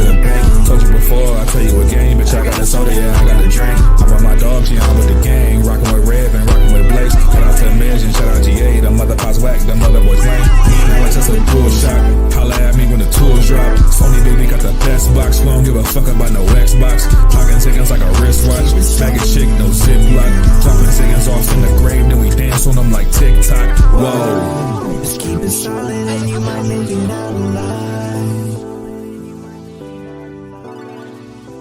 to the bank. Told you before, I tell you again, bitch, I got the soda, yeah, I got the drink. I brought my dog, she on with the gang, rockin' with Rev and rockin' with Blaze. Shout out to the Mission, shout out GA, the mother pops whack, the mother boys lame. Now it's just a pool shot, holla at me when the tools drop. Sony baby got the best box, we don't give a fuck about no Xbox. Talking seconds like a wristwatch, maggot chick, no ziplock. Dropping seconds off in the grave, then we dance on them like TikTok. Whoa. Just keep it solid and you might make it out alive.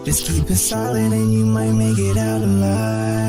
Just keep it solid and you might make it out alive.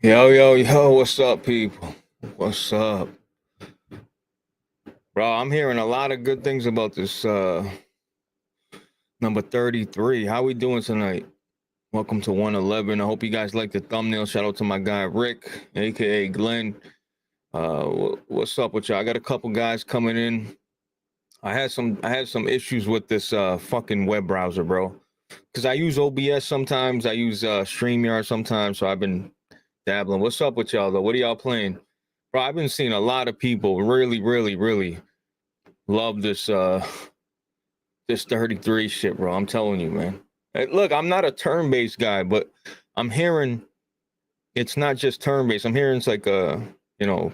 Yo, what's up, people? What's up? Bro, I'm hearing a lot of good things about this number 33. How we doing tonight? Welcome to 111. I hope you guys like the thumbnail. Shout out to my guy Rick, aka Glenn. What's up with y'all? I got a couple guys coming in. I had some issues with this fucking web browser, bro. Because I use OBS sometimes, I use StreamYard sometimes, so I've been dabbling. What's up with y'all though? What are y'all playing? Bro, I've been seeing a lot of people really love this this 33 shit, bro. I'm telling you, man. Hey, look, I'm not a turn-based guy, but I'm hearing it's not just turn-based. I'm hearing it's like a, you know,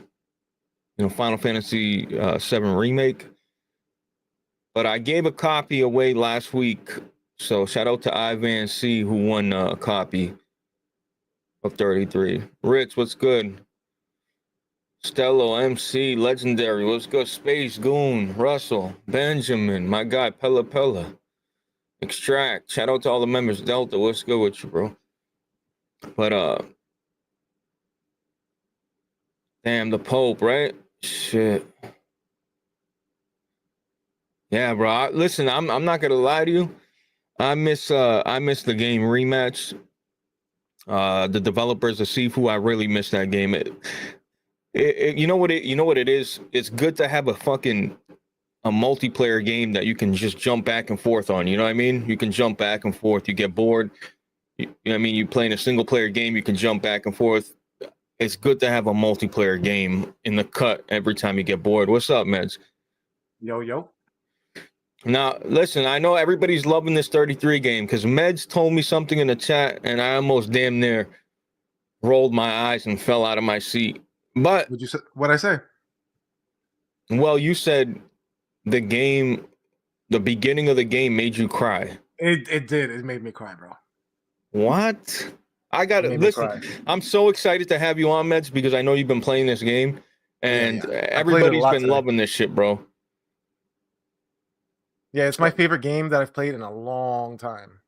Final Fantasy 7 remake. But I gave a copy away last week. So shout out to Ivan C who won a copy of 33. Rich, what's good? Stello, MC, Legendary, what's good? Space, Goon, Russell, Benjamin, my guy, Pella. Extract, shout out to all the members. Delta, what's good with you, bro? But, damn, the Pope, right? Shit. Yeah, bro. Listen, I'm not gonna lie to you. I miss the game Rematch. The developers of Sifu, I really miss that game. You know what it is? It's good to have a multiplayer game that you can just jump back and forth on. You know what I mean? You can jump back and forth. You get bored. You know what I mean? You play in a single player game, you can jump back and forth. It's good to have a multiplayer game in the cut every time you get bored. What's up, Meds? Yo. Now, listen, I know everybody's loving this 33 game because Meds told me something in the chat and I almost damn near rolled my eyes and fell out of my seat. But what'd I say? Well, you said the beginning of the game made you cry. It did. It made me cry, bro. What? I gotta listen. I'm so excited to have you on, Meds, because I know you've been playing this game and everybody's been loving this shit, bro. Yeah, it's my favorite game that I've played in a long time.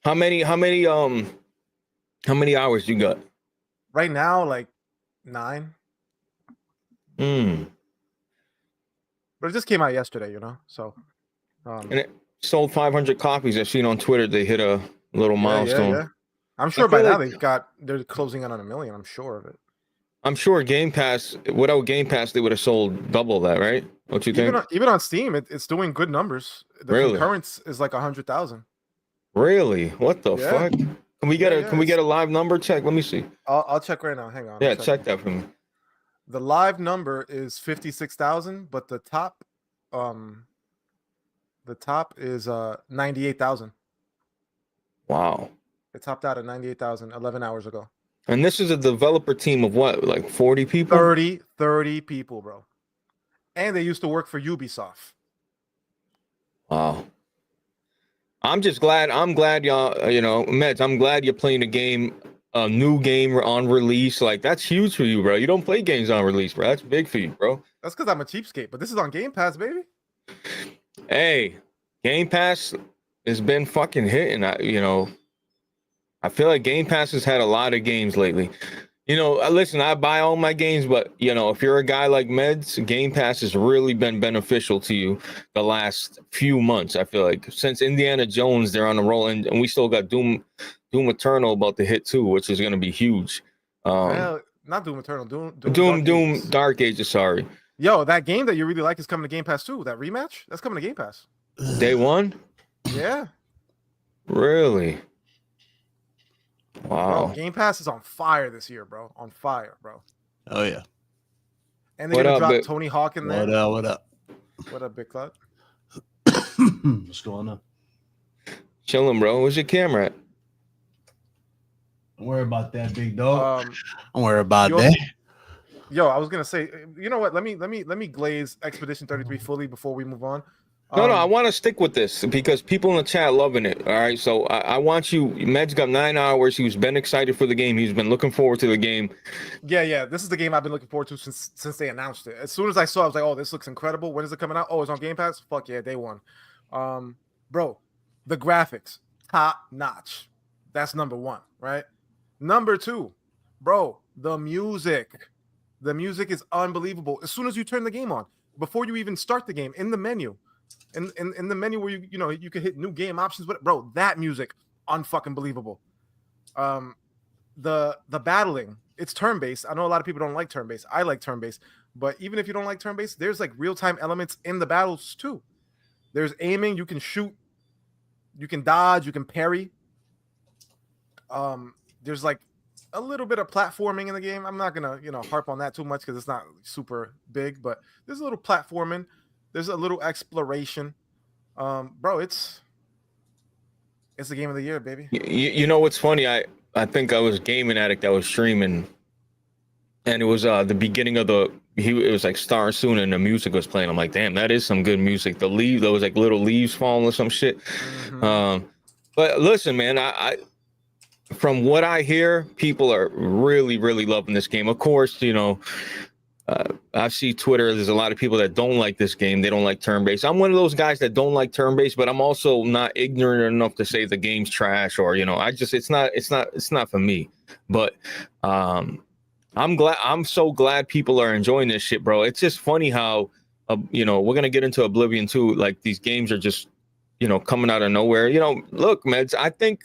How many hours you got? Right now, like 9. But it just came out yesterday, so. And it sold 500 copies. I've seen on Twitter they hit a little milestone. Yeah. I'm sure by now they're closing in on 1 million. I'm sure of it. I'm sure Game Pass, without Game Pass, they would have sold double that, right? Don't you think? Even on Steam, it's doing good numbers. The Really? concurrence is like 100,000. Really? What the Yeah. fuck? Can we get a live number check? Let me see. I'll check right now. Hang on. Yeah, check that for me. The live number is 56,000, but the top is 98,000. Wow. It topped out at 98,000 11 hours ago. And this is a developer team of what? Like 40 people? 30 people, bro. And they used to work for Ubisoft. Wow. I'm glad y'all, Meds, I'm glad you're playing a new game on release. Like, that's huge for you, bro. You don't play games on release, bro. That's big for you, bro. That's because I'm a cheapskate, but this is on Game Pass, baby. Hey, Game Pass has been fucking hitting. I feel like Game Pass has had a lot of games lately. Listen, I buy all my games, but, if you're a guy like Meds, Game Pass has really been beneficial to you the last few months. I feel like since Indiana Jones, they're on a roll, and we still got Doom Eternal about to hit too, which is going to be huge. Well, not Doom Eternal, Doom Dark Ages, sorry. Yo, that game that you really like is coming to Game Pass too. That Rematch, that's coming to Game Pass. Day one? Yeah. Really? Wow. Bro, Game Pass is on fire this year, bro. On fire, bro. Oh yeah. And they're gonna drop Tony Hawk in there. What up? What up, Big Cloud? What's going on? Chilling, bro. Where's your camera at? Don't worry about that, big dog. Don't worry about that. Yo, I was gonna say, you know what? Let me glaze Expedition 33 fully before we move on. No, I want to stick with this because people in the chat loving it. All right, so I want you. Med's got 9 hours. He's been excited for the game. He's been looking forward to the game. Yeah. This is the game I've been looking forward to since they announced it. As soon as I saw it, I was like, oh, this looks incredible. When is it coming out? Oh, it's on Game Pass? Fuck yeah, day one. Bro, the graphics, top notch. That's number one, right? Number two, bro, the music. The music is unbelievable. As soon as you turn the game on, before you even start the game, in the menu, in the menu where you can hit new game options, but bro, that music unfucking believable. The battling, it's turn-based. I know a lot of people don't like turn-based. I like turn-based, but even if you don't like turn-based, there's like real-time elements in the battles too. There's aiming, you can shoot, you can dodge, you can parry. There's like a little bit of platforming in the game. I'm not gonna harp on that too much because it's not super big, but there's a little platforming. There's a little exploration. Bro, it's the game of the year, baby. You know what's funny? I think I was Gaming Addict. I was streaming, and it was the beginning of it was like Star Soon, and the music was playing. I'm like, damn, that is some good music. The leaves, there was like little leaves falling or some shit. Mm-hmm. But listen, man, I from what I hear, people are really, really loving this game. Of course, I see Twitter. There's a lot of people that don't like this game. They don't like turn-based. I'm one of those guys that don't like turn-based, but I'm also not ignorant enough to say the game's trash or it's not for me. But I'm so glad people are enjoying this shit, bro. It's just funny how we're gonna get into Oblivion too. Like these games are just coming out of nowhere. Look, Meds, I think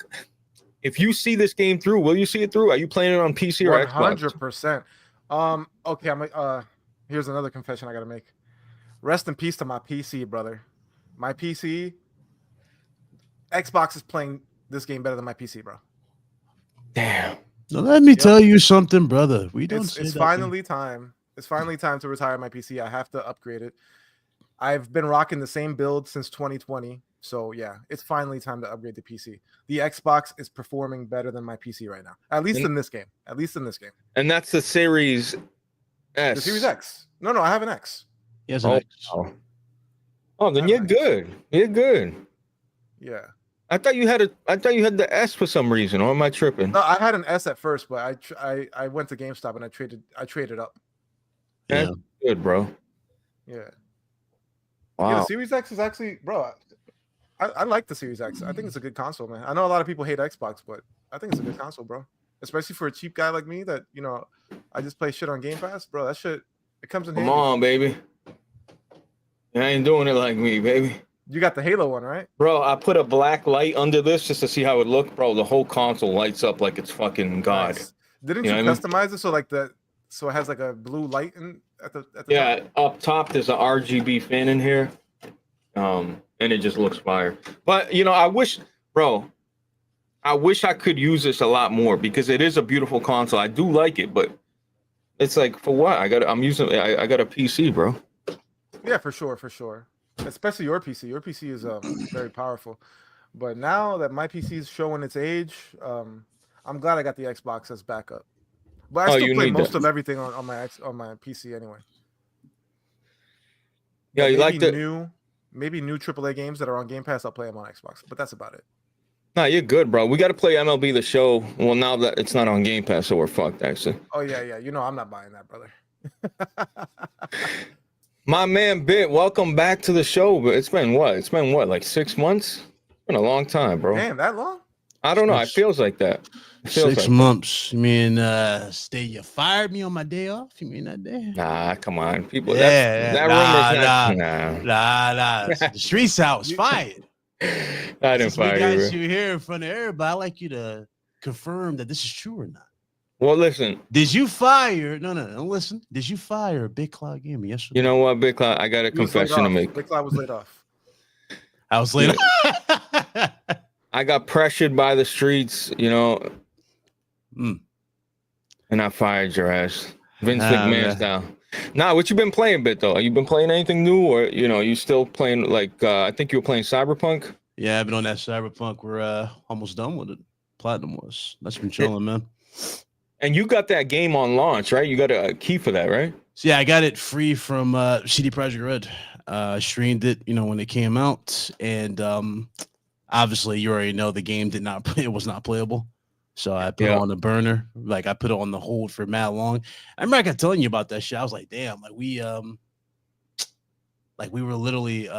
if you see this game through, will you see it through? Are you playing it on PC or Xbox? 100%. Okay, here's another confession I gotta make. Rest in peace to my PC, brother. My PC, Xbox is playing this game better than my PC, bro. Damn. Now let me tell you something, brother. It's finally time. It's finally time to retire my PC. I have to upgrade it. I've been rocking the same build since 2020. So yeah, it's finally time to upgrade the PC. The Xbox is performing better than my PC right now. At least in this game. And that's the Series S. The Series X. No, I have an X. Yes. Oh, then you're good. You're good. Yeah. I thought you had the S for some reason, or am I tripping? No, I had an S at first, but I went to GameStop and I traded up. That's good, bro. Yeah. Wow. Yeah, the Series X is actually, bro. I like the Series X. I think it's a good console, man. I know a lot of people hate Xbox, but I think it's a good console, bro. Especially for a cheap guy like me that, I just play shit on Game Pass, bro. That shit, it comes in handy. Come on, baby. You ain't doing it like me, baby. You got the Halo one, right? Bro, I put a black light under this just to see how it looked. Bro, the whole console lights up like it's fucking God. Nice. Didn't you customize it so like So it has like a blue light at the Yeah, top. up top there's an RGB fan in here, and it just looks fire. But I wish I could use this a lot more because it is a beautiful console. I do like it, but it's like for what? I got a PC, bro. Yeah, for sure. Especially your PC. Your PC is very powerful. But now that my PC is showing its age, I'm glad I got the Xbox as backup. But I still play most of everything on my PC anyway. Yeah, you like the maybe new AAA games that are on Game Pass. I'll play them on Xbox, but that's about it. Nah, you're good, bro. We got to play MLB The Show. Well, now that it's not on Game Pass, so we're fucked, actually. Oh yeah. I'm not buying that, brother. My man Bit, welcome back to the show. But it's been what, like 6 months? It's been a long time, bro. Damn, that long? I don't know. It feels like that. 6 months. You mean you fired me on my day off? You mean that day? Nah, come on. People, yeah, that rumor's nah. The streets out was fired. I didn't fire you. Guys, you here in front of everybody. I'd like you to confirm that this is true or not. Well, listen. Did you fire? No. Listen. Did you fire Big Cloud Gaming yesterday? You know what, Big Cloud? I got a confession to make. Big Cloud was laid off. I was laid off. I got pressured by the streets, and I fired your ass. Vince McMahon style. Nah, what you been playing, Bit, though? You been playing anything new, or you still playing like I think you were playing Cyberpunk? Yeah, I've been on that Cyberpunk. We're almost done with it. Platinum was. That's been chilling, man. And you got that game on launch, right? You got a key for that, right? So yeah, I got it free from CD Projekt Red. Streamed it, when it came out, and obviously you already know the game it was not playable. So I put it on the burner, like I put it on the hold for mad long. I remember I kept telling you about that shit. I was like, damn, we were literally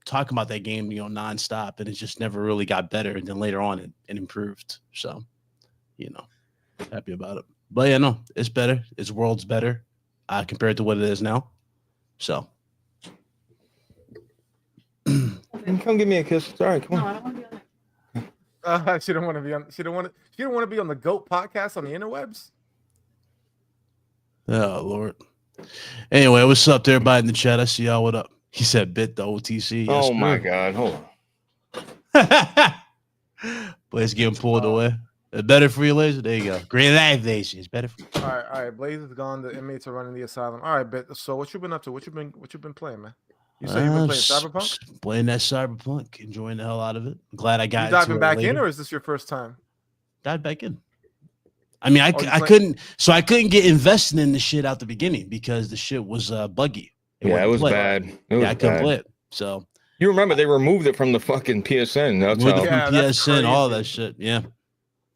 talking about that game, nonstop, and it just never really got better. And then later on, it improved. So, happy about it. But yeah, no, it's better. Its world's better compared to what it is now. So, come give me a kiss. Sorry, come on. No, I don't want to be on that. She don't want to be on. She don't want to be on the GOAT podcast on the interwebs. Oh Lord. Anyway, what's up to everybody in the chat? I see y'all. What up? He said, "Bit the OTC." Yes, my God, hold on. But it's getting pulled away. Better for you, Laser. There you go. Congratulations. It's better for you. All right. Blaze is gone. The inmates are running the asylum. All right, Bit. So what you been up to? What you been playing, man? You said you've been playing Cyberpunk? Playing that Cyberpunk, enjoying the hell out of it. I'm glad I got. You diving back in, or is this your first time? Dive back in. I mean, I couldn't get invested in the shit out the beginning because the shit was buggy. It was bad. I couldn't play it. So you remember they removed it from the fucking PSN. That's PSN, all that shit. Yeah.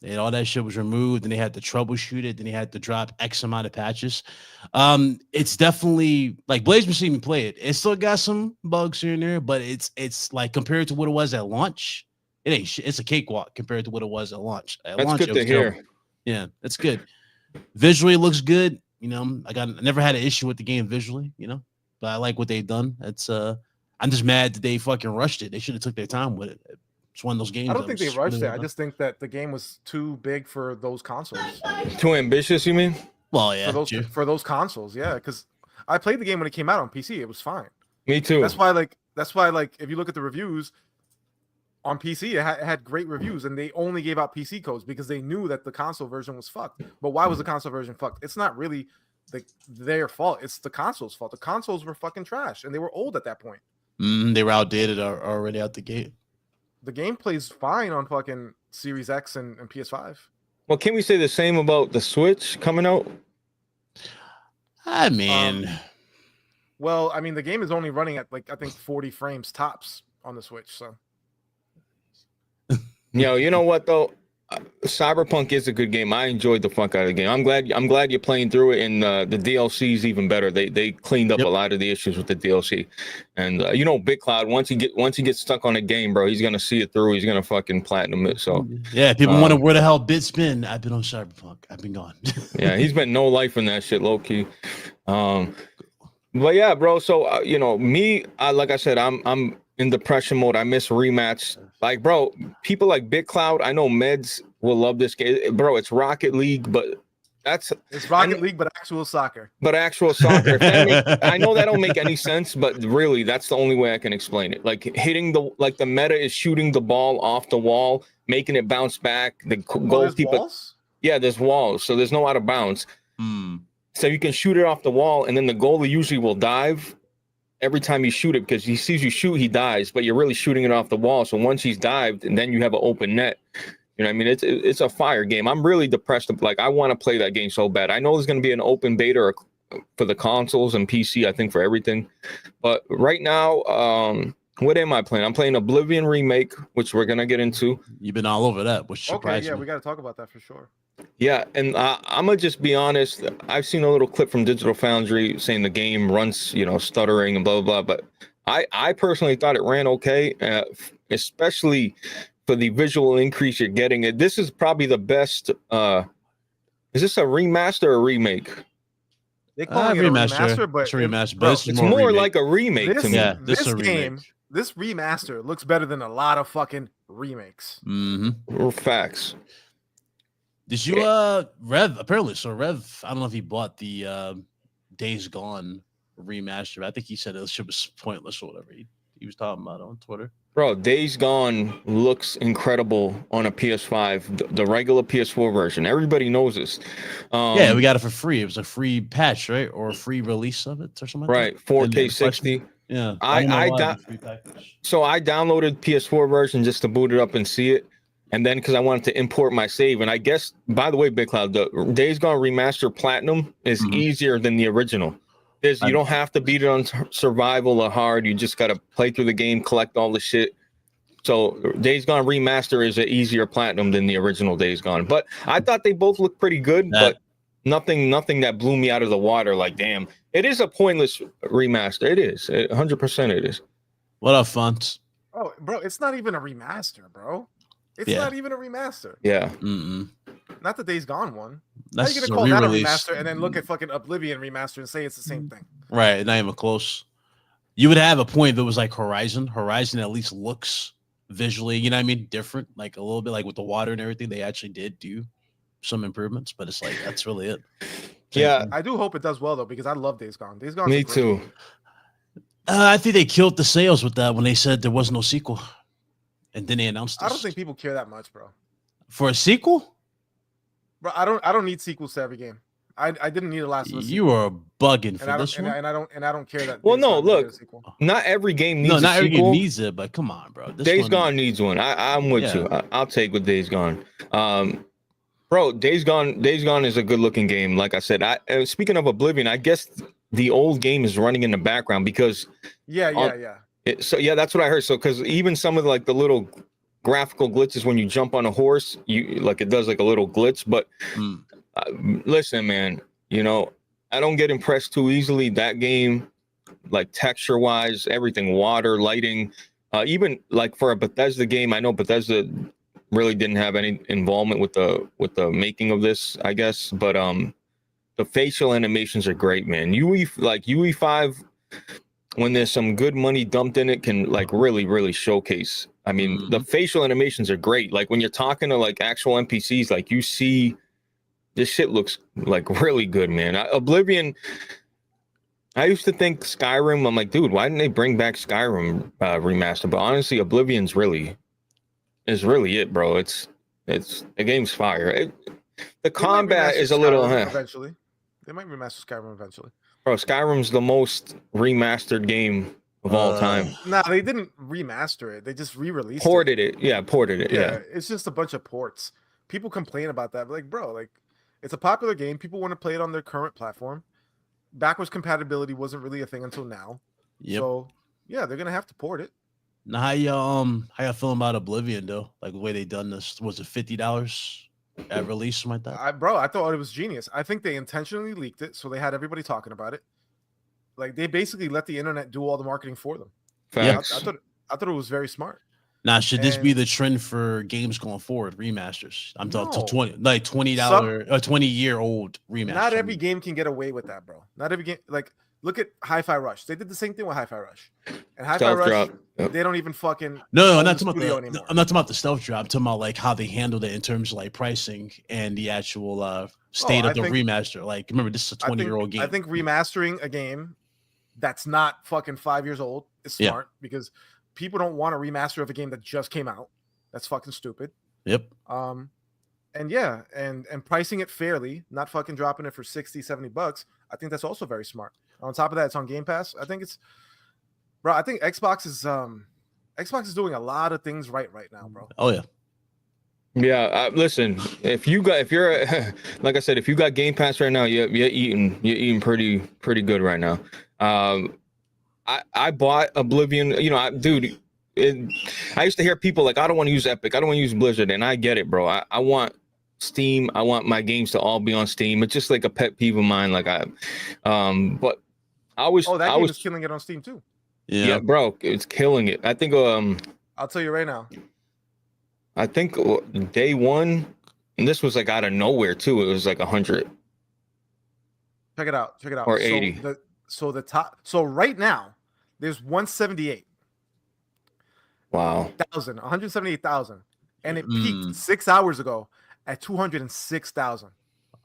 And all that shit was removed, and they had to troubleshoot it. Then they had to drop X amount of patches. It's definitely like Blaze been seeing me play it. It still got some bugs here and there, but it's like compared to what it was at launch, it ain't shit. It's a cakewalk compared to what it was at launch. That's good to hear. Yeah, that's good. Visually, it looks good. I never had an issue with the game visually. But I like what they've done. I'm just mad that they fucking rushed it. They should have took their time with it. It's one of those games. I don't think they rushed it. I just think that the game was too big for those consoles. Too ambitious, you mean? Well, yeah. For those consoles, yeah. Because I played the game when it came out on PC. It was fine. Me too. That's why, if you look at the reviews on PC, it had great reviews, and they only gave out PC codes because they knew that the console version was fucked. But why was the console version fucked? It's not really their fault. It's the console's fault. The consoles were fucking trash, and they were old at that point. They were outdated already out the gate. The game plays fine on fucking Series X and PS5. Well, can we say the same about the Switch coming out? I mean, the game is only running at I think 40 frames tops on the Switch. So, you know what though? Cyberpunk is a good game. I enjoyed the fuck out of the game. I'm glad you're playing through it, and the DLC is even better. They cleaned up a lot of the issues with the DLC, and Big Cloud once he gets stuck on a game, bro, he's gonna see it through. He's gonna fucking platinum it. So yeah, people wonder where the hell Bit's been. I've been on Cyberpunk. I've been gone. Yeah, he's been no life in that shit, low key. But yeah, bro. So me, like I said, I'm in depression mode. I miss Rematch. Like, bro, people like Big Cloud, I know Meds will love this game. Bro, it's Rocket League, but It's Rocket League, but actual soccer. But actual soccer. I know that don't make any sense, but really, that's the only way I can explain it. Like hitting the meta is shooting the ball off the wall, making it bounce back. The goalkeeper. Walls? Yeah, there's walls, so there's no out of bounds. So you can shoot it off the wall, and then the goalie usually will dive every time you shoot it because he sees you shoot, he dives, but you're really shooting it off the wall. So once he's dived, and then you have an open net. You know what I mean? It's a fire game. I'm really depressed. Like, I want to play that game so bad. I know there's going to be an open beta for the consoles and PC, I think, for everything. But right now, what am I playing? I'm playing Oblivion Remake, which we're going to get into. You've been all over that, which surprised me. We got to talk about that for sure. Yeah, and I'm going to just be honest. I've seen a little clip from Digital Foundry saying the game runs, stuttering and blah, blah, blah. But I personally thought it ran okay, especially for the visual increase you're getting. This is probably the best. Is this a remaster or a remake? They call it a remaster, but it's a remaster. But it's more like a remake to me. Yeah, this game, this remaster looks better than a lot of fucking remakes. Facts. Did you Rev? Apparently, so Rev. I don't know if he bought the Days Gone remaster. I think he said it was pointless or whatever he was talking about on Twitter. Bro, Days Gone looks incredible on a PS5, the regular PS4 version. Everybody knows this. Yeah, we got it for free. It was a free patch, right? Or a free release of it or something right, like that. 4K 60. Yeah. I downloaded PS4 version just to boot it up and see it. And then because I wanted to import my save. And I guess, by the way, Big Cloud, the Days Gone Remaster Platinum is easier than the original. You don't have to beat it on survival or hard. You just got to play through the game, collect all the shit. So Days Gone Remaster is an easier platinum than the original Days Gone. But I thought they both looked pretty good, but nothing that blew me out of the water. Like, damn, it is a pointless remaster. It is. 100% it is. What up, Fonts? Oh, bro, it's not even a remaster, bro. It's not even a remaster. Yeah. Not the Days Gone one. That's How you gonna call that a remaster and then look at fucking Oblivion Remaster and say it's the same thing? Right, not even close. You would have a point if it was like Horizon. Horizon at least looks visually, you know what I mean, different, like a little bit like with the water and everything. They actually did do some improvements, but it's like that's really it. Yeah, I do hope it does well though, because I love Days Gone. Days Gone. Me too. I think they killed the sales with that when they said there was no sequel, and then they announced. I don't think people care that much, bro. For a sequel, bro, I don't need sequels to every game. I didn't need a last. You are bugging for this one, and I don't care that. Well, no, look, not every game needs. Not a every sequel. game needs it, but come on, bro. Days Gone needs one. I'm with you. I'll take with Days Gone. Bro, Days Gone is a good looking game. Like I said, speaking of Oblivion, I guess the old game is running in the background because. Yeah. So that's what I heard. So because even some of the little graphical glitches when you jump on a horse, it does like a little glitch. But listen, man, I don't get impressed too easily. That game, like texture wise, everything, water, lighting, even like for a Bethesda game, I know Bethesda really didn't have any involvement with the making of this, I guess. But the facial animations are great, man. UE5. When there's some good money dumped in it, can really showcase. I mean, the facial animations are great. Like when you're talking to actual NPCs, like you see this shit looks really good, man. Oblivion, I used to think Skyrim, I'm like, dude, why didn't they bring back Skyrim remaster? But honestly, Oblivion's really it, bro. The game's fire. The combat is a little eventually. They might remaster Skyrim eventually. Bro, Skyrim's the most remastered game of all time. No, they didn't remaster it. They just re-released ported it. Yeah, ported it. Yeah, it's just a bunch of ports. People complain about that. But bro, it's a popular game. People want to play it on their current platform. Backwards compatibility wasn't really a thing until now. Yep. So, yeah, they're going to have to port it. Now, how y'all feeling about Oblivion, though? Like, the way they done this. Was it $50 at release, something like that? I thought it was genius. I think they intentionally leaked it, so they had everybody talking about it. Like, they basically let the internet do all the marketing for them. Facts. I thought it was very smart. Now, should this be the trend for games going forward? Remasters. I'm talking $20 a 20-year-old remaster. Not every game can get away with that, bro. Not every game. Look at Hi-Fi Rush. They did the same thing with Hi-Fi Rush. And Hi-Fi Rush, they don't even fucking. No, not talking about I'm not talking about the stealth drop. I'm talking about how they handled it in terms of pricing and the actual state I of the think- remaster. Like, remember, this is a 20-year-old game. I think remastering a game that's not fucking 5 years old is smart because people don't want a remaster of a game that just came out. That's fucking stupid. Yep. And yeah, and pricing it fairly, not fucking dropping it for $60-$70. I think that's also very smart. On top of that, it's on Game Pass. I think Xbox is doing a lot of things right now, bro. Oh yeah. Yeah, listen. If you're like I said, if you got Game Pass right now, you're eating pretty good right now. I bought Oblivion. You know, I used to hear people like, I don't want to use Epic, I don't want to use Blizzard, and I get it, bro. I want Steam. I want my games to all be on Steam. It's just like a pet peeve of mine. Like but I was. Oh, that game is killing it on Steam too. Yeah, bro, it's killing it. I think. I'll tell you right now. I think day one, and this was like out of nowhere too. It was like 100. Check it out. Or 80. So right now, there's 178. Wow. 178,000, and it peaked 6 hours ago at 206,000.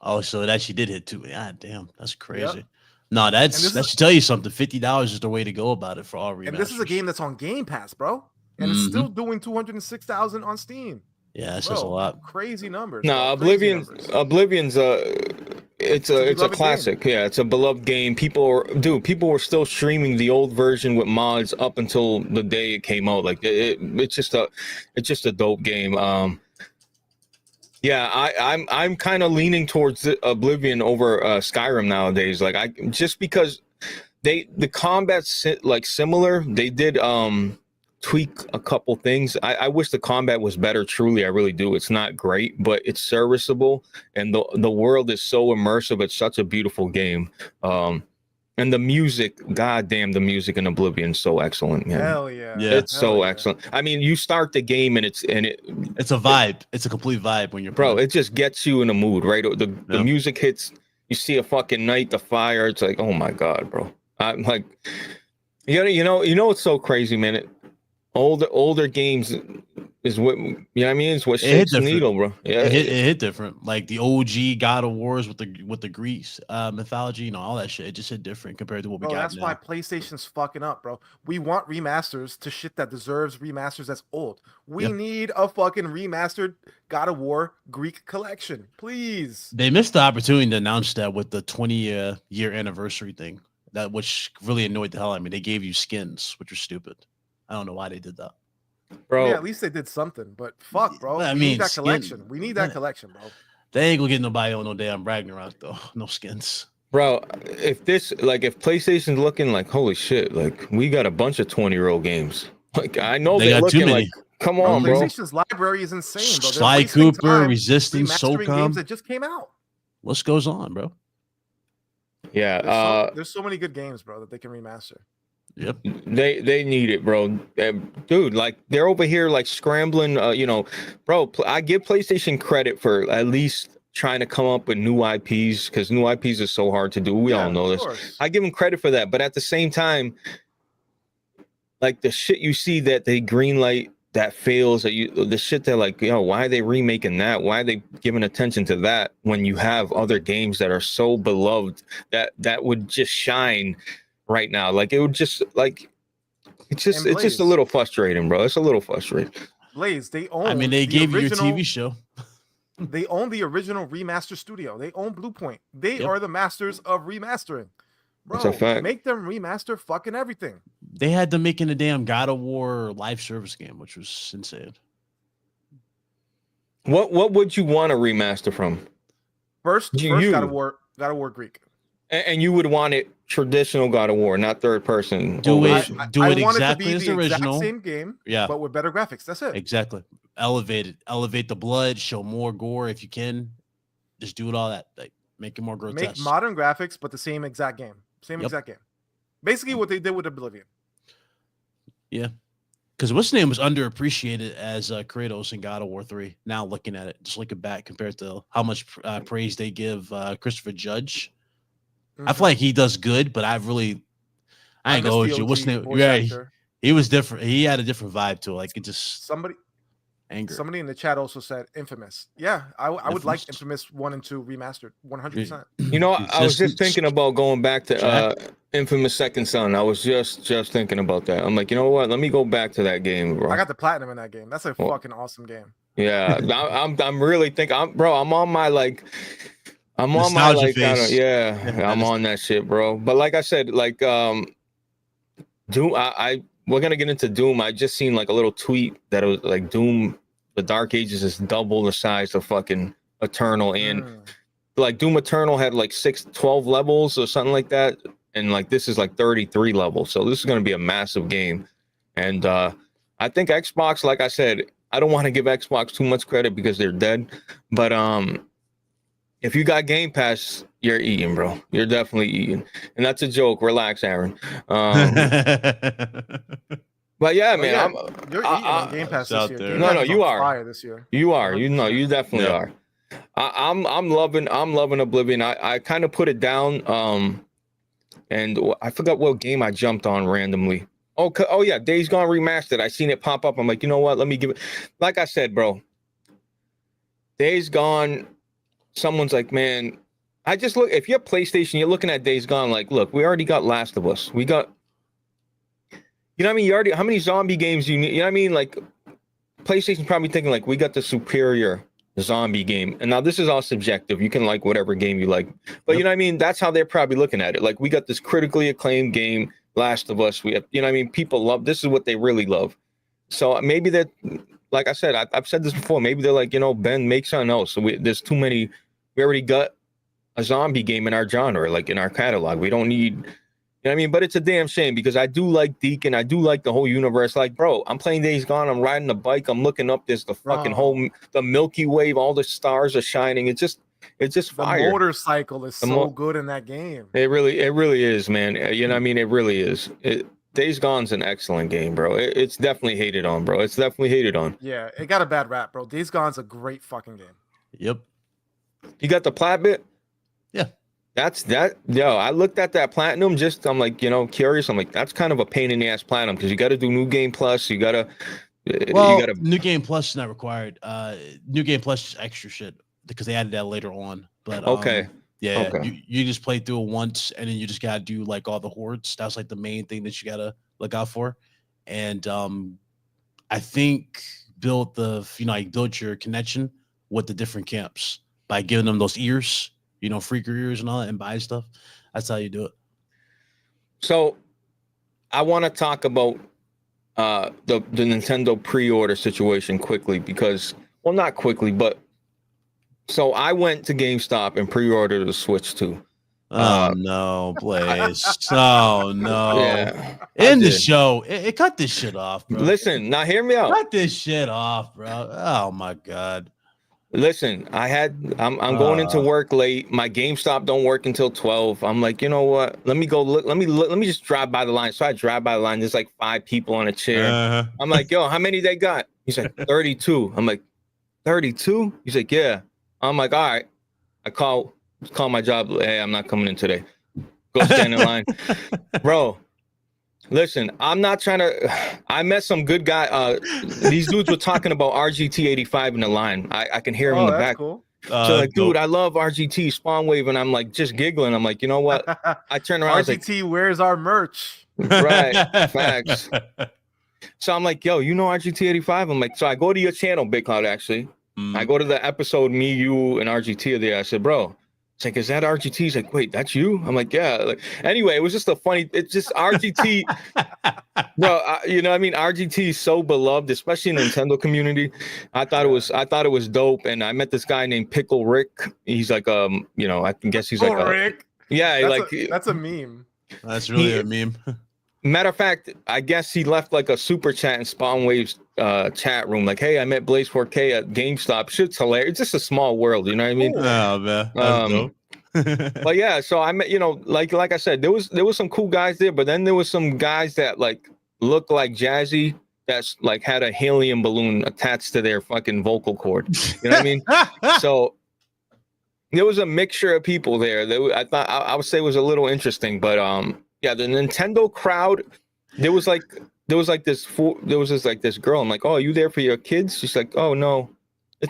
Oh, so it actually did hit 2. God damn, that's crazy. Yep. No, that should tell you something. $50 is the way to go about it for all remasters. And this is a game that's on Game Pass, bro, and it's still doing 206,000 on Steam. Yeah, that's a lot. Crazy numbers. No, Oblivion's it's a classic. Game. Yeah, it's a beloved game. People were still streaming the old version with mods up until the day it came out. Like it's just a dope game. Yeah, I'm kind of leaning towards Oblivion over Skyrim nowadays. Like just because the combat's like similar. They did tweak a couple things. I wish the combat was better. Truly, I really do. It's not great, but it's serviceable, and the world is so immersive. It's such a beautiful game. And the music, goddamn, the music in Oblivion is so excellent, man. Hell yeah. It's so excellent. I mean, you start the game and it's a vibe. It's a complete vibe when you're playing. Bro, it just gets you in a mood, right? The music hits, you see a fucking night, the fire, it's like, oh my god, bro. I'm like, you know it's so crazy, man. Older games is what, you know what I mean? It's what shakes the needle, bro. Yeah, it hit different. Like the OG God of Wars with the Greece mythology, all that shit. It just hit different compared to what we got. That's why PlayStation's fucking up, bro. We want remasters to shit that deserves remasters that's old. We need a fucking remastered God of War Greek collection, please. They missed the opportunity to announce that with the 20-year anniversary thing. Which really annoyed the hell out of me. They gave you skins, which was stupid. I don't know why they did that, bro. Yeah, at least they did something, but fuck, bro. We need that collection. We need that collection, bro. They ain't gonna get nobody on no damn Ragnarok though. No skins, bro. If PlayStation's looking like, holy shit, like we got a bunch of 20-year-old games. Like I know they're looking like, come on, bro. PlayStation's library is insane, bro. Sly Cooper, Resistance, SOCOM games that just came out. What goes on, bro? Yeah, there's so many good games, bro, that they can remaster. Yep, they need it, bro. Dude, like they're over here like scrambling. Bro, I give PlayStation credit for at least trying to come up with new IPs because new IPs is so hard to do. We all know this. Course. I give them credit for that, but at the same time, like the shit you see that they greenlight that fails, the shit they're like, why are they remaking that? Why are they giving attention to that when you have other games that are so beloved that would just shine right now? Like it would just like it's just a little frustrating, bro. It's a little frustrating. Blaze, they own. I mean, they gave you a TV show. They own the original remaster studio. They own Bluepoint. They are the masters of remastering. Bro, that's a fact. Make them remaster fucking everything. They had them making a damn God of War live service game, which was insane. What would you want to remaster from? First God of War Greek. And you would want it traditional God of War, not third person. Do it want exactly it to be as the original. Same game, yeah, but with better graphics. That's it. Exactly. Elevate the blood, show more gore if you can. Just do it all that. Like make it more grotesque. Make modern graphics, but the same exact game. Exact game. Basically what they did with Oblivion. Yeah. Because what's his name was underappreciated as Kratos in God of War 3. Now looking at it, just looking back compared to how much praise they give Christopher Judge. I feel like he does good, but I ain't gonna hold you. What's his name? Yeah, he was different. He had a different vibe to it. Like it just anger. Somebody in the chat also said Infamous. Yeah, I would like Infamous. Infamous 1 and 2 remastered 100%. You know, I was just thinking about going back to Infamous Second Son. I was just thinking about that. I'm like, you know what? Let me go back to that game, bro. I got the platinum in that game. That's a fucking awesome game. Yeah, I'm really thinking. I'm on my like. I'm Nostalgia on my like. phase. I'm on that shit, bro. But like I said, like Doom. We're gonna get into Doom. I just seen like a little tweet that it was like Doom, the Dark Ages is double the size of fucking Eternal, and like Doom Eternal had like 12 levels or something like that, and like this is like 33 levels. So this is gonna be a massive game, and I think Xbox, like I said, I don't want to give Xbox too much credit because they're dead, but if you got Game Pass, you're eating, bro. You're definitely eating. And that's a joke. Relax, Aaron. But yeah, man. You're eating on Game Pass this year. Game No, Pass is you on are. fire this year. You are. You definitely are. I'm loving Oblivion. I kind of put it down. And I forgot what game I jumped on randomly. Oh yeah, Days Gone Remastered. I seen it pop up. I'm like, you know what? Let me give it. Like I said, bro. Days Gone. Someone's like, man, I just look. If you're PlayStation, you're looking at Days Gone. Like, look, we already got Last of Us. We got, you know what I mean? You already, how many zombie games you need? You know what I mean? Like, PlayStation's probably thinking like, we got the superior zombie game. And now this is all subjective. You can like whatever game you like, but you know what I mean? That's how they're probably looking at it. Like, we got this critically acclaimed game, Last of Us. We have, you know what I mean? People love. This is what they really love. So maybe that, like I said, I've said this before. Maybe they're like, you know, Ben, make something else. So there's too many. We already got a zombie game in our genre, like in our catalog. We don't need, you know what I mean? But it's a damn shame because I do like Deacon. I do like the whole universe. Like, bro, I'm playing Days Gone. I'm riding the bike. I'm looking up. There's the fucking whole, the Milky Way. All the stars are shining. It's just fire. The motorcycle is so good in that game. It really is, man. You know what I mean? It really is. Days Gone's an excellent game, bro. It's definitely hated on, bro. It's definitely hated on. Yeah, it got a bad rap, bro. Days Gone's a great fucking game. Yep. You got the plat bit? Yeah. That's that. Yo, I looked at that platinum. I'm like, you know, curious. I'm like, that's kind of a pain in the ass platinum because you got to do New Game Plus. You got to. New Game Plus is not required. New Game Plus is extra shit because they added that later on. But okay. Yeah, okay. You just play through it once and then you just gotta do like all the hordes. That's like the main thing that you gotta look out for. And I think build your connection with the different camps by giving them those ears, you know, freaker ears and all that, and buy stuff. That's how you do it. So I want to talk about the Nintendo pre-order situation quickly because, well, not quickly, but so I went to GameStop and pre-ordered the Switch 2. Oh no, Blaze. Oh no. Yeah, in the show. It cut this shit off, bro. Listen, now hear me out. Cut this shit off, bro. Oh my god. Listen, I'm going into work late. My GameStop don't work until 12. I'm like, you know what? Let me go look. Let me just drive by the line. So I drive by the line. There's like 5 people on a chair. I'm like, yo, how many they got? He's like, 32. I'm like, 32? He's like, yeah. I'm like, all right. I call my job. Hey, I'm not coming in today. Go stand in line. Bro, listen, I'm not trying to. I met some good guy. These dudes were talking about RGT 85 in the line. I can hear him in the back. Cool. So like, dude, I love RGT Spawn Wave, and I'm like just giggling. I'm like, you know what? I turn around. RGT, where's our merch? Right, facts. So I'm like, yo, you know RGT 85? I'm like, so I go to your channel, Big Cloud. Actually, I go to the episode. Me, you, and RGT are there. I said, bro. It's like, is that RGT? He's like, wait, that's you? I'm like, yeah. Like, anyway, it was just it's just RGT. Bro, you know what I mean? RGT is so beloved, especially in the Nintendo community. I thought it was dope. And I met this guy named Pickle Rick. He's like, you know, I can guess he's like Rick. Yeah, that's a meme. That's really a meme. Matter of fact, I guess he left like a super chat in Spawn Wave's chat room. Like, hey, I met Blaze 4K at GameStop. Shit's hilarious. It's just a small world, you know what I mean? Oh man. But yeah, so I met, you know, like I said, there was some cool guys there, but then there was some guys that like looked like Jazzy that's like had a helium balloon attached to their fucking vocal cord. You know what I mean? So there was a mixture of people there that I thought I would say was a little interesting, but yeah, the Nintendo crowd, There was this girl. I'm like, oh, are you there for your kids? She's like, oh no,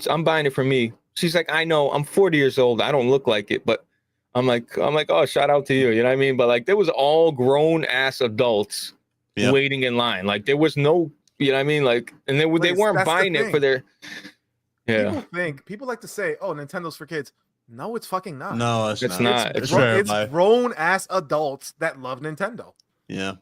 I'm buying it for me. She's like, I know, I'm 40 years old. I don't look like it, but I'm like, oh, shout out to you. You know what I mean? But like, there was all grown ass adults waiting in line. Like there was no, you know what I mean? Like, and they weren't buying it for their. Yeah. People like to say, oh, Nintendo's for kids. No, it's fucking not. No, it's not. It's grown ass adults that love Nintendo. Yeah.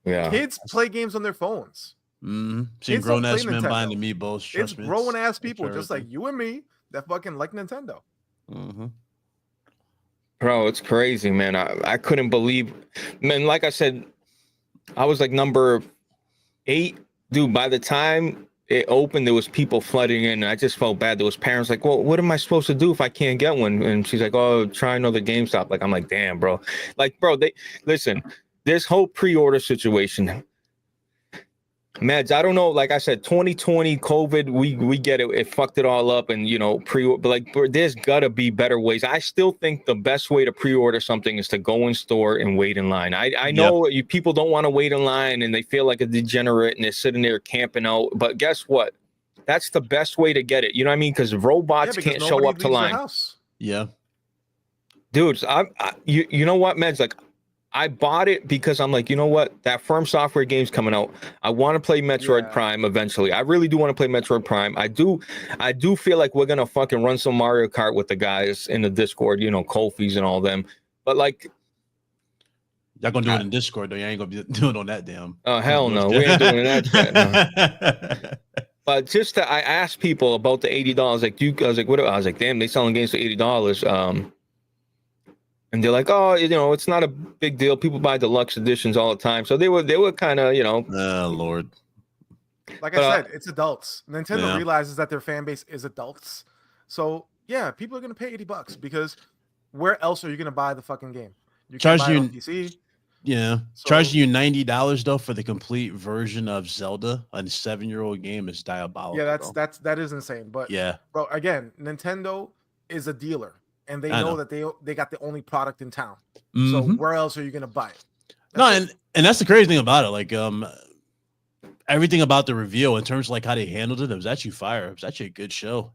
Kids play games on their phones. Seen grown ass men buying the Amiibos. It's grown ass people just like you and me that fucking like Nintendo. Bro, it's crazy, man. I couldn't believe, man. Like I said, I was like number 8, dude. By the time it opened, there was people flooding in. And I just felt bad. There was parents like, well, what am I supposed to do if I can't get one? And she's like, oh, try another GameStop. Like, I'm like, damn, bro. Like, bro, listen, this whole pre-order situation, Mads, I don't know. Like I said, 2020 COVID, we get it. It fucked it all up, and but like, there's gotta be better ways. I still think the best way to pre-order something is to go in store and wait in line. I know people don't want to wait in line and they feel like a degenerate and they're sitting there camping out. But guess what? That's the best way to get it. You know what I mean? Because robots can't show up to line. Yeah, dudes. You know what, Mads? Like, I bought it because I'm like, you know what? That Firm Software game's coming out. I want to play Metroid Prime eventually. I really do want to play Metroid Prime. I do feel like we're gonna fucking run some Mario Kart with the guys in the Discord, Kofi's and all them. But like, y'all gonna do it in Discord though. You ain't gonna be doing it on that damn. Oh hell no, we ain't doing that. No. But just I asked people about the $80. Like, I was like, what? I was like, damn, they selling games for $80. And they're like, oh, it's not a big deal. People buy deluxe editions all the time. So they were kind of, Oh, Lord. Like I said, it's adults. Nintendo realizes that their fan base is adults. So, yeah, people are going to pay $80 because where else are you going to buy the fucking game? You can buy it on PC. Yeah. So, charging you $90, though, for the complete version of Zelda, a 7-year-old game, is diabolical. Yeah, that is insane. But, bro, again, Nintendo is a dealer. And they know that they got the only product in town. So where else are you gonna buy it? And that's the crazy thing about it. Like everything about the reveal in terms of like how they handled it was actually fire. It was actually a good show.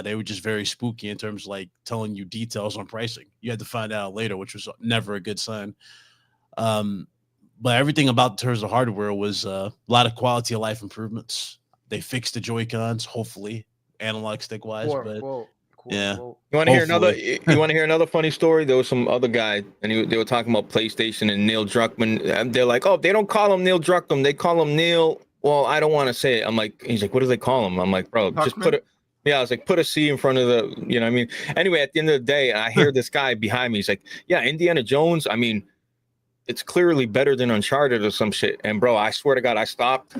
They were just very spooky in terms of like telling you details on pricing. You had to find out later, which was never a good sign. But everything about in terms of hardware was a lot of quality of life improvements. They fixed the Joy-Cons, hopefully, analog stick wise. Cool. Yeah. You want to hear another funny story? There was some other guy, and they were talking about PlayStation and Neil Druckmann. And they're like, oh, they don't call him Neil Druckmann. They call him Neil. Well, I don't want to say it. I'm like, he's like, what do they call him? I'm like, bro, just put it. Yeah, I was like, put a C in front of the, you know what I mean? Anyway, at the end of the day, I hear this guy behind me. He's like, yeah, Indiana Jones. I mean, it's clearly better than Uncharted or some shit. And bro, I swear to God, I stopped.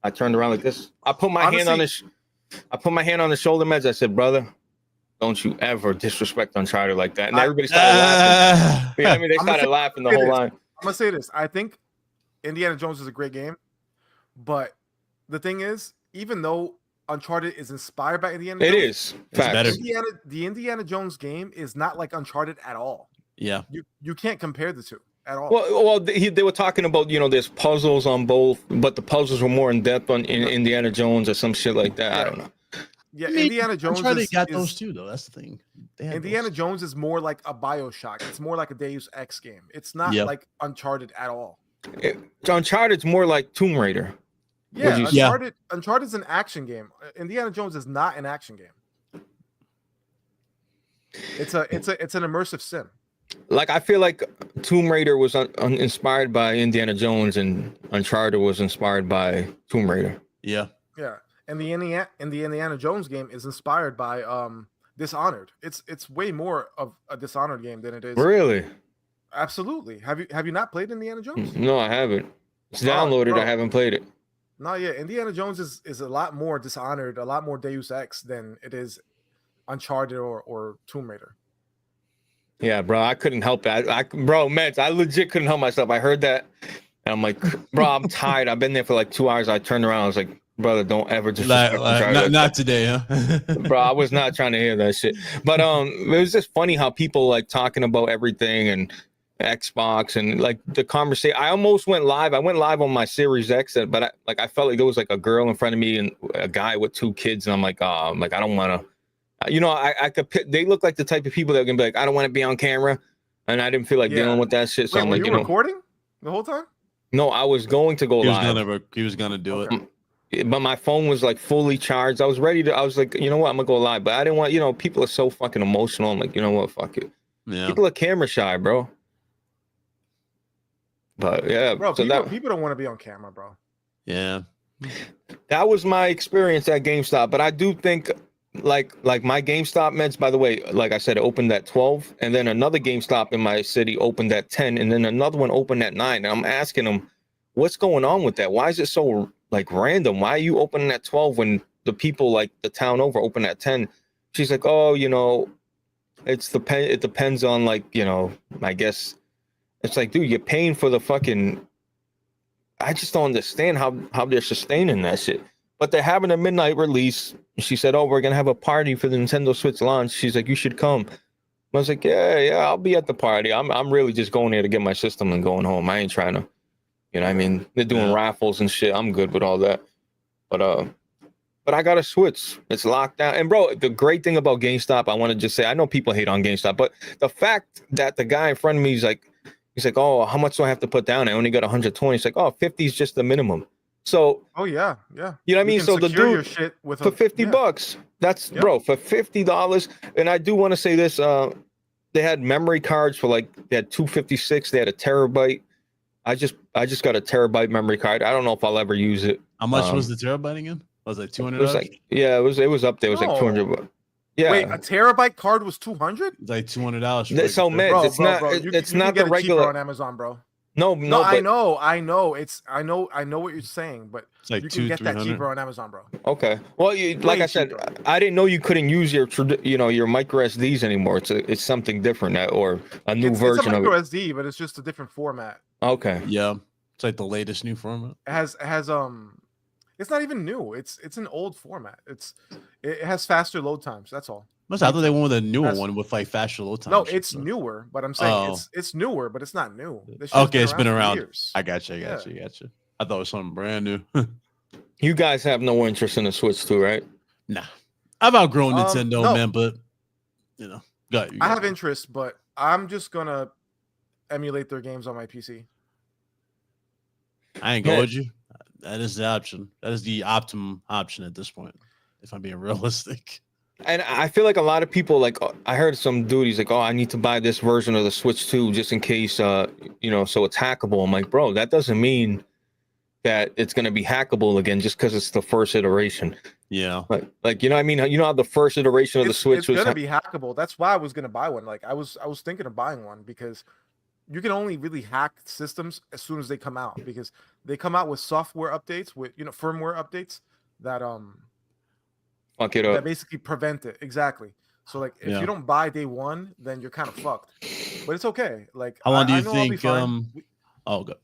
I turned around like this. I put my hand on the shoulder, Meds. I said, brother, don't you ever disrespect Uncharted like that. And everybody started laughing. You know what I mean? They started laughing the whole line. I'm going to say this. I think Indiana Jones is a great game. But the thing is, even though Uncharted is inspired by Indiana Jones, it is. Facts. The Indiana Jones game is not like Uncharted at all. Yeah. You can't compare the two at all. Well, they were talking about, there's puzzles on both, but the puzzles were more in depth in Indiana Jones or some shit like that. I don't know. Yeah, I mean, Indiana Jones got those too, though. That's the thing. Indiana Jones is more like a BioShock. It's more like a Deus Ex game. It's not like Uncharted at all. Uncharted's more like Tomb Raider. Yeah, Uncharted's an action game. Indiana Jones is not an action game. It's an immersive sim. Like, I feel like Tomb Raider was inspired by Indiana Jones, and Uncharted was inspired by Tomb Raider. Yeah. Yeah. And the Indiana Jones game is inspired by Dishonored. It's way more of a Dishonored game than it is. Really? Absolutely. Have you not played Indiana Jones? No, I haven't. It's downloaded. I haven't played it. No, yeah. Indiana Jones is a lot more Dishonored, a lot more Deus Ex than it is Uncharted or Tomb Raider. Yeah, bro. I couldn't help it. Mets, I legit couldn't help myself. I heard that, and I'm like, bro, I'm tired. I've been there for like 2 hours. I turned around. I was like, brother, don't ever just not today, huh? Bro, I was not trying to hear that shit. But it was just funny how people like talking about everything, and Xbox and like the conversation. I almost went live. I went live on my Series X, but I felt like there was like a girl in front of me and a guy with 2 kids, and I'm like, I don't want to. You know, I could. They look like the type of people that can be like, I don't want to be on camera, and I didn't feel like dealing with that shit. So Wait, I'm were like, you recording the whole time? No, I was going to go live. He was gonna do it. But my phone was like fully charged. I was ready to. I was like, you know what, I'm gonna go live, but I didn't want. You know, people are so fucking emotional. I'm like, you know what, fuck it. Yeah. People are camera shy, bro. But yeah, Bro, so people don't want to be on camera, bro. Yeah. that was my experience at GameStop. But I do think, like my GameStop meds, by the way, like I said, it opened at 12, and then another GameStop in my city opened at 10, and then another one opened at 9. And I'm asking them, what's going on with that? Why is it so like random? Why are you opening at 12 when the people like the town over open at 10? She's like, oh, you know, it depends on, like, you know, I guess. It's like, dude, you're paying for the fucking. I just don't understand how they're sustaining that shit. But they're having a midnight release. She said, oh, we're gonna have a party for the Nintendo Switch launch. She's like, you should come. I was like, yeah, I'll be at the party. I'm really just going there to get my system and going home. I ain't trying to, you know what I mean? They're doing raffles and shit. I'm good with all that. But I got a Switch. It's locked down. And bro, the great thing about GameStop, I want to just say, I know people hate on GameStop, but the fact that the guy in front of me is like, he's like, oh, how much do I have to put down? I only got 120. He's like, oh, 50 is just the minimum. So, oh yeah. You know what I mean? So the dude your shit with for $50, that's bro, for $50. And I do want to say this, they had memory cards for like, they had 256, they had a terabyte. I just got a terabyte memory card. I don't know if I'll ever use it. How much was the terabyte again? Was it $200? It was like, yeah, it was up there. It was like 200. Yeah. Wait, a terabyte card was $200? It's like $200. So man, it's not. It's not the regular on Amazon, bro. No, but I know. I know what you're saying, but it's like you can get that cheaper on Amazon, bro. Okay. Well, like I said, I didn't know you couldn't use your micro SDs anymore. It's something different or a new version it's a micro of it. SD, but it's just a different format. Okay. Yeah, it's like the latest new format. It has it's not even new. It's an old format. It has faster load times. That's all. I thought they went with a newer one with like faster load times. No, it's newer, but I'm saying it's newer, but it's not new. Okay, it's been around. Years. I got you. I thought it was something brand new. You guys have no interest in the Switch too, right? Nah, I've outgrown Nintendo, man. But you know, I have interest, but I'm just gonna emulate their games on my PC. I ain't going with you. That is the option. That is the optimum option at this point, if I'm being realistic. And I feel like a lot of people, like, I heard some dude, he's like, oh, I need to buy this version of the Switch too, just in case, so it's hackable. I'm like, bro, that doesn't mean that it's going to be hackable again just because it's the first iteration. Yeah. Like, you know what I mean? You know how the first iteration of the Switch was going to be hackable. That's why I was going to buy one. Like, I was thinking of buying one because you can only really hack systems as soon as they come out, because they come out with software updates, with firmware updates that fuck it up. That basically prevent it. Exactly. So like if you don't buy day one, then you're kind of fucked. But it's okay. Like how long do you think good.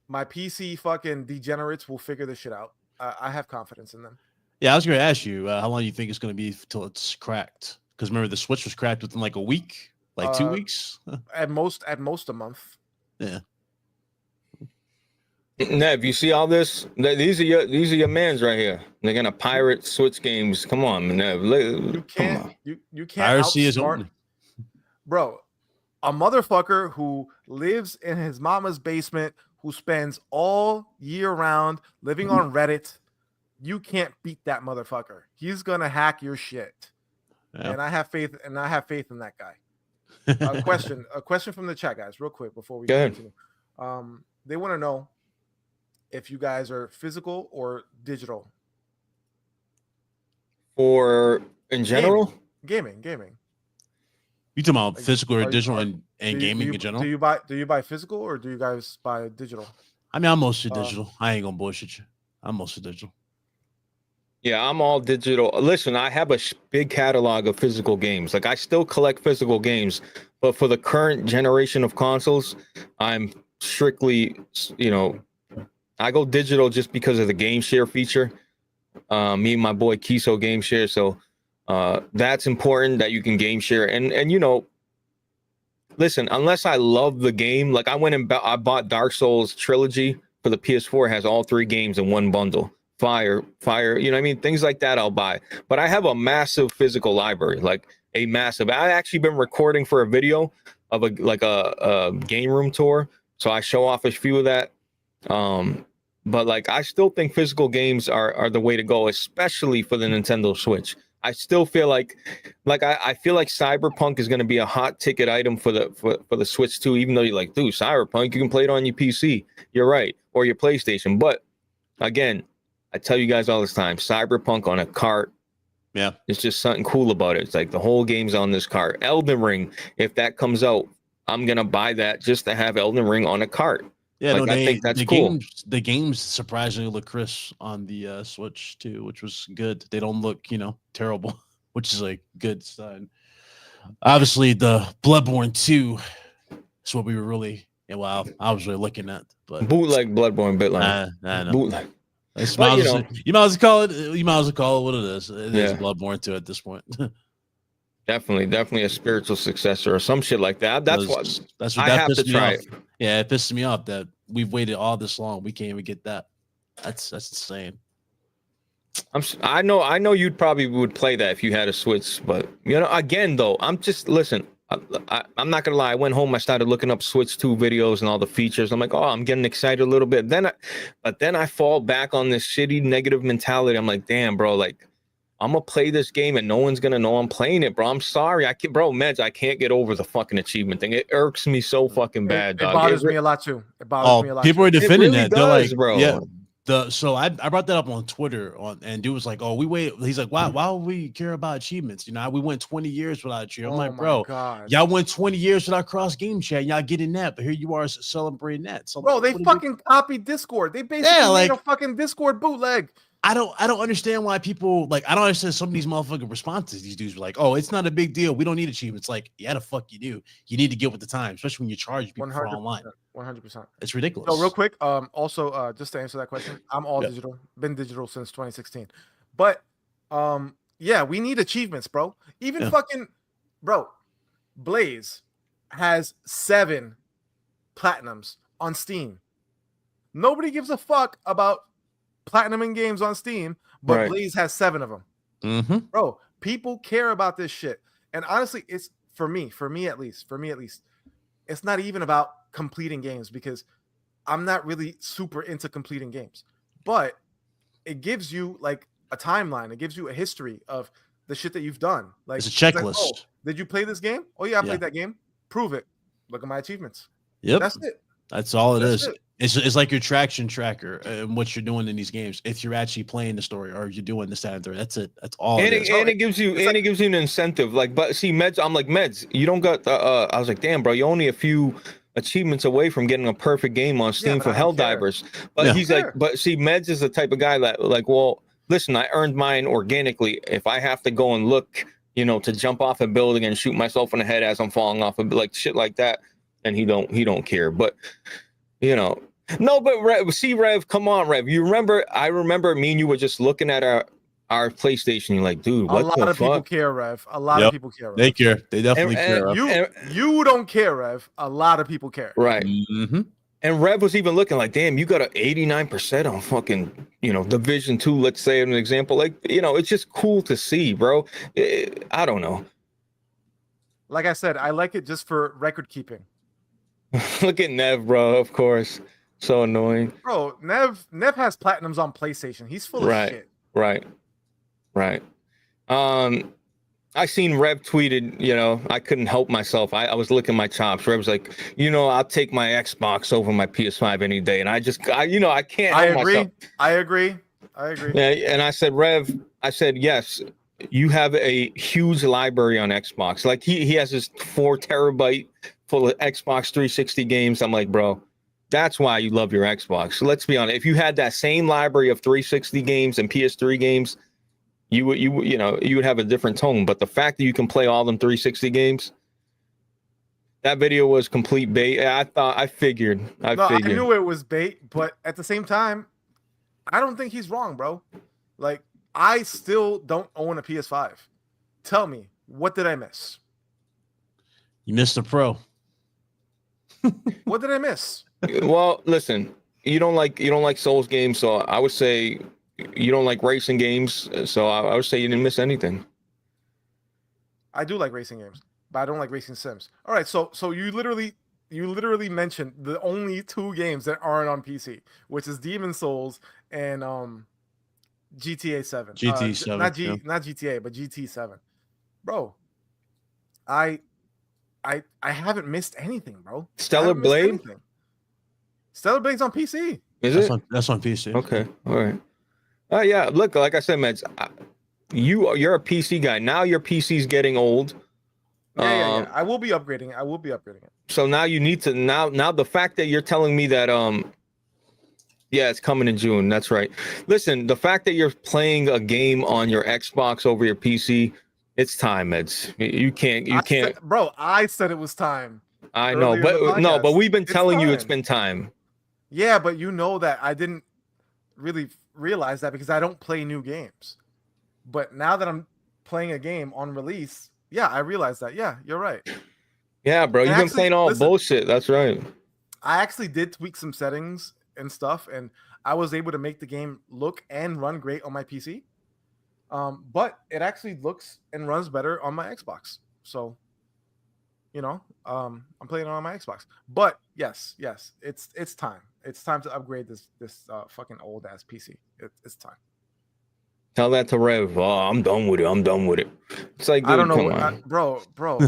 My PC fucking degenerates will figure this shit out. I have confidence in them. Yeah, I was gonna ask you, how long do you think it's gonna be till it's cracked? Because remember the Switch was cracked within like a week, like 2 weeks? At most a month. Yeah. Nev, you see all this? These are your mans right here. They're gonna pirate Switch games. Come on, Nev. You can't. You can't. Piracy is open, bro. A motherfucker who lives in his mama's basement, who spends all year round living on Reddit. You can't beat that motherfucker. He's gonna hack your shit, and I have faith. And I have faith in that guy. A question from the chat, guys, real quick before we continue. They want to know if you guys are physical or digital. Or in general? Gaming. You talking about physical or digital and gaming in general? Do you buy physical or do you guys buy digital? I mean, I'm mostly digital. I ain't gonna bullshit you. I'm mostly digital. Yeah, I'm all digital. Listen, I have a big catalog of physical games. Like, I still collect physical games, but for the current generation of consoles, I'm strictly, I go digital just because of the game share feature. Me and my boy Kiso game share. So that's important that you can game share. And listen, unless I love the game, like I went and I bought Dark Souls Trilogy for the PS4, has all 3 games in one bundle. Fire, you know what I mean? Things like that I'll buy. But I have a massive physical library, like a massive. I actually been recording for a video of a game room tour, so I show off a few of that. But like I still think physical games are the way to go, especially for the Nintendo Switch. I still feel like I feel like Cyberpunk is going to be a hot ticket item for the Switch too, even though you're like, dude, Cyberpunk, you can play it on your PC. You're right, or your PlayStation. But again, I tell you guys all this time, Cyberpunk on a cart. Yeah. It's just something cool about it. It's like the whole game's on this cart. Elden Ring, if that comes out, I'm going to buy that just to have Elden Ring on a cart. Yeah, like, no, I think that's cool. The games surprisingly look crisp on the Switch too, which was good. They don't look, terrible, which is a good sign. Obviously, the Bloodborne 2 is what we were really, I was really looking at. But bootleg Bloodborne Bitline. I know. Bootleg. You might as well call it what it is. It is Bloodborne 2 at this point. Definitely a spiritual successor or some shit like that. That's what I have to try it. Yeah, it pisses me off that we've waited all this long. We can't even get that. That's insane. I know you'd probably would play that if you had a Switch, but again though, I'm not gonna lie. I went home, I started looking up Switch 2 videos and all the features. I'm like, oh, I'm getting excited a little bit. Then I fall back on this shitty negative mentality. I'm like, damn, bro, like I'm gonna play this game and no one's gonna know I'm playing it, bro. I'm sorry. I can't get over the fucking achievement thing. It irks me so fucking bad, it dog. bothers me a lot too. It bothers me a lot. People are defending really that. They're like, bro. Yeah. So I brought that up on Twitter and dude was like, oh, we wait. He's like, why would we care about achievements? We went 20 years without achievement. I'm like, bro, y'all went 20 years without cross game chat. Y'all getting that, but here you are celebrating that. So, bro, they fucking copied Discord. They basically made a fucking Discord bootleg. I don't understand why people I don't understand some of these motherfucking responses. These dudes were like, oh, it's not a big deal. We don't need achievements. Like, yeah, the fuck you do. You need to get with the time, especially when you charge people for online. 100%. It's ridiculous. So real quick, also just to answer that question, I'm all digital. Been digital since 2016. But yeah, we need achievements, bro. Even fucking bro, Blaze has 7 platinums on Steam. Nobody gives a fuck about platinum games on Steam, but Blaze has 7 of them. Mm-hmm. Bro, people care about this shit. And honestly, it's for me at least, it's not even about completing games because I'm not really super into completing games. But it gives you like a timeline. It gives you a history of the shit that you've done. Like it's a checklist. Like, oh, did you play this game? Oh yeah, I played that game. Prove it. Look at my achievements. Yep. That's it. That's all it is. It's like your traction tracker and what you're doing in these games. If you're actually playing the story or you're doing this, that, and third, that's it. That's all. And it gives you an incentive. Like, but see, Meds, I'm like, Meds, you don't got. I was like, damn, bro, you're only a few achievements away from getting a perfect game on Steam for Helldivers. But he's like, but see, Meds is the type of guy that like, well, listen, I earned mine organically. If I have to go and look, to jump off a building and shoot myself in the head as I'm falling off, like shit like that, and he don't care. But no, but Rev, come on, Rev. I remember me and you were just looking at our PlayStation. You're like, dude, what the fuck? A lot of people care, Rev. A lot of people care, Rev. They care. They definitely care. You don't care, Rev. A lot of people care. Right. Mm-hmm. And Rev was even looking like, damn, you got an 89% on fucking, Division 2, let's say an example. Like, it's just cool to see, bro. I don't know. Like I said, I like it just for record keeping. Look at Nev, bro, of course. So annoying. Bro, Nev has platinums on PlayStation. He's full of shit. Right. I seen Rev tweeted, I couldn't help myself. I was licking my chops. Rev was like, I'll take my Xbox over my PS5 any day. And I can't help myself. I agree. Yeah, and I said, Rev, yes, you have a huge library on Xbox. Like he has this 4 terabyte full of Xbox 360 games. I'm like, bro, that's why you love your Xbox. So let's be honest. If you had that same library of 360 games and PS3 games, you would have a different tone. But the fact that you can play all them 360 games, that video was complete bait. I figured. I knew it was bait, but at the same time, I don't think he's wrong, bro. Like, I still don't own a PS5. Tell me, what did I miss? You missed the Pro. What did I miss? Well, listen, you don't like Souls games, so I would say you don't like racing games. So I would say you didn't miss anything. I do like racing games, but I don't like racing sims. All right, so you literally mentioned the only 2 games that aren't on PC, which is Demon Souls and GTA 7. GTA 7, not yeah. not GTA, but GT 7. Bro, I haven't missed anything, bro. Stellar Blade? Stellar Blade's on PC. Is That's it? that's on PC. Okay. All right. Yeah. Look, like I said, Meds, you're a PC guy. Now your PC's getting old. Yeah. I will be upgrading it. So now you need to now the fact that you're telling me that yeah, it's coming in June. That's right. Listen, the fact that you're playing a game on your Xbox over your PC, it's time, Meds. You can't. Bro, I said it was time. I know, earlier in the but no, but podcast. we've been It's telling you it's time. been time. Yeah, but you know that I didn't really realize that because I don't play new games. But now that I'm playing a game on release, yeah, I realized that. Yeah, you're right. Yeah, bro, you've been actually, playing all listen, bullshit. That's right. I actually did tweak some settings and stuff, and I was able to make the game look and run great on my PC. But it actually looks and runs better on my Xbox. So, you know, I'm playing it on my Xbox. But yes, it's time. It's time to upgrade this fucking old ass PC. It's time. Tell that to Rev. Oh, I'm done with it. It's like, dude, I don't know, come on. bro.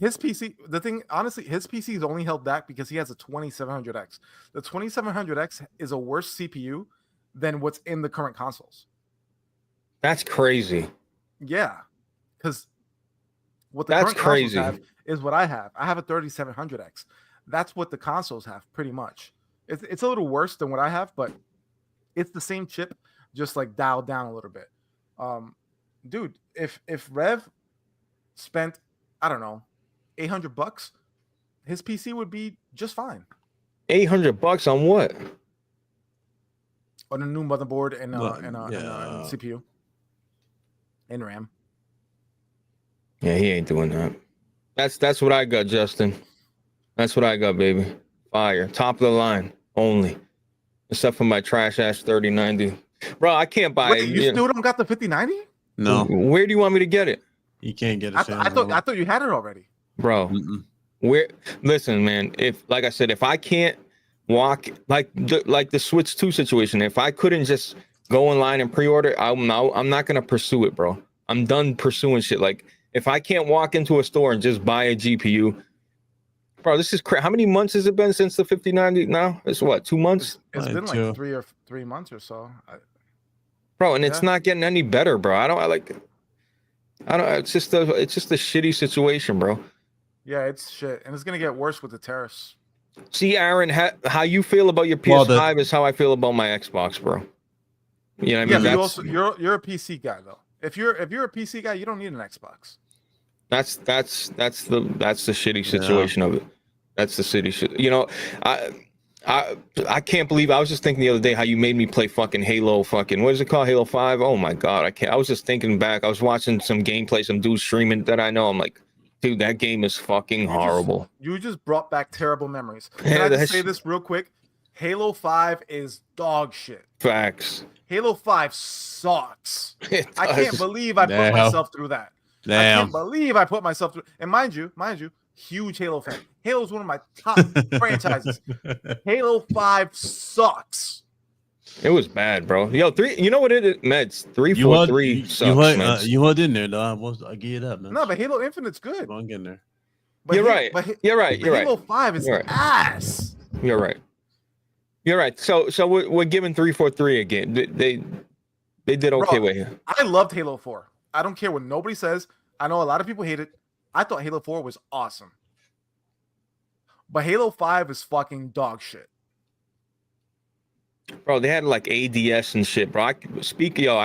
His PC, the thing, honestly, his PC is only held back because he has a 2700X. The 2700X is a worse CPU than what's in the current consoles. That's crazy. Yeah, because what the That's current consoles crazy. have is what I have. I have a 3700X. That's what the consoles have, pretty much. It's a little worse than what I have, but it's the same chip, just like dialed down a little bit. Dude, if Rev spent, I don't know, $800, his PC would be just fine. $800 on what? On a new motherboard and Yeah. CPU and RAM. Yeah, he ain't doing that. That's what I got, Justin. That's what I got, baby. Fire. Top of the line only. Except for my trash ass 3090. Bro, I can't buy Wait, you still don't got the 5090? No, Where do you want me to get it? you can't get it. I thought you had it already. Bro, Mm-mm. where listen, man, if like I said, if I can't walk like the Switch 2 situation, if I couldn't just go online and pre-order, I'm not gonna pursue it, bro. I'm done pursuing shit. Like if I can't walk into a store and just buy a GPU, bro, this is crazy. How many months has it been since the 5090 now? It's what, 2 months? It's been Two. like 3 months or so. Bro, and it's Yeah. not getting any better, bro. I don't it's just a shitty situation, bro. Yeah, it's shit, and it's gonna get worse with the tariffs. See, Aaron, how you feel about your Well, PS5 is how I feel about my Xbox, bro. You know what I Yeah, mean? but you're a PC guy though. If you're a PC guy, you don't need an Xbox. That's the shitty situation of it. That's the shitty shit. You know, I can't believe, I was just thinking the other day how you made me play fucking Halo fucking, what is it called? Halo 5? Oh my God, I can't. I was just thinking back. I was watching some gameplay, some dude streaming that I know. I'm like, dude, that game is fucking horrible. You just brought back terrible memories. Yeah, Can I just that's- say this real quick? Halo 5 is dog shit. Facts. Halo 5 sucks. It I can't does. believe I put Damn. myself through that. I Damn. can't believe I put myself through. And mind you, huge Halo fan. Halo is one of my top franchises. Halo 5 sucks. It was bad, bro. Yo, 3, you know what it is? Meds. 343 sucks, Meds. You held in there, though. I give it up, man. No, but Halo Infinite's good. Keep on getting there. But You're right. You're right. but You're right. Halo 5 is You're right. ass. You're right. You're right. So we're giving 343 again. They did okay with it. I loved Halo 4. I don't care what nobody says. I know a lot of people hate it. I thought Halo 4 was awesome. But Halo 5 is fucking dog shit. Bro, they had like ADS and shit, bro. I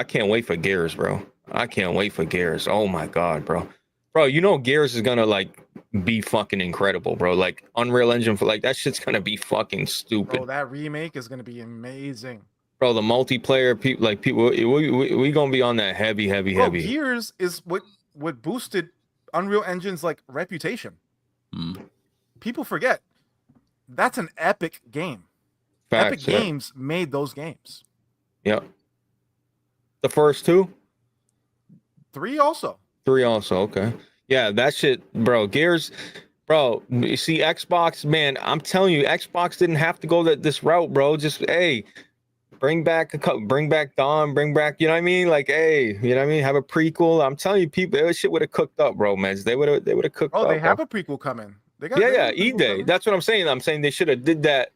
can't wait for Gears, bro. I can't wait for Gears. Oh my God, bro. Bro, you know Gears is gonna like be fucking incredible, bro. Like Unreal Engine for like that shit's gonna be fucking stupid. Bro, that remake is gonna be amazing. Bro, the multiplayer people, we gonna be on that heavy. Bro, Gears is what boosted Unreal Engine's like reputation. Mm. people forget that's an Epic game. Facts, Epic Games made those games. Yep. The first 2? 3 also. 3 also. Okay. Yeah, that shit, bro. Gears, bro. You see, Xbox, man. I'm telling you, Xbox didn't have to go this route, bro. Just bring back Dawn, bring back. You know what I mean? Like, you know what I mean? Have a prequel. I'm telling you, people, that shit would have cooked up, bro, man. They would have cooked up. Oh, they have bro. a prequel coming. E-Day. That's what I'm saying. I'm saying they should have did that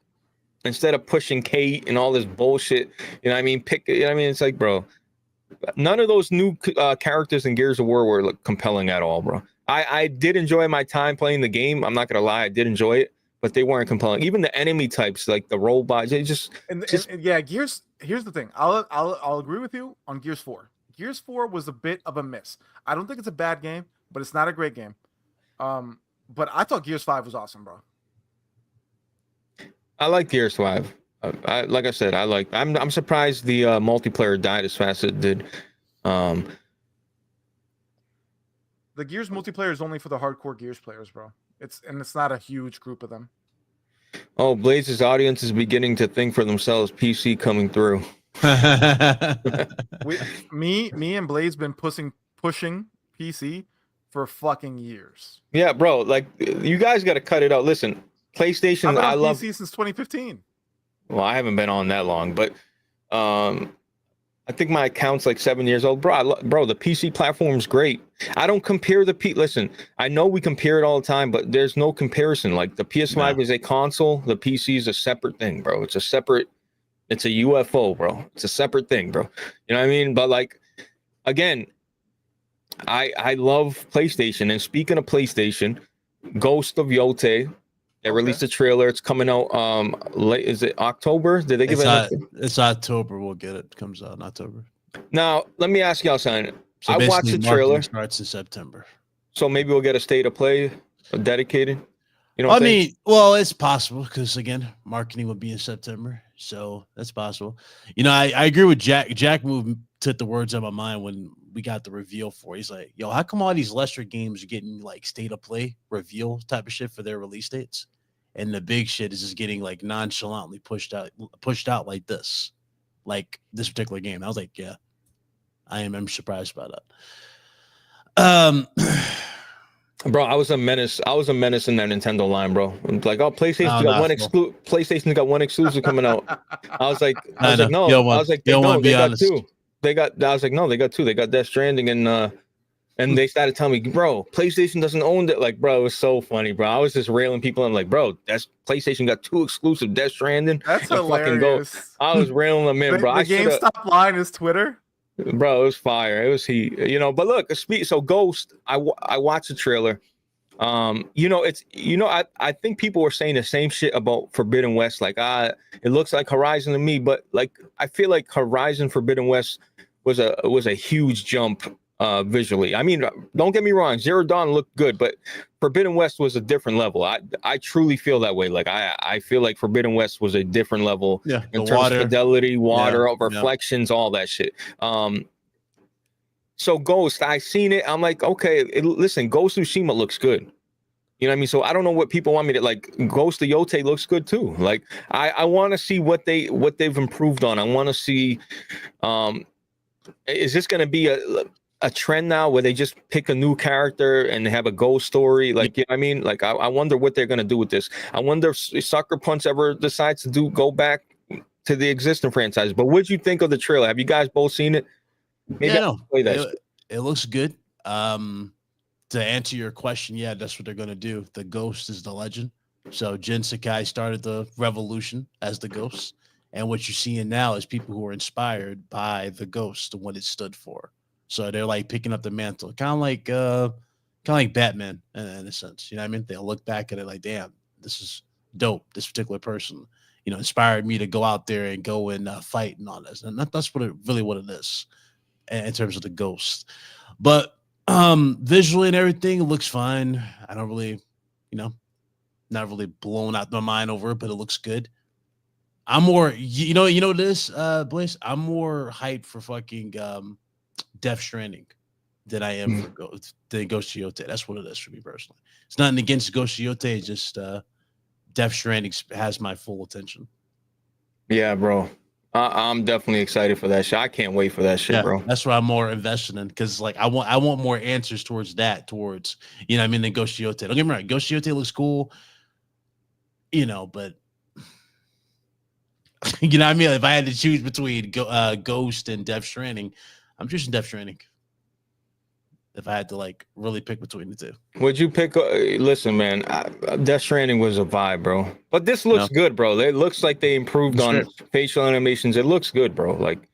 instead of pushing Kate and all this bullshit. You know what I mean? You know what I mean? It's like, bro. None of those new characters in Gears of War were compelling at all, bro. I did enjoy my time playing the game. I'm not gonna lie, I did enjoy it, but they weren't compelling. Even the enemy types, like the robots, they just yeah. Gears. Here's the thing. I'll agree with you on Gears 4. Gears 4 was a bit of a miss. I don't think it's a bad game, but it's not a great game. But I thought Gears 5 was awesome, bro. I like Gears 5. Like I said, I'm surprised the multiplayer died as fast as it did. The Gears multiplayer is only for the hardcore Gears players, bro. It's not a huge group of them. Oh, Blaze's audience is beginning to think for themselves. PC coming through. Me and Blaze been pushing PC for fucking years. Yeah, bro. Like, you guys got to cut it out. Listen, PlayStation. I love PC since 2015. Well, I haven't been on that long, but I think my account's like 7 years old. Bro, the PC platform's great. I don't compare Listen, I know we compare it all the time, but there's no comparison. Like, the PS5 is a console. The PC is a separate thing, bro. It's a UFO, bro. It's a separate thing, bro. You know what I mean? But, like, again, I love PlayStation. And speaking of PlayStation, Ghost of Yotei, they released a trailer. It's coming out late. Is it October? Did they give it? It's October. We'll get it. It comes out in October. Now, let me ask y'all something. So I watched the trailer. Starts in September. So maybe we'll get a state of play dedicated. You know I mean, well, it's possible because, again, marketing will be in September. So that's possible. You know, I agree with Jack. Jack took the words out of my mind when we got the reveal for it. He's like, yo, how come all these lesser games are getting like state of play reveal type of shit for their release dates? And the big shit is just getting like nonchalantly pushed out like this particular game. I was like, yeah, I'm surprised by that. Bro, I was a menace in that Nintendo line, bro. Like, PlayStation's got one exclusive coming out. I was like, no. I was like, they got two. They got two. They got Death Stranding and they started telling me, bro, PlayStation doesn't own that. Like, bro, it was so funny, bro. I was just railing people. I'm like, bro, that's PlayStation got 2 exclusive Death Stranding. That's hilarious. I was railing them in, bro. The GameStop line is Twitter. Bro, it was fire. It was heat, but look, so Ghost, I watched the trailer. I think people were saying the same shit about Forbidden West. Like, it looks like Horizon to me, but like, I feel like Horizon Forbidden West was a huge jump visually. I mean, don't get me wrong, Zero Dawn looked good, but Forbidden West was a different level. I truly feel that way. Like, I feel like Forbidden West was a different level in terms of fidelity, reflections, all that shit. So Ghost, I seen it. I'm like, okay, listen, Ghost of Tsushima looks good. You know what I mean? So I don't know what people want me to like. Ghost of Yotei looks good too. Like, I want to see what they've improved on. I want to see, is this going to be a trend now where they just pick a new character and they have a ghost story? Like, you know what I mean? Like, I wonder what they're going to do with this. I wonder if Sucker Punch ever decides to go back to the existing franchise. But what'd you think of the trailer? Have you guys both seen it? Maybe it looks good. To answer your question, yeah, that's what they're going to do. The ghost is the legend. So Jin Sakai started the revolution as the ghost. And what you're seeing now is people who are inspired by the ghost and what it stood for. So they're like picking up the mantle, kind of like Batman in a sense. You know what I mean? They'll look back at it like, damn, this is dope. This particular person, inspired me to go out there and go and fight and all this. And that's what it is in terms of the ghost. But visually and everything, it looks fine. I don't really, not really blown out my mind over it, but it looks good. I'm more, this, Blaze, I'm more hyped for fucking Death Stranding. than I am for Ghost of Yotei. That's what it is for me personally. It's nothing against Ghost of Yotei. It's just Death Stranding has my full attention. Yeah, bro. I'm definitely excited for that shit. I can't wait for that shit, bro. That's what I'm more invested in because like I want more answers towards that, than Ghost of Yotei. Don't get me wrong, Ghost of Yotei looks cool, but you know what I mean? If I had to choose between Ghost and Death Stranding, I'm choosing Death Stranding. If I had to like really pick between the two, would you pick? Listen, man, Death Stranding was a vibe, bro. But this looks good, bro. It looks like they improved on facial animations. It looks good, bro. Like,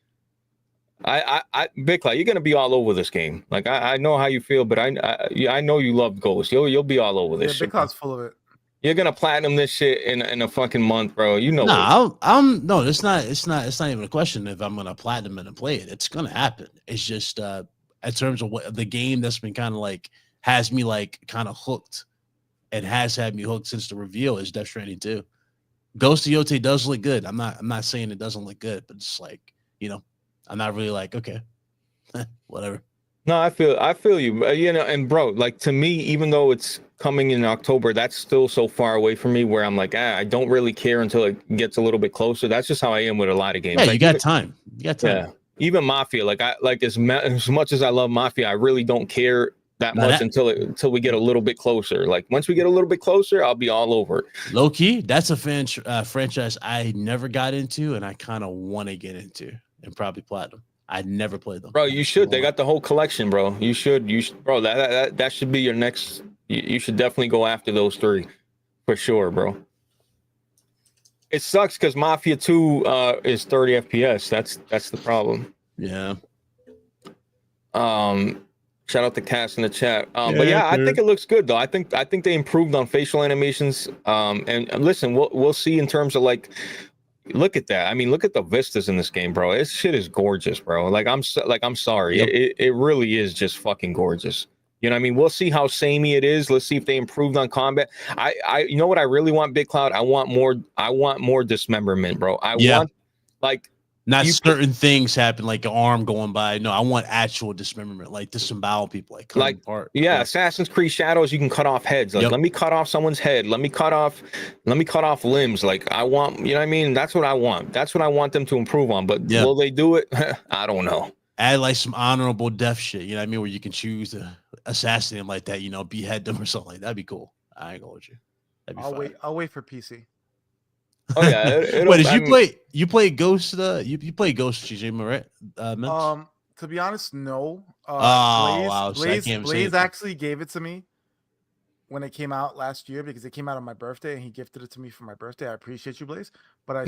Big Cloud, you're gonna be all over this game. Like, I know how you feel, but I know you love Ghost. You'll be all over this. Yeah, Big Cloud's full of it. You're gonna platinum this shit in a fucking month, bro. You know. No, it's not even a question if I'm gonna platinum it and play it. It's gonna happen. It's just in terms of what the game that's been kind of like has me like kind of hooked and has had me hooked since the reveal is Death Stranding 2. Ghost of Yotei does look good. I'm not saying it doesn't look good, but it's like, I'm not really like, okay, whatever. No, I feel you. And bro, like to me, even though it's coming in October, that's still so far away from me where I'm like, I don't really care until it gets a little bit closer. That's just how I am with a lot of games. Yeah, like, you got time. Yeah. Even Mafia, as much as I love Mafia, I really don't care that much until we get a little bit closer. Like once we get a little bit closer, I'll be all over it. Low key, that's a franchise I never got into, and I kind of want to get into and probably platinum. I never played them. Bro, you should. They got the whole collection, bro. You should, bro. That should be your next. You should definitely go after those 3 for sure, bro. It sucks because Mafia 2 is 30 FPS. That's the problem. Yeah. Shout out to Cass in the chat. But yeah, I think it looks good though. I think they improved on facial animations. And listen, we'll see in terms of like, look at that. I mean, look at the vistas in this game, bro. This shit is gorgeous, bro. I'm sorry. Yep. It really is just fucking gorgeous. You know what I mean? We'll see how samey it is. Let's see if they improved on combat. You know what I really want, Big Cloud? I want more dismemberment, bro. I want like not certain things happen, like an arm going by. No, I want actual dismemberment, like disembowel people, like cutting apart. Yeah, Assassin's Creed Shadows, you can cut off heads. Like, let me cut off someone's head. Let me cut off limbs. Like, I want, you know what I mean? That's what I want. That's what I want them to improve on. But will they do it? I don't know. Add like some honorable death shit, you know what I mean? Where you can choose to assassinate them like that, behead them or something like that. That'd be cool. I ain't gonna hold you. I'll wait for PC. Oh yeah. Wait, you play Ghost? You play Ghost, CJ, right? To be honest, no. Blaze actually gave it to me when it came out last year because it came out on my birthday and he gifted it to me for my birthday. I appreciate you, Blaze, but I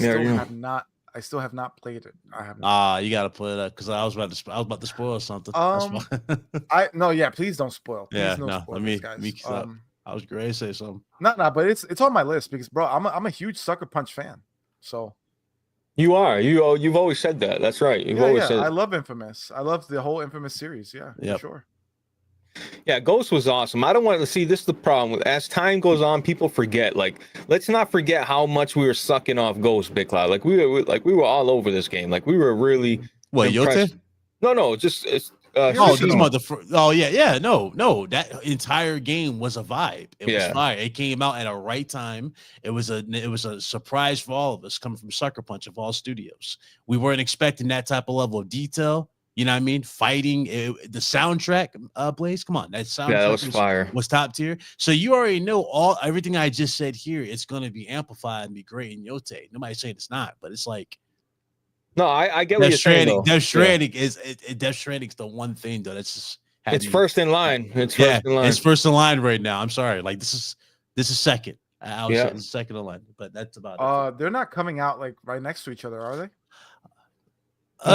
still have not played it. I have not. You gotta play that because I was about to spoil something. Please don't spoil. Please let me guys. I was great to say something. No, but it's on my list because, bro, I'm a huge Sucker Punch fan. So you are. You've always said that. That's right. You've always said. I love Infamous. I love the whole Infamous series. Yeah, for sure. Yeah, Ghost was awesome. I don't want to see this. Is the problem as time goes on, people forget. Like, let's not forget how much we were sucking off Ghost, Big Cloud. Like we were all over this game. Like we were really. What, Yotei? No, just it's. No. That entire game was a vibe. It was fire. It came out at a right time. It was a surprise for all of us coming from Sucker Punch of all studios. We weren't expecting that type of level of detail. You know what I mean? Fighting the soundtrack, Blaze. Come on, that soundtrack was fire. Was top tier. So you already know everything I just said here. It's going to be amplified and be great in Yotei. Nobody's saying it's not, but it's like. No, I get what you're saying. Death Stranding Death Stranding's the one thing though that's just it's first in line. It's first in line right now. I'm sorry, like this is second. I would say it's second in line, but that's about it. They're not coming out like right next to each other, are they? No,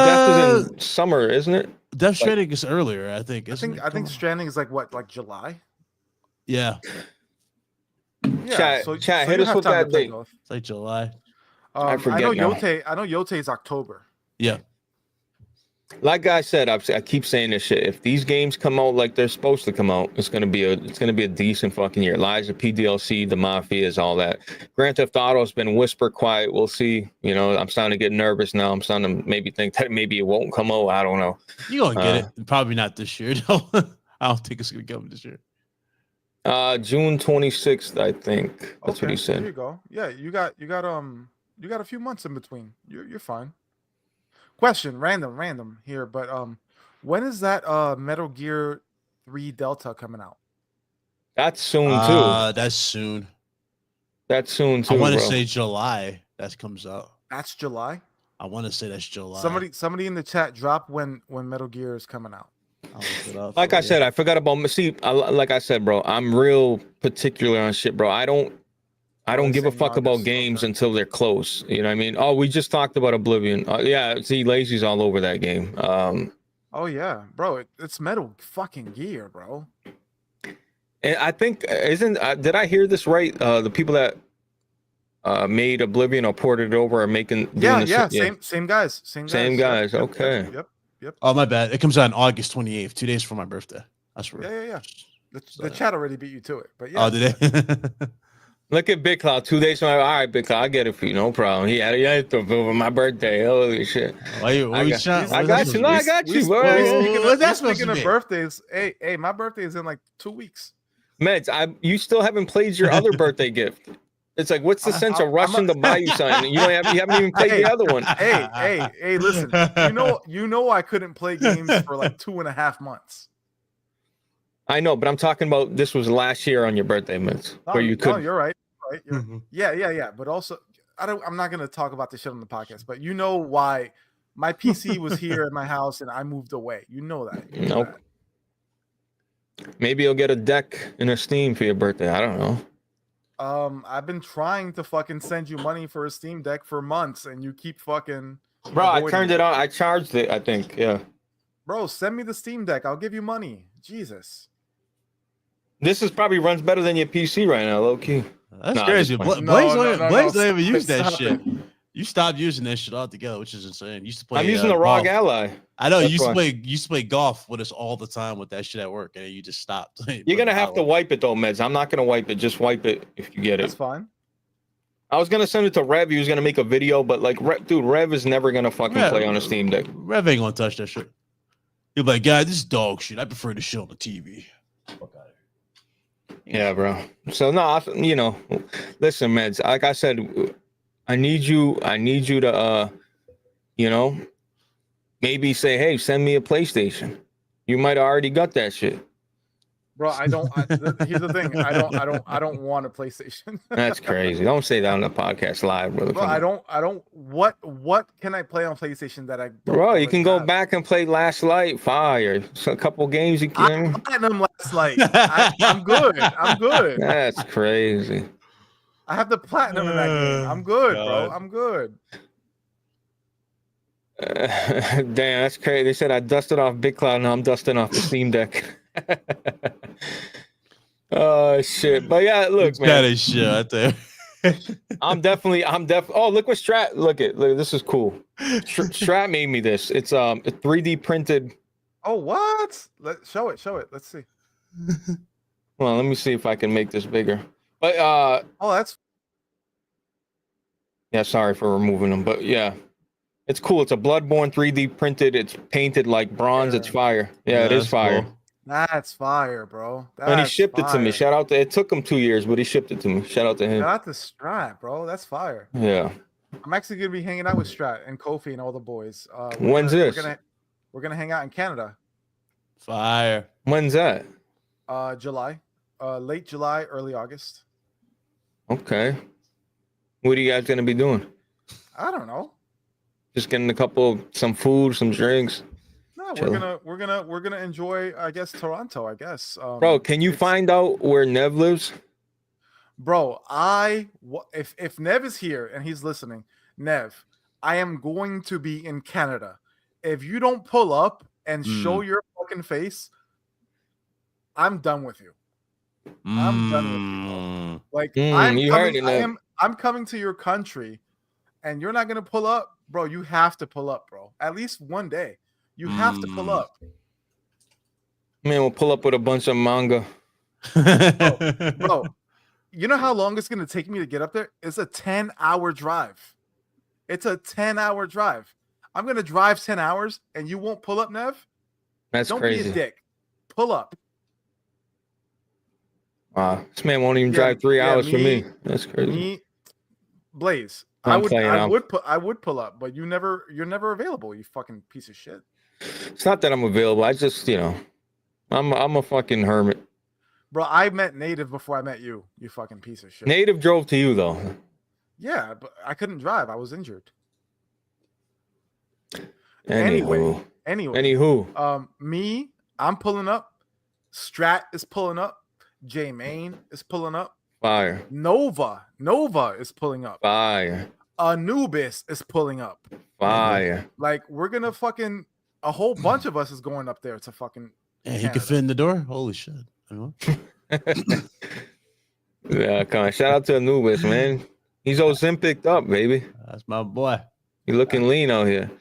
Death is in summer, isn't it? Death Stranding is earlier, I think. I think Stranding is like July. Yeah. Chat, hit us with that date. It's like July. I forget. I know Yotei is October. Yeah. Like I said, I keep saying this shit. If these games come out like they're supposed to come out, it's gonna be a decent fucking year. Liza P DLC, the Mafias, all that. Grand Theft Auto's been whisper quiet. We'll see. You know, I'm starting to get nervous now. I'm starting to maybe think that maybe it won't come out. I don't know. You gonna get it? Probably not this year. No, I don't think it's gonna come this year. June 26th, I think. That's what he said. There you go. Yeah, you got a few months in between. You're fine. Question, random here, but when is that Metal Gear 3 Delta coming out? That's soon too. That's soon. That's soon too. I want to bro. say July. That comes out. That's July. I want to say that's July. Somebody in the chat drop when Metal Gear is coming out. I'll look it up Like for I you. said, I forgot about. See, like I said, bro, I'm real particular on shit, bro. I don't give a fuck about games until they're close. You know what I mean? Oh, we just talked about Oblivion. Yeah, see, Lazy's all over that game. Oh yeah, bro, it's Metal fucking Gear, bro. And I think did I hear this right? The people that made Oblivion or ported it over are making same guys. Same guys. Okay. Yep. Oh, my bad. It comes out on August 28th, 2 days for my birthday. That's right. Yeah. The chat already beat you to it, but yeah. Oh, did they? Look at Big Cloud. 2 days from all right, Big Cloud, I get it for you, no problem. He had it for my birthday. Holy shit! I got you. No, I got you. Speaking of birthdays, hey, my birthday is in like 2 weeks. Meds, you still haven't played your other birthday gift. It's like, what's the sense of rushing to buy you something? You haven't even played the other one. Hey, listen. You know, I couldn't play games for like 2.5 months. I know, but I'm talking about this was last year on your birthday, Meds, where you could. No, you're right. Yeah. But also, I'm not gonna talk about this shit on the podcast. But you know why my PC was here at my house and I moved away. You know that. Nope. Maybe you'll get a deck in a Steam for your birthday. I don't know. I've been trying to fucking send you money for a Steam Deck for months, and you keep fucking. Bro, I turned it on. I charged it. I think. Yeah. Bro, send me the Steam Deck. I'll give you money. Jesus. This probably runs better than your PC right now, low key. That's crazy. Blaze don't even use that shit. It. You stopped using that shit altogether, which is insane. You used to play. I'm using the ROG Ally. I know. You used to play golf with us all the time with that shit at work, and you just stopped. You're gonna have to wipe it though, Meds. I'm not gonna wipe it. Just wipe it if you get it. That's fine. I was gonna send it to Rev. He was gonna make a video, but like, dude, Rev is never gonna fucking play on a Steam Deck. Rev ain't gonna touch that shit. He'll be like, "Guy, this is dog shit. I prefer to shit on the TV." Fuck out of here. Yeah, bro. So no, listen, Meds. Like I said, I need you to, maybe say, hey, send me a PlayStation. You might have already got that shit. Bro, here's the thing. I don't want a PlayStation. That's crazy. Don't say that on the podcast live, brother. Bro, what can I play on PlayStation that I don't Bro, you can go back and play Last Light, Fire. So a couple games you can. Platinum Last Light. I'm good. That's crazy. I have the platinum in that game. I'm good, bro. I'm good. Damn, that's crazy. They said I dusted off Big Cloud, now I'm dusting off the Steam Deck. Oh shit! But yeah, look, man. That is shit out there. I'm definitely. Oh, look what Strat. Look, this is cool. Strat made me this. It's 3D printed. Oh, what? Show it. Let's see. Well, let me see if I can make this bigger. But that's. Yeah, sorry for removing them, but yeah, it's cool. It's a Bloodborne 3D printed. It's painted like bronze. Yeah. It's fire. Yeah, it is fire. Cool. That's fire, bro. And he shipped it to me. Shout out to. It took him 2 years, but he shipped it to me. Shout out to him. Shout out to Strat, bro. That's fire. Yeah. I'm actually gonna be hanging out with Strat and Kofi and all the boys. When's this? We're gonna hang out in Canada. Fire. When's that? July. Late July, early August. Okay. What are you guys gonna be doing? I don't know. Just getting some food, some drinks. No, we're gonna enjoy, I guess, Toronto. I guess. Bro, can you find out where Nev lives? Bro, if Nev is here and he's listening, Nev, I am going to be in Canada. If you don't pull up and show your fucking face, I'm done with you. I'm done with you. Like I'm coming to your country, and you're not gonna pull up, bro. You have to pull up, bro. At least one day. You have to pull up. Man, we'll pull up with a bunch of manga. Bro, you know how long it's gonna take me to get up there? It's a 10-hour drive. It's a 10-hour drive. I'm gonna drive 10 hours and you won't pull up, Nev? That's Don't crazy. be a dick. Pull up. Wow, this man won't even drive 3 hours for me. That's crazy. Me, Blaze. I would pull up, but you're never available, you fucking piece of shit. It's not that I'm available. I just, I'm a fucking hermit. Bro, I met Native before I met you, you fucking piece of shit. Native drove to you though. Yeah, but I couldn't drive. I was injured. Anywho. Me, I'm pulling up. Strat is pulling up. J Main is pulling up. Fire. Nova is pulling up. Fire. Anubis is pulling up. Fire. Like, we're gonna fucking, a whole bunch of us is going up there to fucking. Yeah, he could fit in the door. Holy shit. Yeah, come on. Shout out to Anubis, man. He's Ozempic up, baby. That's my boy. You looking lean out here.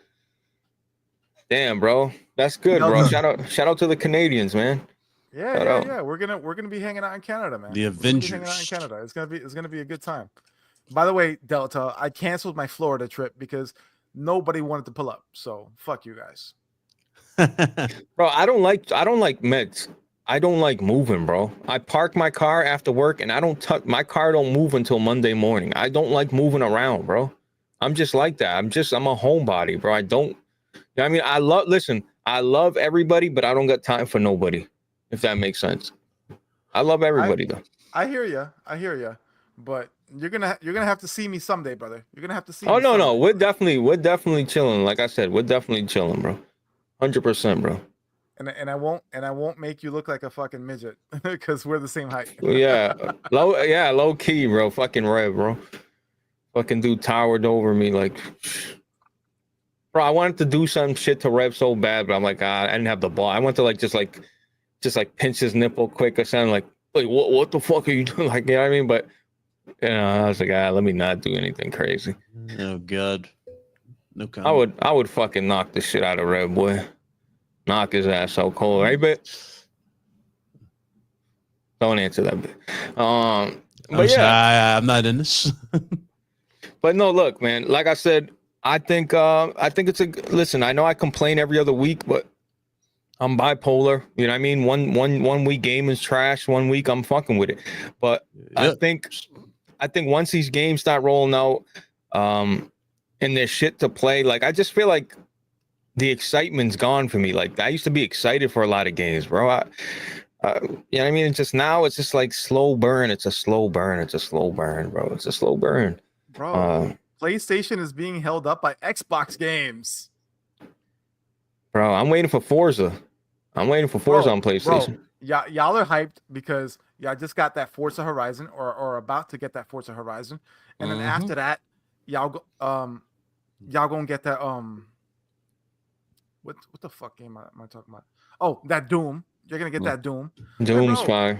Damn, bro. That's good, bro. Shout out to the Canadians, man. Yeah. We're gonna be hanging out in Canada, man. The Avengers. Hanging out in Canada. It's gonna be a good time. By the way, Delta, I canceled my Florida trip because nobody wanted to pull up. So fuck you guys. Bro, I don't like meds. I don't like moving, bro. I park my car after work and I don't touch my car. Don't move until Monday morning. I don't like moving around, bro. I'm just like that. I'm a homebody, bro. I don't. I mean, I love everybody, but I don't got time for nobody. If that makes sense. I love everybody though. I hear you. But you're gonna have to see me someday, brother. You're gonna have to see. Oh me no, someday. no, we're definitely chilling. Like I said, we're definitely chilling, bro. 100%, bro. And I won't make you look like a fucking midget because we're the same height. Low key, bro. Fucking Rev, bro. Fucking dude towered over me like, bro. I wanted to do some shit to Rev so bad, but I'm like, I didn't have the ball. I went to just pinch his nipple quick or something. Like what the fuck are you doing? Like, you know what I mean? But I was like, let me not do anything crazy. Oh God. No comment. I would fucking knock the shit out of Rev, boy. Knock his ass so cold, right? But don't answer that bit. But I'm not in this. But no, look, man. Like I said, I think it's listen. I know I complain every other week, but I'm bipolar. You know what I mean? One week game is trash. 1 week I'm fucking with it. But I think once these games start rolling out, and there's shit to play, like I just feel like the excitement's gone for me. Like I used to be excited for a lot of games, bro. You know what I mean? It's just now it's just like slow burn. It's a slow burn, bro. It's a slow burn. Bro, PlayStation is being held up by Xbox games. Bro, I'm waiting for Forza. On PlayStation. Bro, y'all are hyped because y'all just got that Forza Horizon or about to get that Forza Horizon. And then after that, y'all gonna get that what the fuck game am I talking about? Oh, that Doom. You're gonna get that Doom. Doom's fire.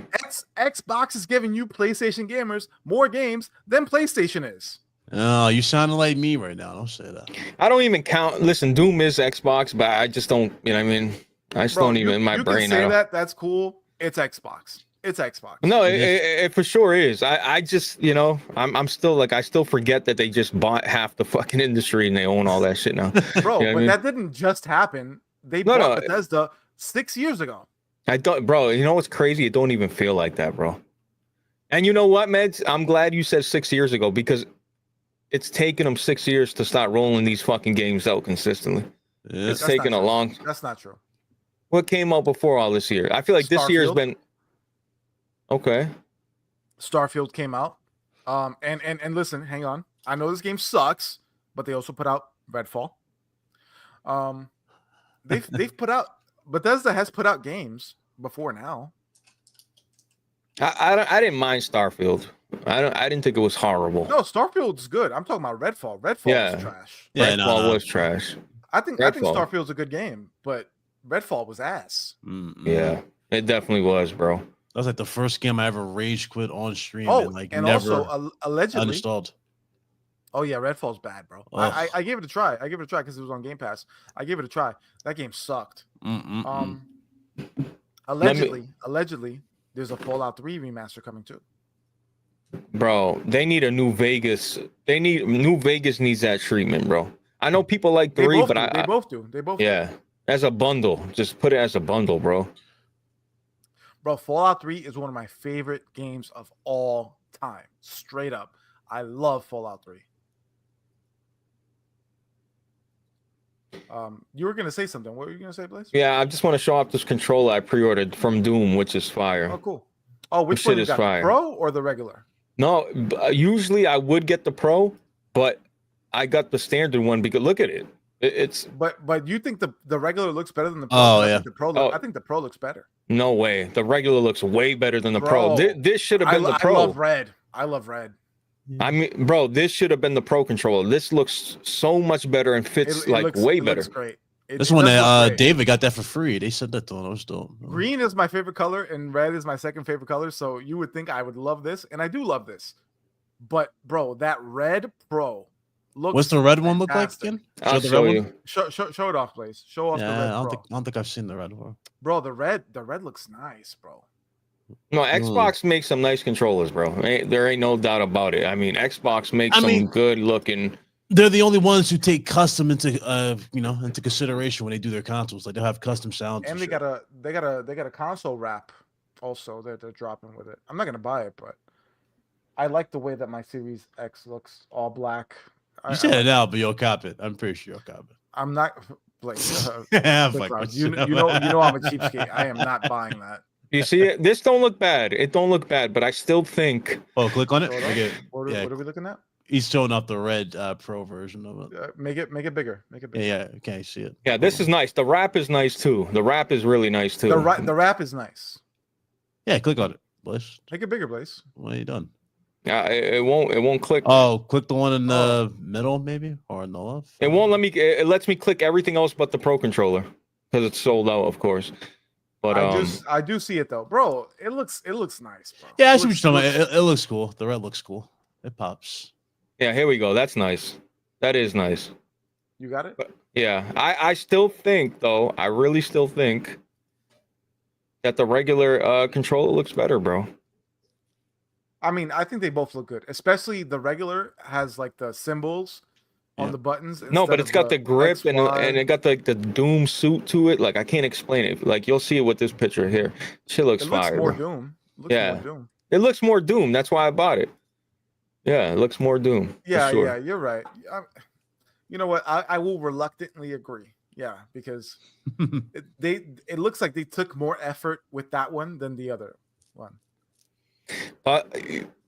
Xbox is giving you PlayStation gamers more games than PlayStation is. Oh, you sounding like me right now. Don't say that. I don't even count. Listen, Doom is Xbox, but I just don't. You know what I mean? I just don't even in my brain. You can say that's cool. It's Xbox. It's Xbox. No, it for sure is. I just, I'm still like, I still forget that they just bought half the fucking industry and they own all that shit now. Bro, but that didn't just happen. They bought Bethesda 6 years ago. I don't, bro. You know what's crazy? It don't even feel like that, bro. And you know what, Meds? I'm glad you said 6 years ago because it's taken them 6 years to start rolling these fucking games out consistently. Yeah. It's taken a long. That's not true. What came out before all this year? I feel like this year has been. Okay. Starfield came out. And listen, hang on. I know this game sucks, but they also put out Redfall. They've put out Bethesda has put out games before now. I didn't mind Starfield. I didn't think it was horrible. No, Starfield's good. I'm talking about Redfall. Redfall was trash. Yeah, Redfall was trash. I think Starfield's a good game, but Redfall was ass. Mm-mm. Yeah, it definitely was, bro. That was like the first game I ever rage quit on stream and never also allegedly uninstalled. Oh yeah, Redfall's bad, bro. Ugh. I gave it a try. I gave it a try because it was on Game Pass. I gave it a try. That game sucked. Allegedly, there's a Fallout 3 remaster coming too. Bro, they need a New Vegas. New Vegas needs that treatment, bro. I know people like 3, but they both do. yeah, as a bundle. Just put it as a bundle, bro. Bro, Fallout 3 is one of my favorite games of all time. Straight up. I love Fallout 3. You were gonna say something. What were you gonna say, Blaze? Yeah, I just want to show off this controller I pre-ordered from Doom, which is fire. Oh, cool. Oh, which This one shit you is got? fire. The Pro or the regular? No, usually I would get the Pro, but I got the standard one because look at it. It's But you think the regular looks better than the Pro? Oh, I yeah. think the Pro I think the Pro looks better. no way. The regular looks way better than the Pro. Bro, This should have been the Pro. I love red. I mean, bro, this should have been the Pro controller. This looks so much better and fits It looks, way it better. Looks great. This one that David got that for free. They said that though. It was dope. Green is my favorite color and red is my second favorite color. So you would think I would love this, and I do love this. But bro, that red Pro looks. What's the red one look like fantastic. again? I'll the show red you. one? Show it off, please. Show off the red Yeah, I Pro. don't think I've seen the red one. Bro, the red looks nice, bro. No, Xbox makes some nice controllers, bro. There ain't no doubt about it. I mean, Xbox makes some good looking. They're the only ones who take custom into into consideration when they do their consoles. Like they'll have custom sounds. And they got a console wrap also that they're dropping with it. I'm not gonna buy it, but I like the way that my Series X looks, all black. You said it now, but you'll cop it. I'm pretty sure you'll cop it. I'm not like you know I'm a cheapskate. I am not buying that. You see it? This don't look bad. It don't look bad, but I still think. Oh, click on it. What are we looking at? He's showing off the red Pro version of it. Make it bigger. Make it bigger. Yeah, okay, I see it. Yeah, this is nice. The wrap is nice too. The wrap is really nice too. The wrap is nice. Yeah, click on it, Bliss. Make it bigger, Blaze. What are you done? Yeah, it won't click. Oh, click the one in the middle, maybe, or in the left. It won't let me. It lets me click everything else but the Pro controller because it's sold out, of course. But I do see it though, bro. It looks nice, bro. Yeah, I see what you're talking about. It looks cool. The red looks cool. It pops. Yeah, here we go. That's nice. That is nice. You got it? But, yeah, I still think though. I really still think that the regular controller looks better, bro. I mean, I think they both look good. Especially the regular has like the symbols on the buttons. No, but it's got the grip XY. and it got the Doom suit to it. Like I can't explain it. Like you'll see it with this picture here. Shit looks fire. More bro. Doom. Yeah. More Doom. It looks more Doom. That's why I bought it. Yeah, it looks more Doom. Yeah, sure. yeah, you're right. You know what? I will reluctantly agree. Yeah, because it looks like they took more effort with that one than the other one.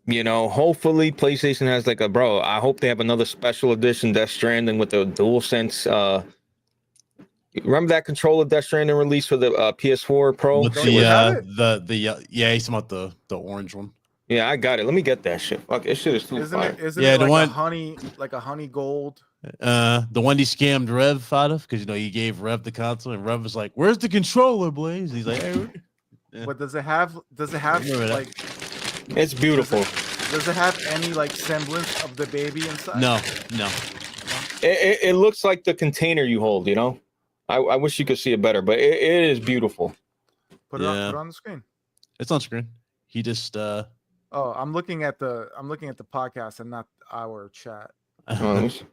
You know, hopefully PlayStation has like I hope they have another special edition Death Stranding with the DualSense. Remember that controller Death Stranding released for the PS4 Pro? With he's talking about the orange one. Yeah, I got it. Let me get that shit. Fuck, this shit is too fire. Isn't it like a honey gold? The one he scammed Rev out of, because he gave Rev the console, and Rev was like, "Where's the controller, Blaze?" He's like, "Hey." Yeah. But does it have like? It's beautiful. Does it have any like semblance of the baby inside? No. It looks like the container you hold. You know, I wish you could see it better, but it is beautiful. Put it on the screen. It's on screen. He just Oh, I'm looking at the podcast and not our chat. Look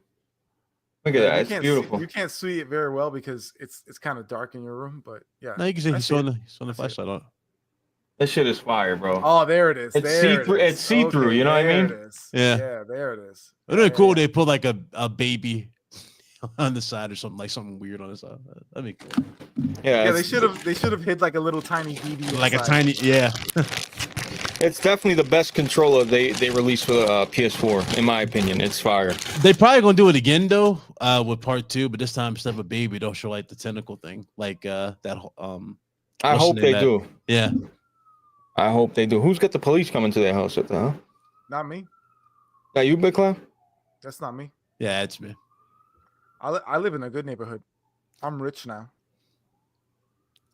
at that. It's beautiful. You can't see it very well because it's kind of dark in your room, but yeah. No, you can see he's on the flashlight on. This shit is fire, bro. Oh, there it is. It's see-through. It's see-through. Okay, you know what I mean? It is. Yeah. Yeah, there it is. Isn't it cool? They put like a baby on the side or something, like something weird on the side. That'd be cool. Yeah, they should have hid like a little tiny BB. Like inside. a tiny, yeah. It's definitely the best controller they released for PS4, in my opinion. It's fire. They probably gonna do it again though, with part 2, but this time instead of a baby, they'll show like the tentacle thing, like that. I hope they do. Yeah, I hope they do. Who's got the police coming to their house at the? Huh? Not me. That you, Big Clown? That's not me. yeah, it's me. I live in a good neighborhood. I'm rich now.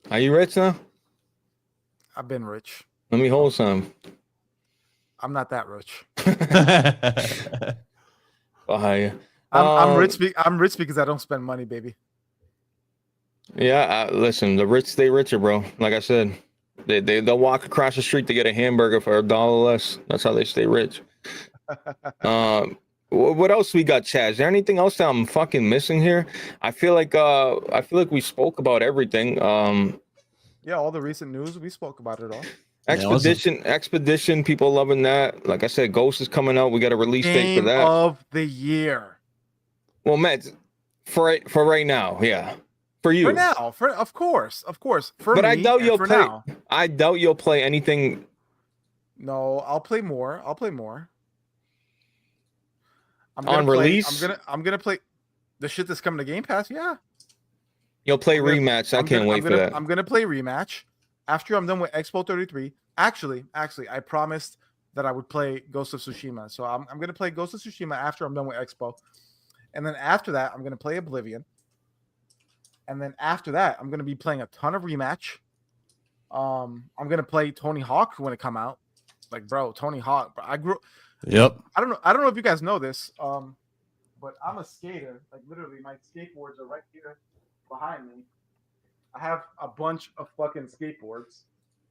Are you rich now? I've been rich. Let me hold some. I'm not that rich. you. I'm rich. I'm rich because I don't spend money, baby. Yeah, listen, the rich stay richer, bro. Like I said, they'll walk across the street to get a hamburger for $1 less. That's how they stay rich. What else we got, Chaz? Is there anything else that I'm fucking missing here? I feel like we spoke about everything. Yeah, all the recent news, we spoke about it all. Expedition, people loving that. Like I said, Ghost is coming out. We got a release date for that. Game of the year. Well, Matt, for right now, yeah. For you. For now, of course. For but me, I doubt you'll play. Now. I doubt you'll play anything. No, I'll play more. On release. I'm gonna play the shit that's coming to Game Pass. Yeah. You'll play Rematch. I can't wait for that. I'm gonna play Rematch after I'm done with Expo 33. Actually, I promised that I would play Ghost of Tsushima. So I'm gonna play Ghost of Tsushima after I'm done with Expo, and then after that, I'm gonna play Oblivion. And then after that, I'm gonna be playing a ton of Rematch. I'm gonna play Tony Hawk when it come out. Like, bro, Tony Hawk. I grew. Yep. I don't know if you guys know this. But I'm a skater. Like, literally, my skateboards are right here behind me. I have a bunch of fucking skateboards.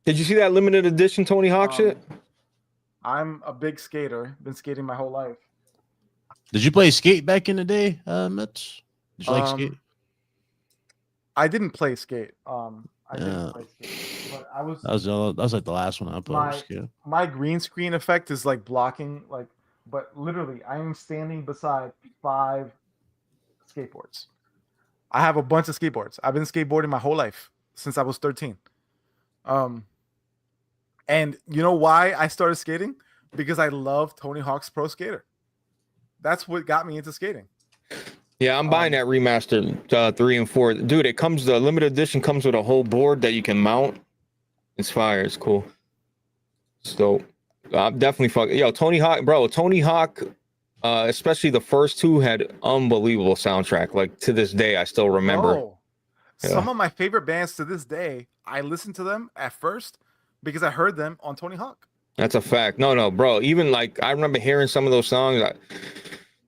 Did you see that limited edition Tony Hawk shit? I'm a big skater. Been skating my whole life. Did you play skate back in the day, Mitch? Did you like skate? I didn't play skate. I didn't play skate, but I was. That was like the last one I played. My green screen effect is like blocking, like, but literally, I am standing beside 5 skateboards. I have a bunch of skateboards. I've been skateboarding my whole life since I was 13. And you know why I started skating? Because I love Tony Hawk's Pro Skater. That's what got me into skating. Yeah, I'm buying that remaster 3 and 4. Dude, the limited edition comes with a whole board that you can mount. It's fire. It's cool. So I'm definitely fucking. Yo, Tony Hawk, bro. Tony Hawk, especially the first 2 had unbelievable soundtrack. Like, to this day, I still remember. Oh, yeah. Some of my favorite bands to this day, I listened to them at first because I heard them on Tony Hawk. That's a fact. No, bro. Even like, I remember hearing some of those songs.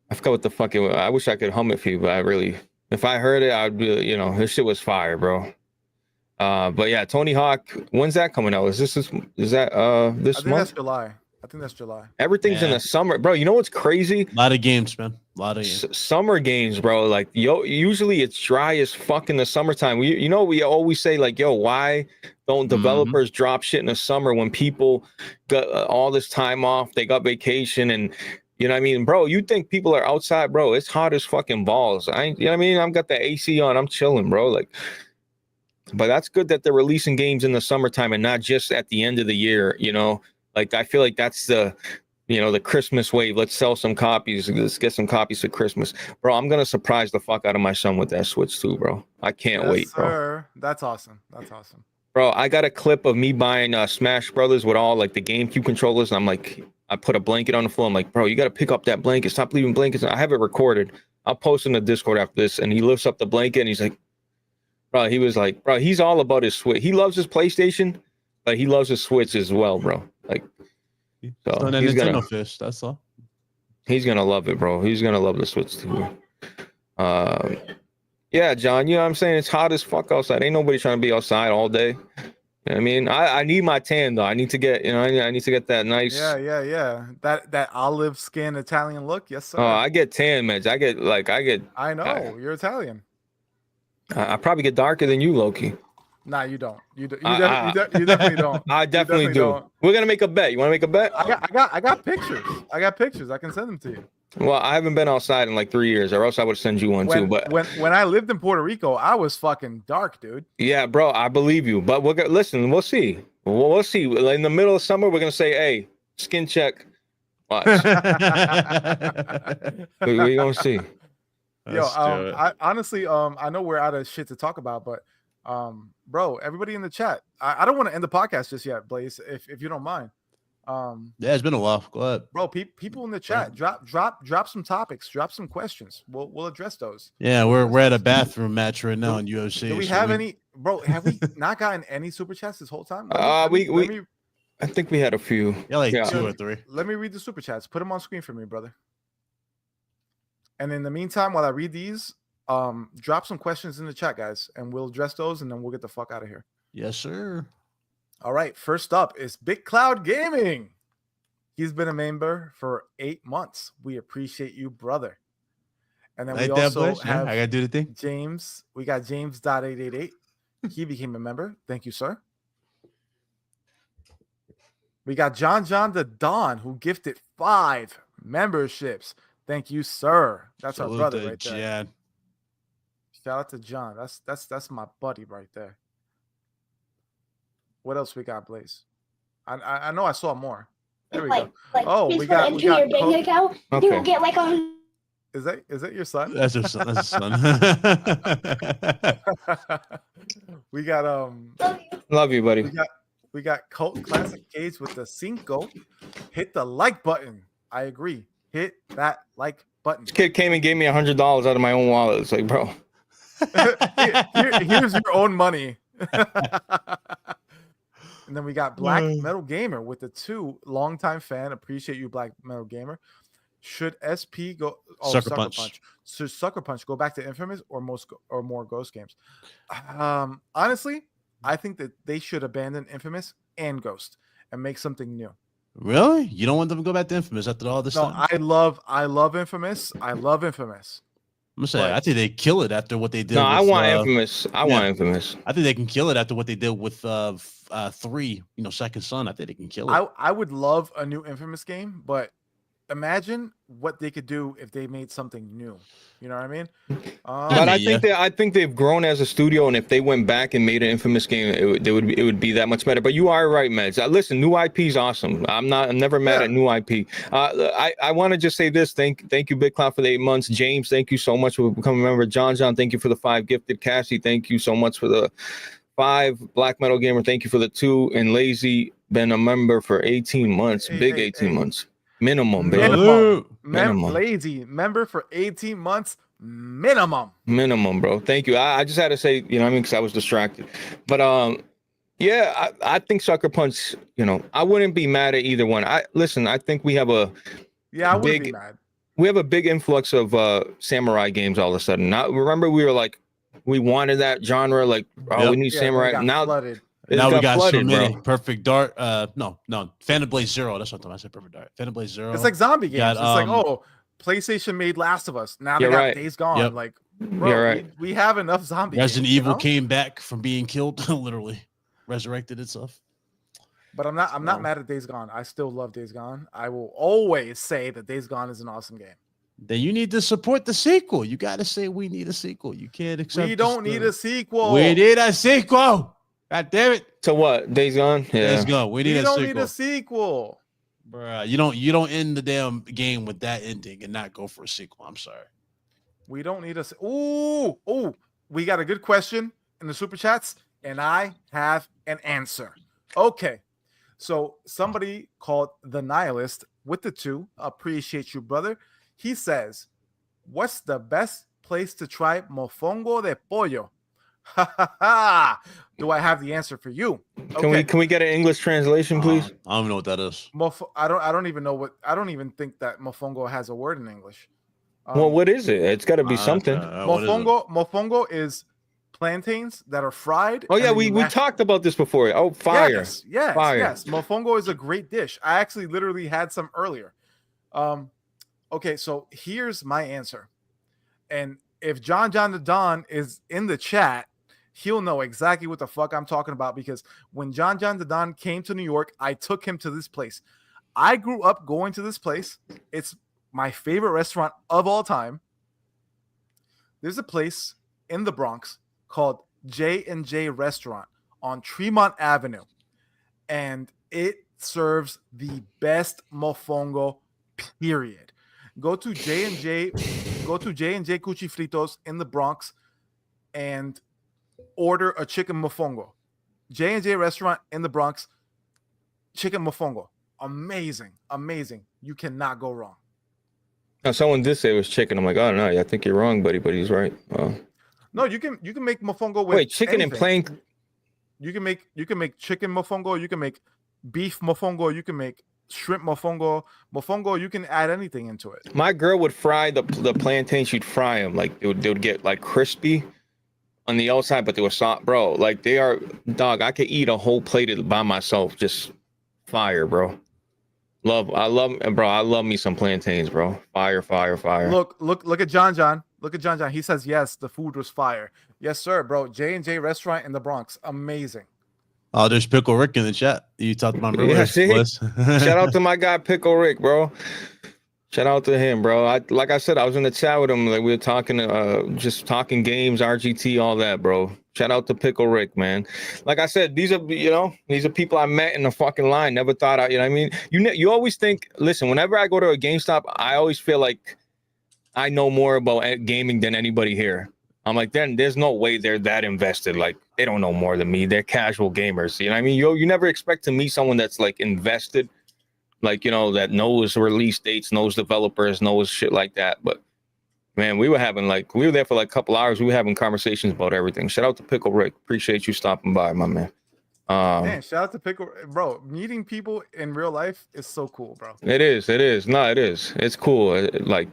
I forgot what the fuck it was. I wish I could hum it for you, but if I heard it, I'd be, this shit was fire, bro. But yeah, Tony Hawk, when's that coming out? Is that this month? That's July. I think that's July. Everything's in the summer, bro. You know what's crazy? A lot of games, man. A lot of games. Summer games, bro. Like, usually it's dry as fuck in the summertime. We always say, like, why don't developers drop shit in the summer when people got all this time off? They got vacation and. You know what I mean, bro? You think people are outside, bro? It's hot as fucking balls. You know what I mean? I've got the AC on. I'm chilling, bro. Like, but that's good that they're releasing games in the summertime and not just at the end of the year. Like, I feel like that's the Christmas wave. Let's sell some copies. Let's get some copies for Christmas, bro. I'm gonna surprise the fuck out of my son with that Switch too, bro. I can't wait, bro. Sir. That's awesome. Bro, I got a clip of me buying Smash Brothers with all like the GameCube controllers, and I'm like. I put a blanket on the floor. I'm like, bro, you got to pick up that blanket. Stop leaving blankets. I have it recorded. I'll post in the Discord after this. And he lifts up the blanket and he's like, bro, he's all about his Switch. He loves his PlayStation, but he loves his Switch as well, bro. Like, so he's gonna fish. That's all. He's gonna love it, bro. He's gonna love the Switch too. Yeah, John. You know what I'm saying? It's hot as fuck outside. Ain't nobody trying to be outside all day. I mean, I need my tan though. I need to get, I need to get that nice. Yeah. That olive skin Italian look. Yes, sir. Oh, I get tan, man. I know you're Italian. I probably get darker than you, Loki. Nah, you don't. You definitely don't. I definitely do. Don't. We're gonna make a bet. You want to make a bet? I got pictures. I can send them to you. Well, I haven't been outside in like 3 years, or else I would send you one too. But when I lived in Puerto Rico, I was fucking dark, dude. Yeah, bro, I believe you. But listen, we'll see. We'll see. In the middle of summer, we're gonna say, "Hey, skin check." Watch. We're gonna see. Yo, I honestly, I know we're out of shit to talk about, but bro, everybody in the chat, I don't want to end the podcast just yet, Blaze, if you don't mind. Yeah, it's been a while. Go ahead, bro. People in the chat, drop some topics, drop some questions. We'll address those. Yeah, we're at a bathroom match right now in UFC. Do we have any, bro? Have we not gotten any super chats this whole time? I think we had a few. Yeah, like 2 or 3. Let me read the super chats. Put them on screen for me, brother. And in the meantime, while I read these, drop some questions in the chat, guys, and we'll address those, and then we'll get the fuck out of here. Yes, sir. All right, first up is Big Cloud Gaming. He's been a member for 8 months. We appreciate you, brother. And then we also have I gotta do the thing. James. We got James.888. He became a member. Thank you, sir. We got John the Don, who gifted 5 memberships. Thank you, sir. That's our brother right there. Jan. Shout out to John. That's my buddy right there. What else we got, Blaze? I know I saw more. There we go. Oh, we got your bank account. Okay. You will get like a. Is that your son? That's his son. That's his son. We got Love you, buddy. we got Cult Classic Cage with the Cinco. Hit the like button. I agree. Hit that like button. This kid came and gave me $100 out of my own wallet. It's like, bro. Here's your own money. And then we got Black Metal Gamer with the 2. Longtime fan. Appreciate you, Black Metal Gamer. Should SP go? Oh, Sucker Punch. Should Sucker Punch go back to Infamous or more Ghost games? Honestly, I think that they should abandon Infamous and Ghost and make something new. Really? You don't want them to go back to Infamous after all this No, time? I love Infamous. I love Infamous. I'm gonna say, I think they kill it after what they did. No, with, I want Infamous. I want Infamous. I think they can kill it after what they did with 3. Second Son. I think they can kill it. I would love a new Infamous game, but imagine what they could do if they made something new. You know what I mean? But I think they've grown as a studio, and if they went back and made an Infamous game, it would be that much better. But you are right, Meds. Listen, new IP is awesome. I'm never mad at new IP. I want to just say this. Thank you, Big Cloud, for the 8 months. James, thank you so much for becoming a member. John, thank you for the 5 gifted. Cassie, thank you so much for the 5. Black Metal Gamer, thank you for the 2. And Lazy, been a member for 18 months. Big 18 months. Minimum, baby. Minimum. Lazy member for 18 months minimum, bro. Thank you. I just had to say, you know what I mean, because I was distracted. But yeah, I think Sucker Punch, I wouldn't be mad at either one. I think we have a I wouldn't be mad. We have a big influx of samurai games all of a sudden. Now remember, we were like, we wanted that genre, like, we need samurai. Now flooded. Now we got flooded, so many. bro. Perfect Dart. No. Phantom Blade Zero. That's what I said. Perfect Dart. Phantom Blade Zero. It's like zombie games. Got, it's like, PlayStation made Last of Us. Now they got Days Gone. Yep. Like, bro, we have enough zombie Resident games, Evil came back from being killed, literally resurrected itself. But I'm not mad at Days Gone. I still love Days Gone. I will always say that Days Gone is an awesome game. Then you need to support the sequel. You got to say we need a sequel. You can't accept. We don't need a sequel. We need a sequel. God damn it. To what? Days Gone? Yeah. Days Gone. We don't need a sequel. Bruh, you don't end the damn game with that ending and not go for a sequel. I'm sorry. We don't need a we got a good question in the super chats, and I have an answer. Okay. So somebody called the Nihilist with the 2. Appreciate you, brother. He says, what's the best place to try mofongo de pollo? Do I have the answer for you? Okay. Can we get an English translation, please? I don't know what that is. I don't even think that mofongo has a word in English. Well, what is it? It's got to be something. Mofongo is plantains that are fried. Oh yeah, we talked about this before. Oh, fire. Yes. Mofongo is a great dish. I actually literally had some earlier. Okay, so here's my answer. And if John the Don is in the chat, he'll know exactly what the fuck I'm talking about, because when John the Don came to New York, I took him to this place. I grew up going to this place. It's my favorite restaurant of all time. There's a place in the Bronx called J&J Restaurant on Tremont Avenue, and it serves the best mofongo, period. Go to J&J Cuchi Fritos in the Bronx and order a chicken mofongo. J&J restaurant in the Bronx, chicken mofongo. Amazing. You cannot go wrong. Now, someone did say it was chicken. I'm like, oh no, I think you're wrong, buddy, but he's right. No, you can make mofongo with chicken anything. and plain. You can make chicken mofongo, you can make beef mofongo, you can make shrimp mofongo. Mofongo, you can add anything into it. My girl would fry the plantains. She'd fry them like they would get like crispy on the outside, but they were soft, bro. Like they are, dog. I could eat a whole plate of it by myself, just fire, bro. I love me some plantains, bro. Fire. Look at John. Look at John. He says yes, the food was fire. Yes, sir, bro. J&J restaurant in the Bronx, amazing. Oh, there's Pickle Rick in the chat. You talked about him Yeah, earlier. see? Shout out to my guy Pickle Rick, bro. Shout out to him, bro. Like I said, I was in the chat with him. Like we were talking, just talking games, RGT, all that, bro. Shout out to Pickle Rick, man. Like I said, these are people I met in the fucking line. Never thought I, you know what I mean? You always think, listen, whenever I go to a GameStop, I always feel like I know more about gaming than anybody here. I'm like, then there's no way they're that invested. Like they don't know more than me. They're casual gamers. You know what I mean? You never expect to meet someone that's like invested, like, you know, that knows release dates, knows developers, knows shit like that. But man, we were there for like a couple hours. We were having conversations about everything. Shout out to Pickle Rick. Appreciate you stopping by, my man. Man, shout out to Pickle, bro. Meeting people in real life is so cool, bro. It is. No, it is. It's cool. Like,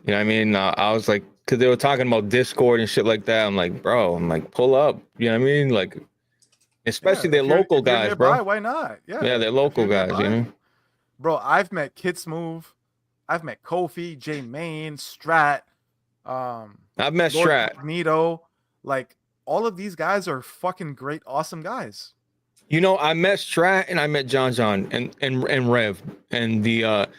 you know what I mean? I was like, because they were talking about Discord and shit like that. I'm like, bro, pull up. You know what I mean? Like, especially they're local guys, nearby, bro. Why not? Yeah, they're local guys, you know? Bro, I've met Kid Smooth. I've met Kofi, J Main, Strat. I've met Lord Strat. Magneto. Like, all of these guys are fucking great, awesome guys. You know, I met Strat and I met John and Rev. And the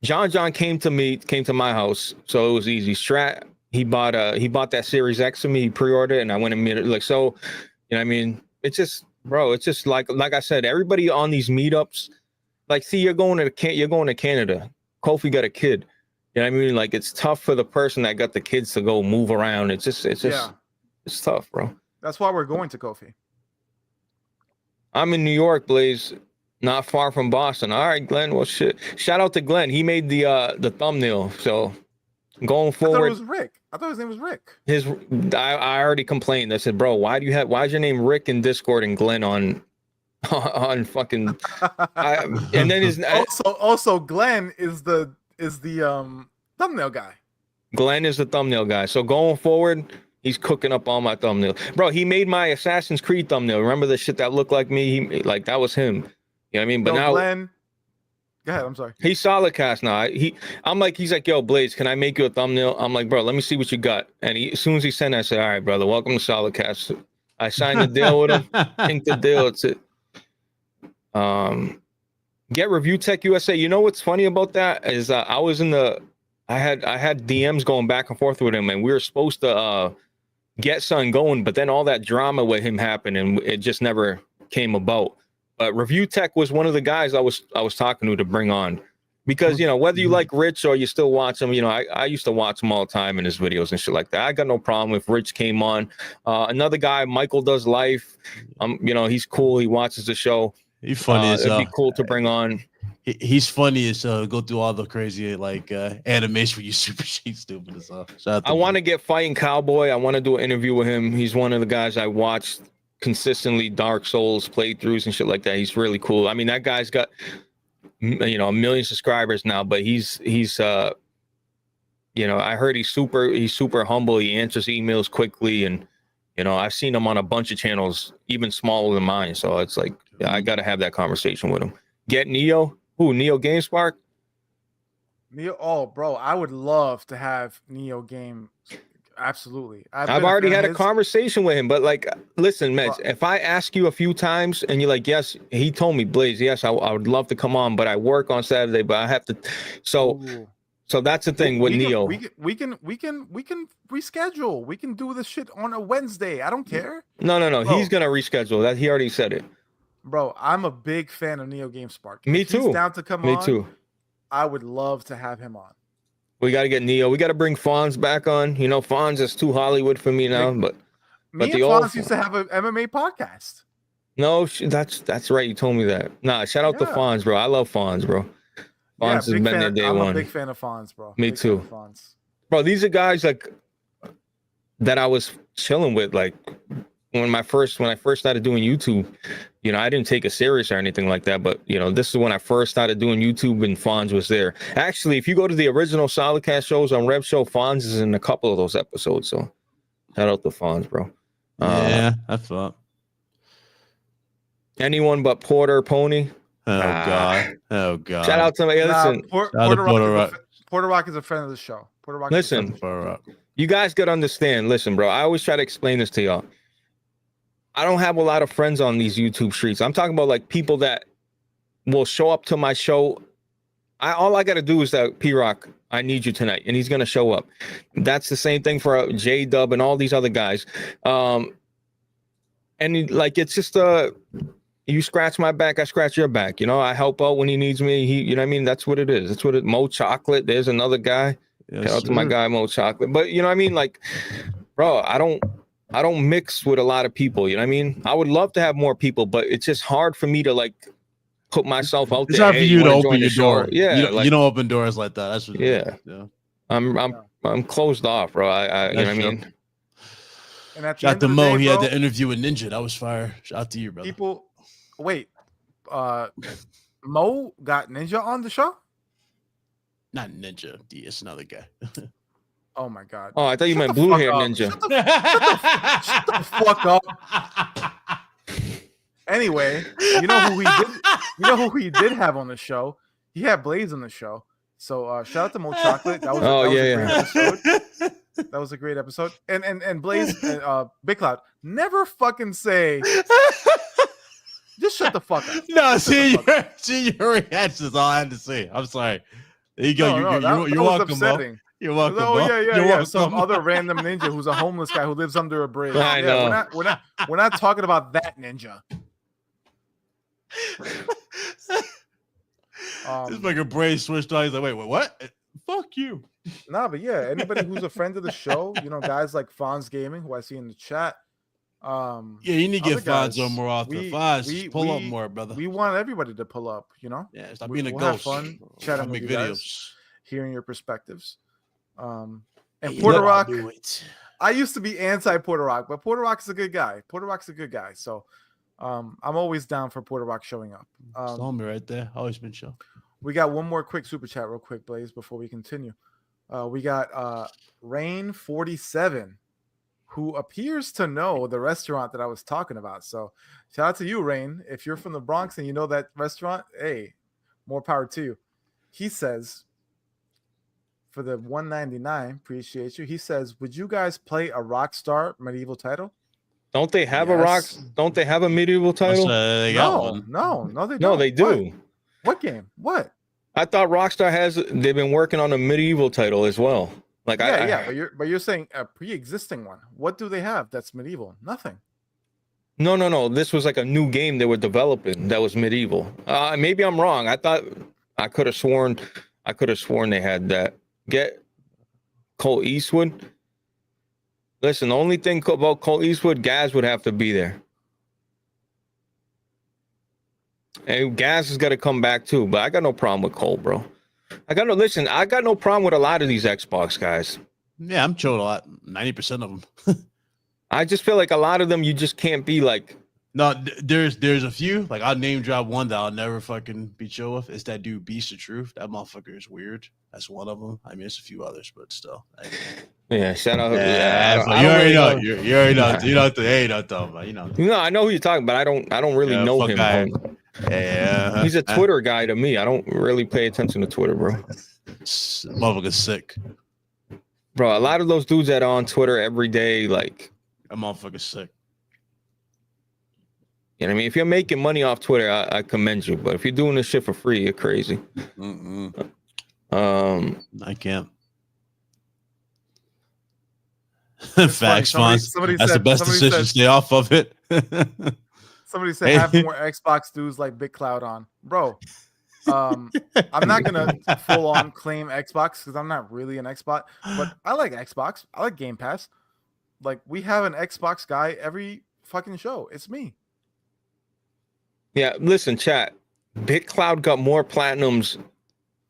John came to my house, so it was easy. Strat, he bought that Series X for me, he pre-ordered, and I went and met it. Like, so, you know what I mean? It's just, bro, it's just like I said, everybody on these meetups, like, see, you're going to Canada. Kofi got a kid. You know what I mean? Like, it's tough for the person that got the kids to go move around. It's just it's tough, bro. That's why we're going to Kofi. I'm in New York, Blaze, not far from Boston. All right, Glenn. Well, shit. Shout out to Glenn. He made the thumbnail. So going forward, I thought it was Rick. I thought his name was Rick. I already complained. I said, bro, why's your name Rick in Discord and Glenn on fucking? And then his also Glenn is the thumbnail guy. Glenn is the thumbnail guy. So going forward, he's cooking up all my thumbnail. Bro, he made my Assassin's Creed thumbnail. Remember the shit that looked like me? That was him. You know what I mean? But now Glenn, go ahead. I'm sorry. He's SolidCast now. He's like, yo, Blaze, can I make you a thumbnail? I'm like, bro, let me see what you got. And as soon as he sent it, I said, all right, brother, welcome to SolidCast. I signed the deal with him. Inked the deal. It's it. Get Review Tech USA. You know what's funny about that is I had DMs going back and forth with him, and we were supposed to get something going, but then all that drama with him happened, and it just never came about. But Review Tech was one of the guys I was talking to bring on, because, you know, whether you like Rich or you still watch him, you know, I used to watch him all the time in his videos and shit like that. I got no problem if Rich came on. Another guy, Michael Does Life. You know, he's cool. He watches the show. He's funny as it'd be cool to bring on. He's funny as go through all the crazy animation where you super stupid as hell. I want to get Fighting Cowboy. I want to do an interview with him. He's one of the guys I watched consistently Dark Souls playthroughs and shit like that. He's really cool. I mean, that guy's got, you know, 1 million subscribers now, but he's you know, I heard he's super humble. He answers emails quickly, and, you know, I've seen him on a bunch of channels, even smaller than mine. So it's like, yeah, I got to have that conversation with him. Get Neo. Who? Neo GameSpark? Neo. Oh, bro, I would love to have Neo Game. Absolutely. I've already had a conversation with him, but like, listen, Meds, if I ask you a few times and you're like, yes, he told me, Blaze, yes, I would love to come on, but I work on Saturday, but I have to. So that's the thing with Neo. We can reschedule. We can do this shit on a Wednesday. I don't care. No. Bro, he's gonna reschedule that. He already said it. Bro, I'm a big fan of Neo GameSpark. Me too. He's down to come on. Me too. I would love to have him on. We got to get Neo. We got to bring Fonz back on. You know, Fonz is too Hollywood for me now. But me and Fonz used to have an MMA podcast. No, that's right. You told me that. Nah, shout out to Fonz, bro. I love Fonz, bro. Fonz has been there day one. I'm a big fan of Fonz, bro. Me too. Bro, these are guys like that I was chilling with, like, when I first started doing YouTube, you know, I didn't take it serious or anything like that. But you know, this is when I first started doing YouTube, and Fonz was there. Actually, if you go to the original SolidCast shows on Rev Show, Fonz is in a couple of those episodes. So shout out to Fonz, bro. Yeah, I thought. Anyone but Porter Pony. Oh God. Oh God. Shout out to me. Listen, Porter Rock is a friend of the show. Porter Rock. Listen, you guys gotta understand. Listen, bro. I always try to explain this to y'all. I don't have a lot of friends on these YouTube streets. I'm talking about like people that will show up to my show. All I gotta do is that P-Rock, I need you tonight, and he's gonna show up. That's the same thing for J-Dub and all these other guys. And like it's just you scratch my back, I scratch your back. You know, I help out when he needs me. You know what I mean? That's what it is. That's what it. Mo Chocolate. There's another guy. Yes, Shout out to my guy Mo Chocolate. But you know what I mean? Like, bro, I don't mix with a lot of people. You know what I mean? I would love to have more people, but it's just hard for me to like put myself out there. It's hard for you to open your door. Yeah, you don't open doors like that. That's what. Yeah. I'm closed off, bro. I you know what I mean? And at the Shout end to of the Mo. day, He had bro, the interview with Ninja. That was fire. Shout out to you, brother. people. Wait, Mo got Ninja on the show? Not Ninja. It's another guy. Oh my God. Oh, I thought you Shut meant the blue fuck hair up. ninja. Shut the fuck up. Anyway, you know who he did have on the show? He had Blaze on the show. So shout out to Mo Chocolate. That was a great episode. That was a great episode. And Blaze and Big Cloud, never fucking say just shut the fuck up. No, see your reaction is all I had to say. I'm sorry. There you go. You're welcome, Mo. You're welcome. Oh Mo. yeah. Welcome. Some other random ninja who's a homeless guy who lives under a bridge. I know. We're not talking about that ninja. It's like a brain switched on. He's like, wait, what? Fuck you. Nah, but yeah, anybody who's a friend of the show, you know, guys like Fonz Gaming, who I see in the chat. Yeah, you need to get Fonz on more often. Fonz, pull up more, brother. We want everybody to pull up, you know? Yeah, stop being a we'll ghost. Have fun chatting with you videos. guys, hearing your perspectives. And Hey, Porter Rock, do it. I used to be anti Porter Rock, but Porter Rock's a good guy. Porter Rock's a good guy. So I'm always down for Porter Rock showing up. Saw me right there. Always been show. We got one more quick super chat, real quick, Blaze, before we continue. We got Rain47, who appears to know the restaurant that I was talking about. So shout out to you, Rain. If you're from the Bronx and you know that restaurant, hey, more power to you. He says, for the 199, appreciate you. He says, would you guys play a Rockstar medieval title? Don't they have Don't they have a medieval title? They got one. No, they don't. No, they do. What game? What? I thought Rockstar they've been working on a medieval title as well. Like but you're saying a pre-existing one. What do they have that's medieval? Nothing. No. This was like a new game they were developing that was medieval. Maybe I'm wrong. I could have sworn they had that. Get Cole Eastwood. Listen, the only thing about Cole Eastwood, Gaz would have to be there. And Gaz has got to come back too, but I got no problem with Cole, bro. I got no problem with a lot of these Xbox guys. Yeah, I'm chilled a lot. 90% of them. I just feel like a lot of them you just can't be like. No, there's a few. Like I'll name drop one that I'll never fucking be chill with. It's that dude Beast of Truth. That motherfucker is weird. That's one of them. I mean, there's a few others, but still. Yeah, shout out. Yeah, you already know. You already know. You know what I'm talking about. You know. No, I know who you're talking about. I don't really know him. Yeah, he's a Twitter guy to me. I don't really pay attention to Twitter, bro. Motherfucker's sick, bro. A lot of those dudes that are on Twitter every day, like, that motherfucker's sick. You know what I mean? If you're making money off Twitter, I commend you. But if you're doing this shit for free, you're crazy. I can't. Facts, Fonz. That's the best decision. Stay off of it. Somebody said have more Xbox dudes like Big Cloud on, bro. I'm not gonna full on claim Xbox because I'm not really an Xbox, but I like Xbox. I like Game Pass. Like we have an Xbox guy every fucking show. It's me. Yeah, listen, chat. Big Cloud got more platinums,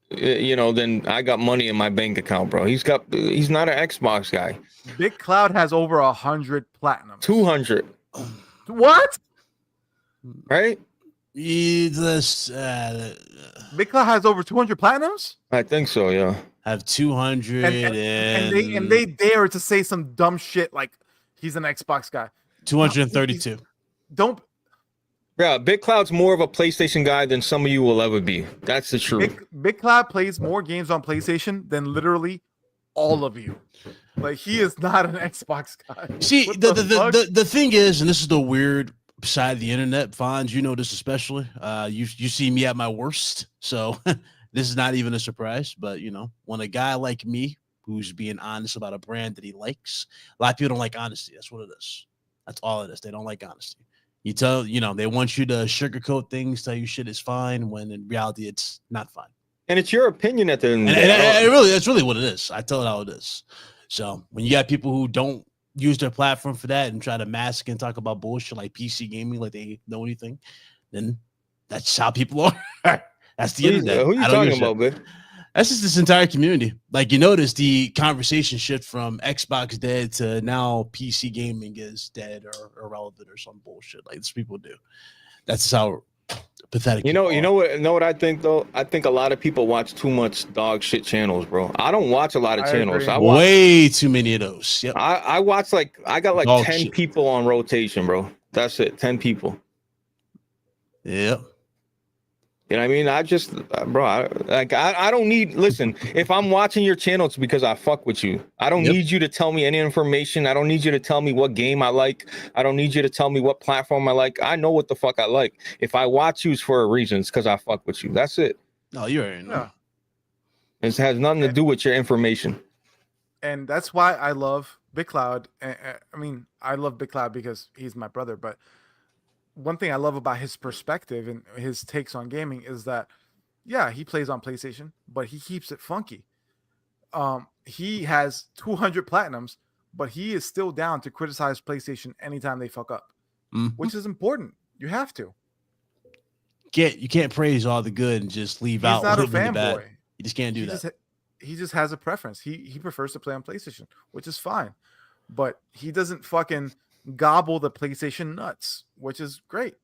than I got money in my bank account, bro. He's not an Xbox guy. Big Cloud has over 100 platinums. 200. What? right? Let's Big Cloud has over 200 platinums, I think so. Yeah. have 200 and they dare to say some dumb shit like he's an Xbox guy. 232. Don't. Yeah, Big Cloud's more of a PlayStation guy than some of you will ever be. That's the truth. Big Cloud plays more games on PlayStation than literally all of you. Like, he is not an Xbox guy. See, What the thing is, and this is the weird side of the internet, Fonz, you know this especially. You see me at my worst, so this is not even a surprise. But you know, when a guy like me, who's being honest about a brand that he likes, a lot of people don't like honesty. That's what it is. That's all it is. They don't like honesty. They want you to sugarcoat things, tell you shit is fine, when in reality it's not fine. And it's your opinion at the end. That's really what it is. I tell it how it is. So when you got people who don't use their platform for that and try to mask and talk about bullshit like PC gaming, like they know anything, then that's how people are. That's the internet. Who are you talking about, man? That's just this entire community. Like, you notice the conversation shift from Xbox dead to now PC gaming is dead or irrelevant or some bullshit. Like, this people do. That's just how pathetic. You know what I think though? I think a lot of people watch too much dog shit channels, bro. I don't watch a lot of channels. agree. I watch, way too many of those. Yep. I watch I got like Dog 10 shit. people on rotation, bro. That's it. 10 people. Yep. You know what I mean? I just, bro, I don't need, listen, if I'm watching your channel, it's because I fuck with you. I don't need you to tell me any information. I don't need you to tell me what game I like. I don't need you to tell me what platform I like. I know what the fuck I like. If I watch you, it's for a reason. It's because I fuck with you. That's it. No, you already know. Yeah. It has nothing to do with your information. And that's why I love Big Cloud. I mean, I love Big Cloud because he's my brother, but one thing I love about his perspective and his takes on gaming is that, yeah, he plays on PlayStation, but he keeps it funky. He has 200 platinums, but he is still down to criticize PlayStation anytime they fuck up, which is important. You have to. You can't praise all the good and just leave He's out not a the bad. fanboy. You just can't do that. He just has a preference. He prefers to play on PlayStation, which is fine. But he doesn't fucking gobble the PlayStation nuts, which is great.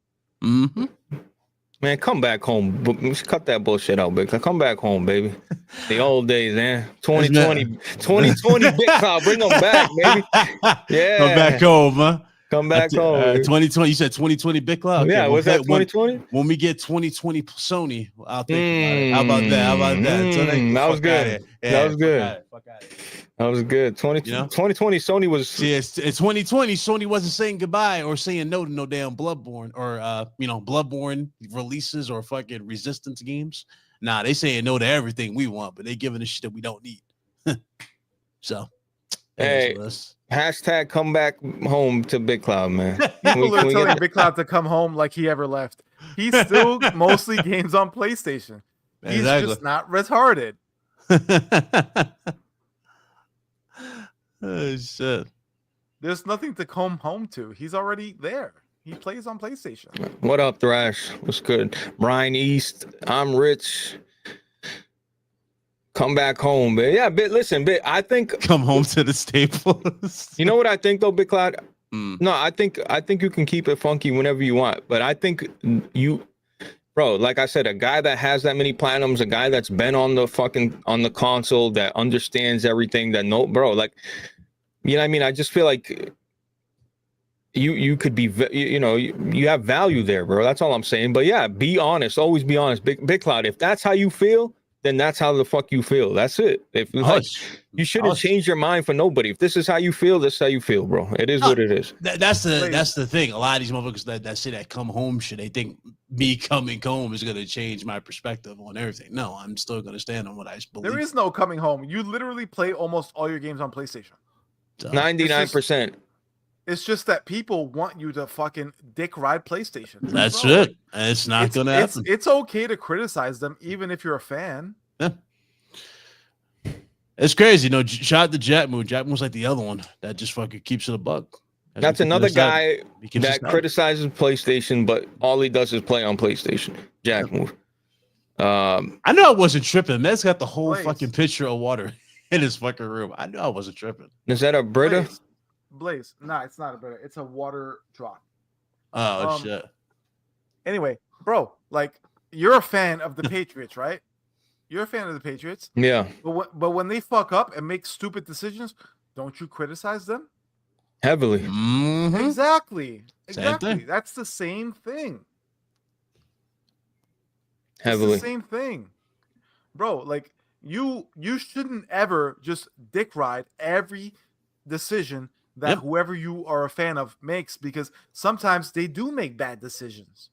Mm-hmm. Man, come back home. Cut that bullshit out, big. Come back home, baby. The old days, man. 2020 Big Cloud. Bring them back, baby. Yeah. Come back home, huh? Come back home. 2020. You said 2020 Big Cloud. Yeah, was that 2020? When we get 2020 Sony, I'll think about it. How about that? So that was good. That was good. Fuck out of here. That was good. 2020 Sony was. See, it's 2020. Sony wasn't saying goodbye or saying no to no damn Bloodborne or Bloodborne releases or fucking Resistance games. Nah, they saying no to everything we want, but they giving us shit that we don't need. So, hey, hashtag come back home to Big Cloud, man. People are telling Big Cloud to come home like he ever left. He's still mostly games on PlayStation. He's just not retarded. Oh shit! There's nothing to come home to. He's already there. He plays on PlayStation. What up, Thrash? What's good? Brian East. I'm Rich. Come back home, man. Yeah, listen, I think come home to the staples. You know what I think though, Big Cloud? No, I think you can keep it funky whenever you want, but I think bro, like I said, a guy that has that many platinums, a guy that's been on the console, that understands everything, bro, like, you know what I mean? I just feel like you could be, you have value there, bro. That's all I'm saying. But yeah, be honest. Always be honest. Big Cloud, if that's how you feel, then that's how the fuck you feel. That's it. If you shouldn't change your mind for nobody. If this is how you feel, this is how you feel, bro. It is what it is. That's the thing. A lot of these motherfuckers that say that come home shit, they think me coming home is gonna change my perspective on everything. No, I'm still gonna stand on what I believe. There is no coming home. You literally play almost all your games on PlayStation. 99%. It's just that people want you to fucking dick ride PlayStation. That's it. It's not going to happen. It's okay to criticize them, even if you're a fan. Yeah. It's crazy. Shout out to Jackmoon. Jackmoon's like the other one that just fucking keeps it a buck. That's another guy that criticizes PlayStation, but all he does is play on PlayStation. Jackmoon. I know I wasn't tripping. Med's got the whole fucking pitcher of water in his fucking room. I knew I wasn't tripping. Is that a Brita? Blaze. Nah, it's not a better. It's a water drop. Oh shit. Anyway, bro, like you're a fan of the Patriots, right? You're a fan of the Patriots. Yeah, But when they fuck up and make stupid decisions, don't you criticize them? heavily. Mhm. Exactly. Same Exactly. thing. That's the same thing. Heavily. It's the same thing. Bro, like you shouldn't ever just dick ride every decision that Yep. whoever you are a fan of makes, because sometimes they do make bad decisions.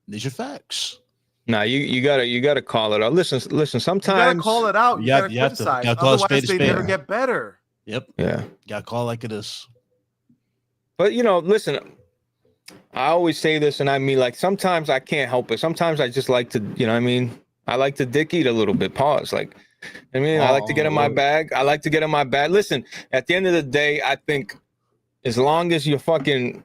These are facts. Nah, you gotta call it out. Listen. You gotta Sometimes call it out. You Yeah, gotta you have to. criticize. Gotta call a Otherwise, spade a they spade. never get better. Yep. Yeah, Got call like it is. but listen. I always say this, and I mean, like sometimes I can't help it. Sometimes I just like to, what I mean, I like to dick eat a little bit. Pause. Like, I mean, I like to get in my bag. I like to get in my bag. Listen, at the end of the day, I think as long as you're playing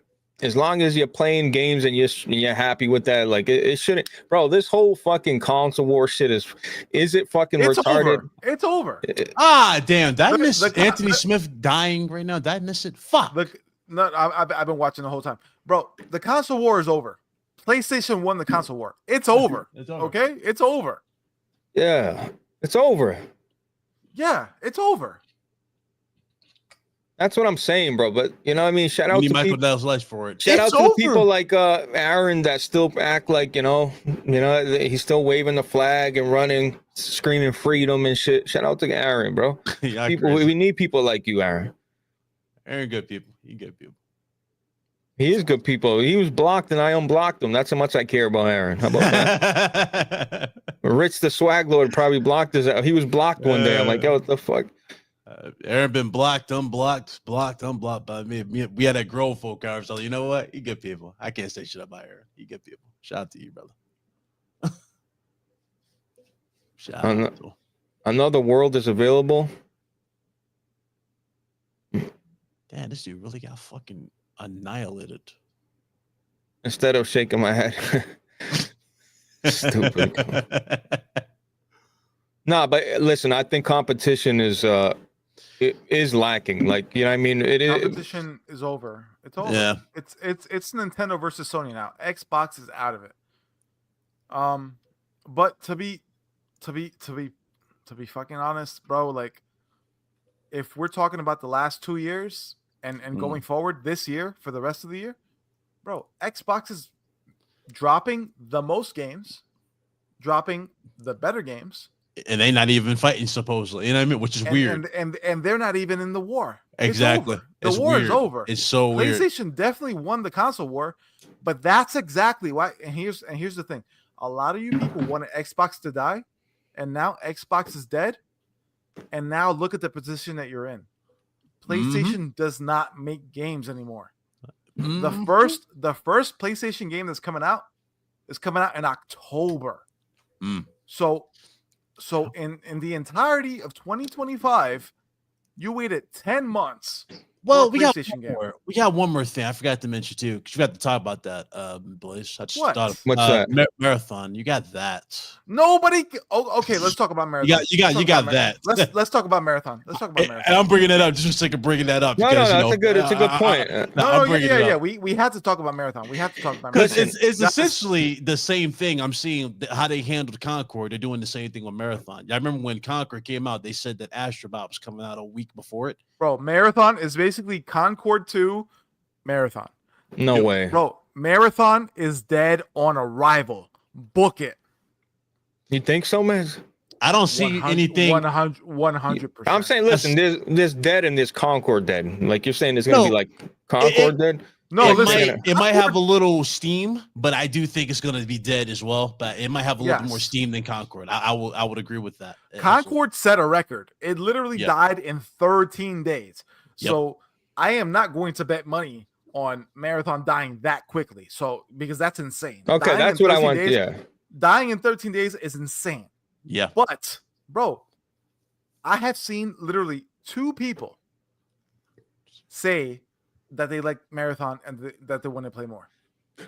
games and you're happy with that, like it shouldn't, bro. This whole fucking console war shit is it fucking It's retarded? over. It's over. Damn. Did I miss the- Anthony Smith dying right now? Did I miss it? Fuck. Look, no, I've been watching the whole time, bro. The console war is over. PlayStation won the console war. It's over. It's over. Okay, it's over. Yeah, it's over. Yeah, it's over. That's what I'm saying, bro. But you know what I mean? Shout You out need to Michael people. Dell's life for it. Shout out It's to the over. people like Aaron that still act like he's still waving the flag and running, screaming freedom and shit. Shout out to Aaron, bro. Yeah, People, we need people like you, Aaron. Aaron, good people. You good people. He is good people. He was blocked and I unblocked him. That's how much I care about Aaron. How about that? Rich the Swag Lord probably blocked us. He was blocked one day. I'm like, yo, what the fuck? Aaron been blocked, unblocked by me. We had that grown folk car. So you know what? You good people. I can't say shit about Aaron. You good people. Shout out to you, brother. Shout out to him. Another World is available. Damn, this dude really got fucking annihilated. Instead of shaking my head. Stupid. Nah, but listen, I think competition is lacking. Like, you know what I mean? Competition is over. It's over. Yeah. It's Nintendo versus Sony now. Xbox is out of it. But to be fucking honest, bro, like if we're talking about the last 2 years and going forward this year for the rest of the year, bro, Xbox is dropping the most games, dropping the better games. And they not even fighting supposedly, you know what I mean? Which is weird. And they're not even in the war. Exactly. The war is over. It's so weird. PlayStation definitely won the console war, but that's exactly why. And here's the thing: a lot of you people wanted Xbox to die, and now Xbox is dead. And now look at the position that you're in. PlayStation does not make games anymore. The first PlayStation game that's coming out is coming out in October. So in the entirety of 2025, you waited 10 months. Well, for a PlayStation game. we got one more thing I forgot to mention too, because we got to talk about that, Blaze. I just What? thought, What's that? Marathon. You got that. Nobody. Oh, okay. Let's talk about Marathon. You got that. Let's talk about Marathon. Let's talk about Marathon. And I'm bringing that up just for the sake of bringing that up. No, because, it's a good point. Yeah. We had to talk about Marathon. We have to talk about Because Marathon. it's essentially the same thing. I'm seeing how they handled Concord. They're doing the same thing with Marathon. I remember when Concord came out, they said that Astrobot was coming out a week before it. Bro, Marathon is basically Concord 2 Marathon. No way. Bro, Marathon is dead on arrival. Book it. You think so, man? I don't see anything. 100%. I'm saying, listen, there's dead and there's Concord dead. Like you're saying, there's gonna be like Concord dead. No, it might have a little steam, but I do think it's going to be dead as well. But it might have a little more steam than Concord. I would agree with that. Concord set a record. It literally died in 13 days. So I am not going to bet money on Marathon dying that quickly. So because that's insane. Okay, dying that's what I want. Days, dying in 13 days is insane. Yeah. But bro, I have seen literally 2 people say that they like Marathon and that they want to play more.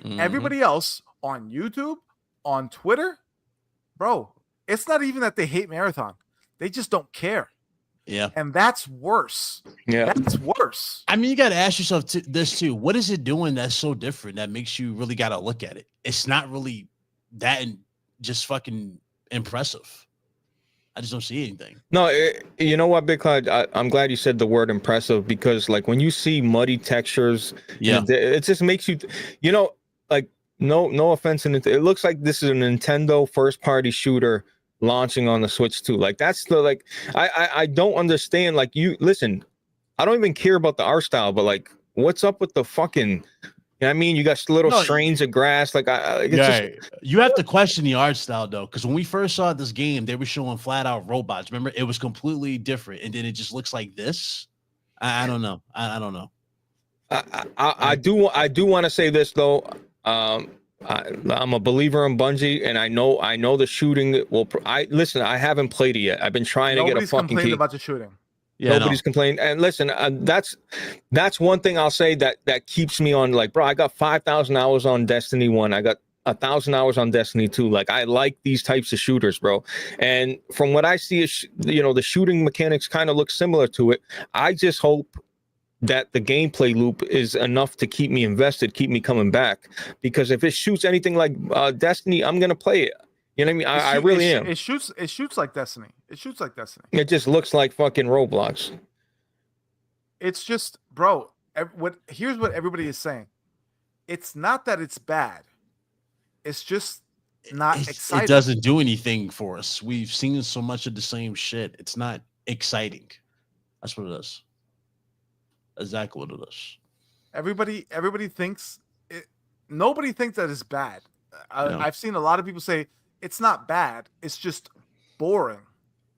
Everybody else on YouTube, on Twitter, bro, it's not even that they hate Marathon. They just don't care. Yeah. And that's worse. Yeah. That's worse. I mean, you got to ask yourself this too. What is it doing that's so different that makes you really got to look at it? It's not really that just fucking impressive. I just don't see anything. No, you know what, Big Cloud? I'm glad you said the word impressive, because like when you see muddy textures, Yeah, it just makes you, you know, like no offense, and it looks like this is a Nintendo first party shooter launching on the Switch too. Like that's the like I don't understand. Like you listen, I don't even care about the art style, but like what's up with the fucking, you know what I mean? You got little strains of grass. Like it's just, you have to question the art style though, because when we first saw this game, they were showing flat out robots. Remember, it was completely different, and then it just looks like this. I don't know. I don't know. I do want to say this though. I'm a believer in Bungie, and I know the shooting will. Listen. I haven't played it yet. I've been trying to get a fucking key. About the shooting. Yeah, nobody's complained. And listen, that's one thing I'll say that keeps me on. Like, bro, I got 5,000 hours on Destiny 1. I got 1,000 hours on Destiny 2. Like, I like these types of shooters, bro. And from what I see, you know, the shooting mechanics kind of look similar to it. I just hope that the gameplay loop is enough to keep me invested, keep me coming back. Because if it shoots anything like Destiny, I'm gonna play it. You know what I mean? I really am. It shoots like Destiny. It shoots like Destiny. It just looks like fucking Roblox. It's just, bro. Here's what everybody is saying. It's not that it's bad. It's just not exciting. It doesn't do anything for us. We've seen so much of the same shit. It's not exciting. That's what it is. Exactly what it is. Everybody thinks it. Nobody thinks that it's bad. I've seen a lot of people say it's not bad. It's just boring.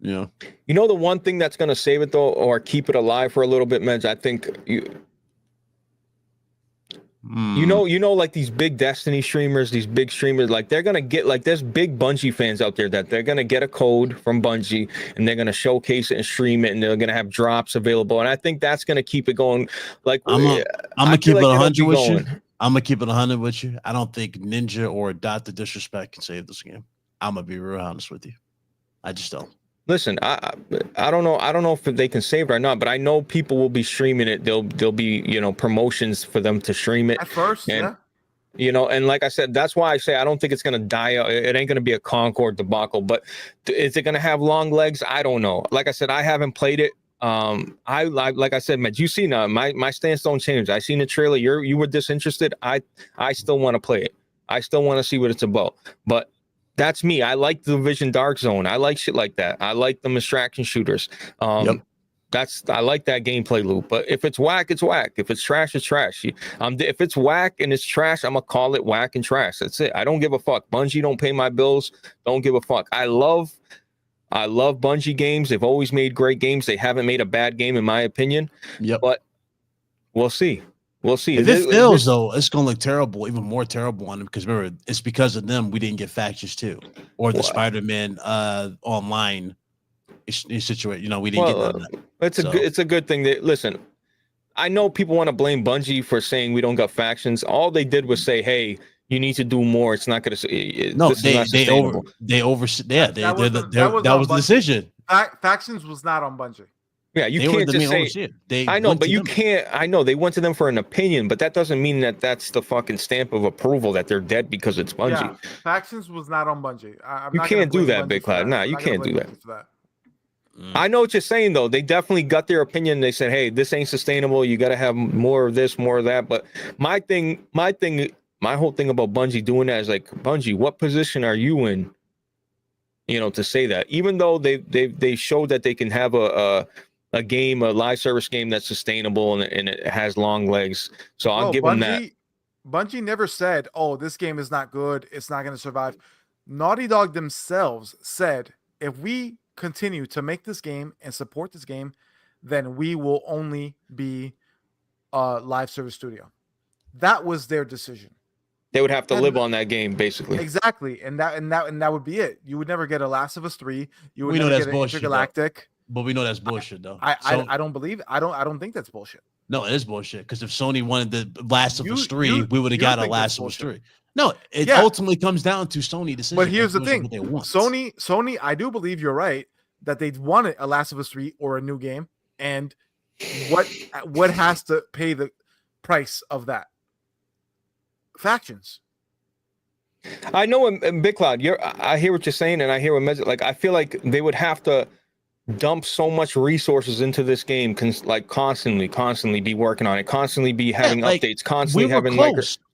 Yeah. You know the one thing that's gonna save it though, or keep it alive for a little bit, Meds. I think you know, like these big Destiny streamers, these big streamers, like they're gonna get like there's big Bungie fans out there that they're gonna get a code from Bungie and they're gonna showcase it and stream it, and they're gonna have drops available. And I think that's gonna keep it going. Like I'm gonna keep it 100 with you. I'm gonna keep it 100 with you. I don't think Ninja or Dr. Disrespect can save this game. I'm gonna be real honest with you. I just don't. Listen, I don't know. I don't know if they can save it or not, but I know people will be streaming it. There'll be, you know, promotions for them to stream it at first. And, yeah. You know, and like I said, that's why I say I don't think it's gonna die out. It ain't gonna be a Concord debacle. But is it gonna have long legs? I don't know. Like I said, I haven't played it. I like I said, man, you see now my stance don't change. I seen the trailer. You were disinterested. I still want to play it. I still want to see what it's about. But that's me. I like the Division Dark Zone. I like shit like that. I like the extraction shooters. I like that gameplay loop. But if it's whack, it's whack. If it's trash, it's trash. If it's whack and it's trash, I'm gonna call it whack and trash. That's it. I don't give a fuck. Bungie don't pay my bills. Don't give a fuck. I love Bungie games. They've always made great games. They haven't made a bad game, in my opinion. Yep. But we'll see. We'll see. If it fails, though, it's going to look terrible, even more terrible on them. Because remember, it's because of them we didn't get factions too, or the Spider-Man online situation. You know, we didn't get none of that. It's a good thing. That listen, I know people want to blame Bungie for saying we don't got factions. All they did was say, "Hey, you need to do more." It's not going to. No, that was the decision. Factions was not on Bungie. Yeah, you can't just say. I know, but you can't. I know they went to them for an opinion, but that doesn't mean that that's the fucking stamp of approval that they're dead because it's Bungie. Yeah, Factions was not on Bungie. You can't do that, Big Cloud. Nah, you can't do that. I know what you're saying though. They definitely got their opinion. They said, "Hey, this ain't sustainable. You got to have more of this, more of that." But my whole thing about Bungie doing that is like, Bungie, what position are you in? You know, to say that, even though they showed that they can have a live service game that's sustainable and it has long legs. So I'll give them that. Bungie never said, "Oh, this game is not good. It's not going to survive." Naughty Dog themselves said, "If we continue to make this game and support this game, then we will only be a live service studio." That was their decision. They would have to live on that game, basically. Exactly, and that would be it. You would never get a Last of Us 3. You would never get an Intergalactic. But we know that's bullshit, though. I don't believe. I don't think that's bullshit. No, it is bullshit. Because if Sony wanted the Last of Us 3, we would have got a Last of Us 3. No, it ultimately comes down to Sony decision. But here's the thing: Sony. I do believe you're right. that they wanted a Last of Us 3 or a new game, and what has to pay the price of that? Factions. I know in Big Cloud, I hear what you're saying, and I hear what like I feel like they would have to dump so much resources into this game, like constantly be working on it, constantly be having updates, constantly having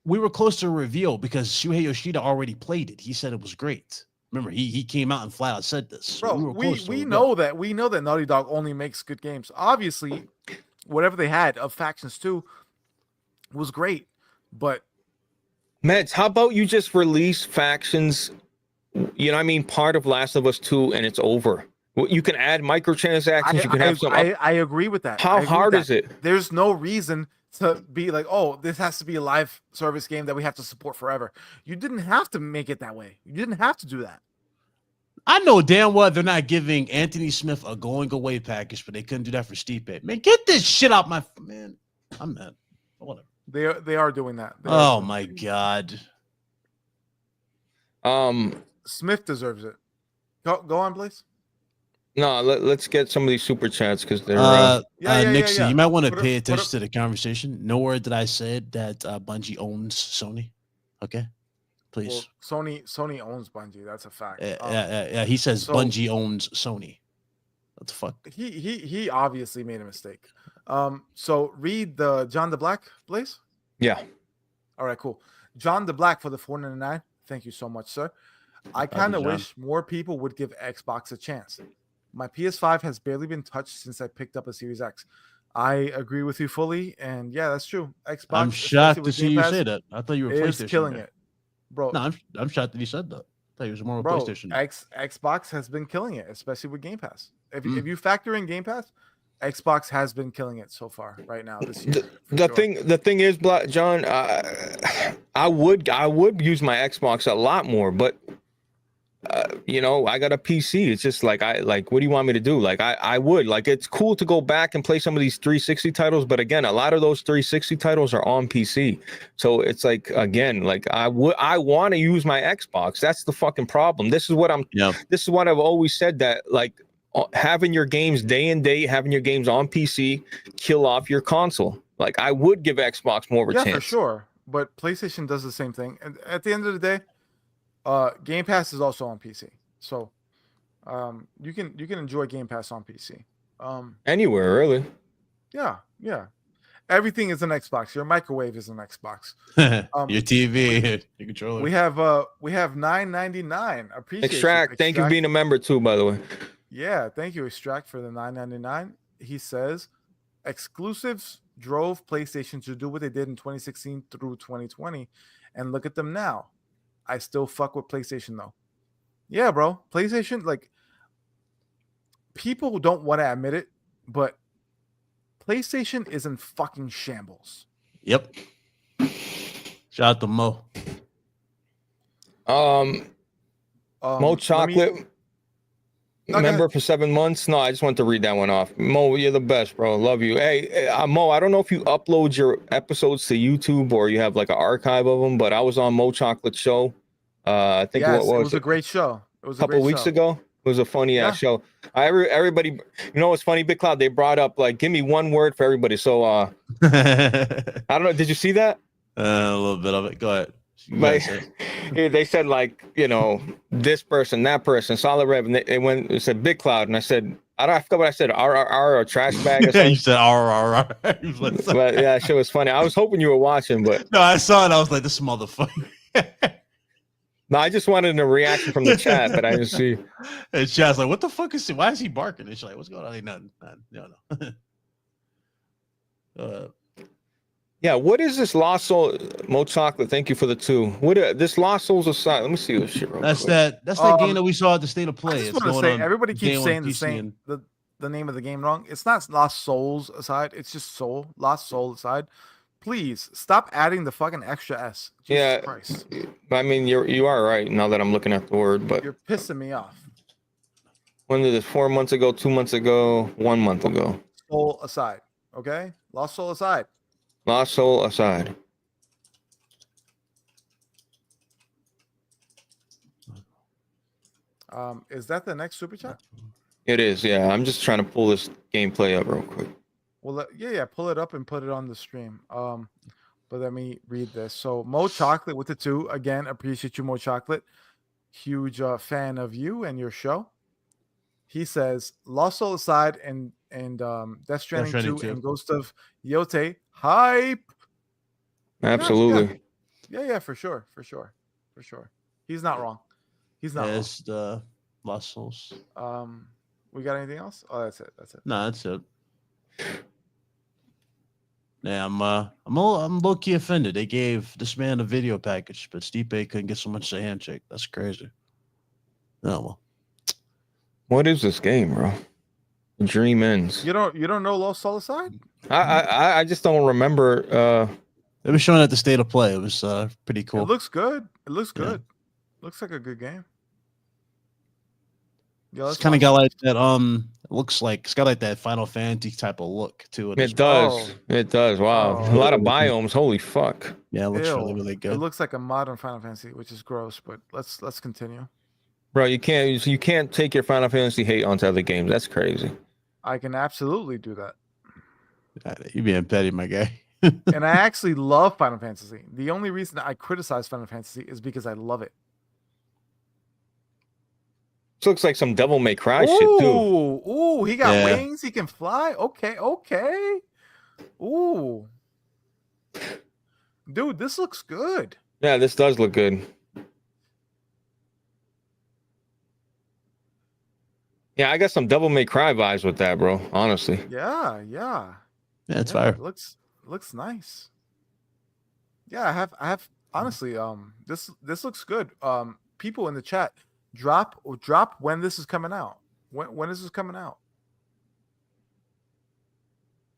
we were close to a reveal because Shuhei Yoshida already played it. He said it was great. Remember, he came out and flat out said this. So Bro, we know that Naughty Dog only makes good games. Obviously, whatever they had of Factions 2 was great, but Meds, how about you just release Factions, you know what I mean, part of Last of Us 2 and it's over. You can add microtransactions, you can have some I agree with that. How hard is it? There's no reason to be like, oh, this has to be a live service game that we have to support forever. You didn't have to make it that way. You didn't have to do that. I know damn well they're not giving Anthony Smith a going away package, but they couldn't do that for Stipe. Man, get this shit out my man. I'm mad. Whatever. They are doing that. Oh my god. Smith deserves it. Go on, please. No, let's get some of these super chats because they're Nixie, you might want to pay attention to the conversation. Nowhere did I say that Bungie owns Sony. Okay, please. Well, Sony owns Bungie. That's a fact. Yeah. He says Bungie owns Sony. What the fuck? He obviously made a mistake. So read the John the Black, please. Yeah. All right, cool. John the Black for the $4.99. Thank you so much, sir. I kind of wish more people would give Xbox a chance. My PS5 has barely been touched since I picked up a Series X. I agree with you fully, and yeah, that's true. Xbox. I'm shocked to see you say that. I thought you were PlayStation. Killing it, bro. No, I'm shocked that he said that. I thought he was more of a PlayStation. Xbox has been killing it, especially with Game Pass. If you factor in Game Pass, Xbox has been killing it so far right now this year. The thing is, John, I would use my Xbox a lot more, but you know, I got a PC. It's just like what do you want me to do? Like I would like, it's cool to go back and play some of these 360 titles, but again, a lot of those 360 titles are on PC. So it's like, again, like I want to use my Xbox. That's the fucking problem. This is what I've always said, that like having your games day and day, having your games on PC kill off your console. Like I would give Xbox more of a chance. For sure. But PlayStation does the same thing. And at the end of the day, Game Pass is also on PC, so you can enjoy Game Pass on PC. Anywhere really. Yeah. Everything is an Xbox. Your microwave is an Xbox. Your TV, your controller. We have $9.99. Appreciate Extract. Thank you for being a member too, by the way. Yeah, thank you, Extract, for the $9.99. He says exclusives drove PlayStation to do what they did in 2016 through 2020, and look at them now. I still fuck with PlayStation though. Yeah, bro. PlayStation, like, people don't want to admit it, but PlayStation is in fucking shambles. Yep. Shout out to Mo. Mo Chocolate. Member for 7 months. No, I just want to read that one off. Mo, you're the best, bro. Love you. Hey, Mo, I don't know if you upload your episodes to YouTube or you have like an archive of them, but I was on Mo Chocolate's show. I think it was a great show. It was a couple weeks ago. It was a funny ass show. Everybody, you know what's funny, Big Cloud? They brought up like, give me one word for everybody. So I don't know. Did you see that? A little bit of it. Go ahead. Like, they said like, you know, this person, that person, Solid Rev, and it said Big Cloud, and I said, I forgot what I said, RRR or trash bag or something. You said RRR. But yeah, that shit was funny. I was hoping you were watching, but no, I saw it. I was like, this motherfucker. No, I just wanted a reaction from the chat, but I didn't see. And chat's like, what the fuck is he? Why is he barking? And she's like, what's going on? Like, nothing. No. Yeah, what is this Lost Soul? Mo Chocolate, thank you for the 2. What this Lost Souls Aside? Let me see this shit. That's that game that we saw at the State of Play. I just want to say, everybody keeps saying the name of the game wrong. It's not Lost Souls Aside. It's just Soul. Lost Soul Aside. Please stop adding the fucking extra S. Jesus Christ. I mean, you are right now that I'm looking at the word, but you're pissing me off. When did this? 4 months ago, 2 months ago, 1 month ago. Soul Aside. Okay, Lost Soul Aside. Lost Soul Aside. Is that the next super chat? It is, yeah. I'm just trying to pull this gameplay up real quick. Well, yeah, pull it up and put it on the stream. But let me read this. So Mo Chocolate with the 2 again. Appreciate you, Mo Chocolate. Huge fan of you and your show. He says Lost Soul aside and Death Stranding 2 and Ghost of Yotei hype. Absolutely. Yeah, for sure. He's not wrong. He's not wrong. It's the Lost Souls. We got anything else? Oh, that's it. No, that's it. Yeah, I'm low key offended. They gave this man a video package, but Stipe couldn't get so much as a handshake. That's crazy. Oh well. What is this game, bro? Dream ends. You don't know Lost Soul aside? I just don't remember. It was showing at the State of Play. It was pretty cool. It looks good. Looks like a good game. Yeah, it's kind of got like that. It looks like it's got like that Final Fantasy type of look to it. It does. It does. Wow, a lot of biomes. Holy fuck. Yeah, it looks really good. It looks like a modern Final Fantasy, which is gross. But let's continue. Bro, you can't take your Final Fantasy hate onto other games. That's crazy. I can absolutely do that. You being petty, my guy. And I actually love Final Fantasy. The only reason I criticize Final Fantasy is because I love it. This looks like some Devil May Cry shit too. Ooh, he got wings. He can fly. Okay. Ooh, dude, this looks good. Yeah, this does look good. Yeah, I got some Devil May Cry vibes with that, bro. Honestly. Yeah, it's fire. It looks nice. Yeah, I have honestly. This looks good. People in the chat. Drop when this is coming out. When is this coming out?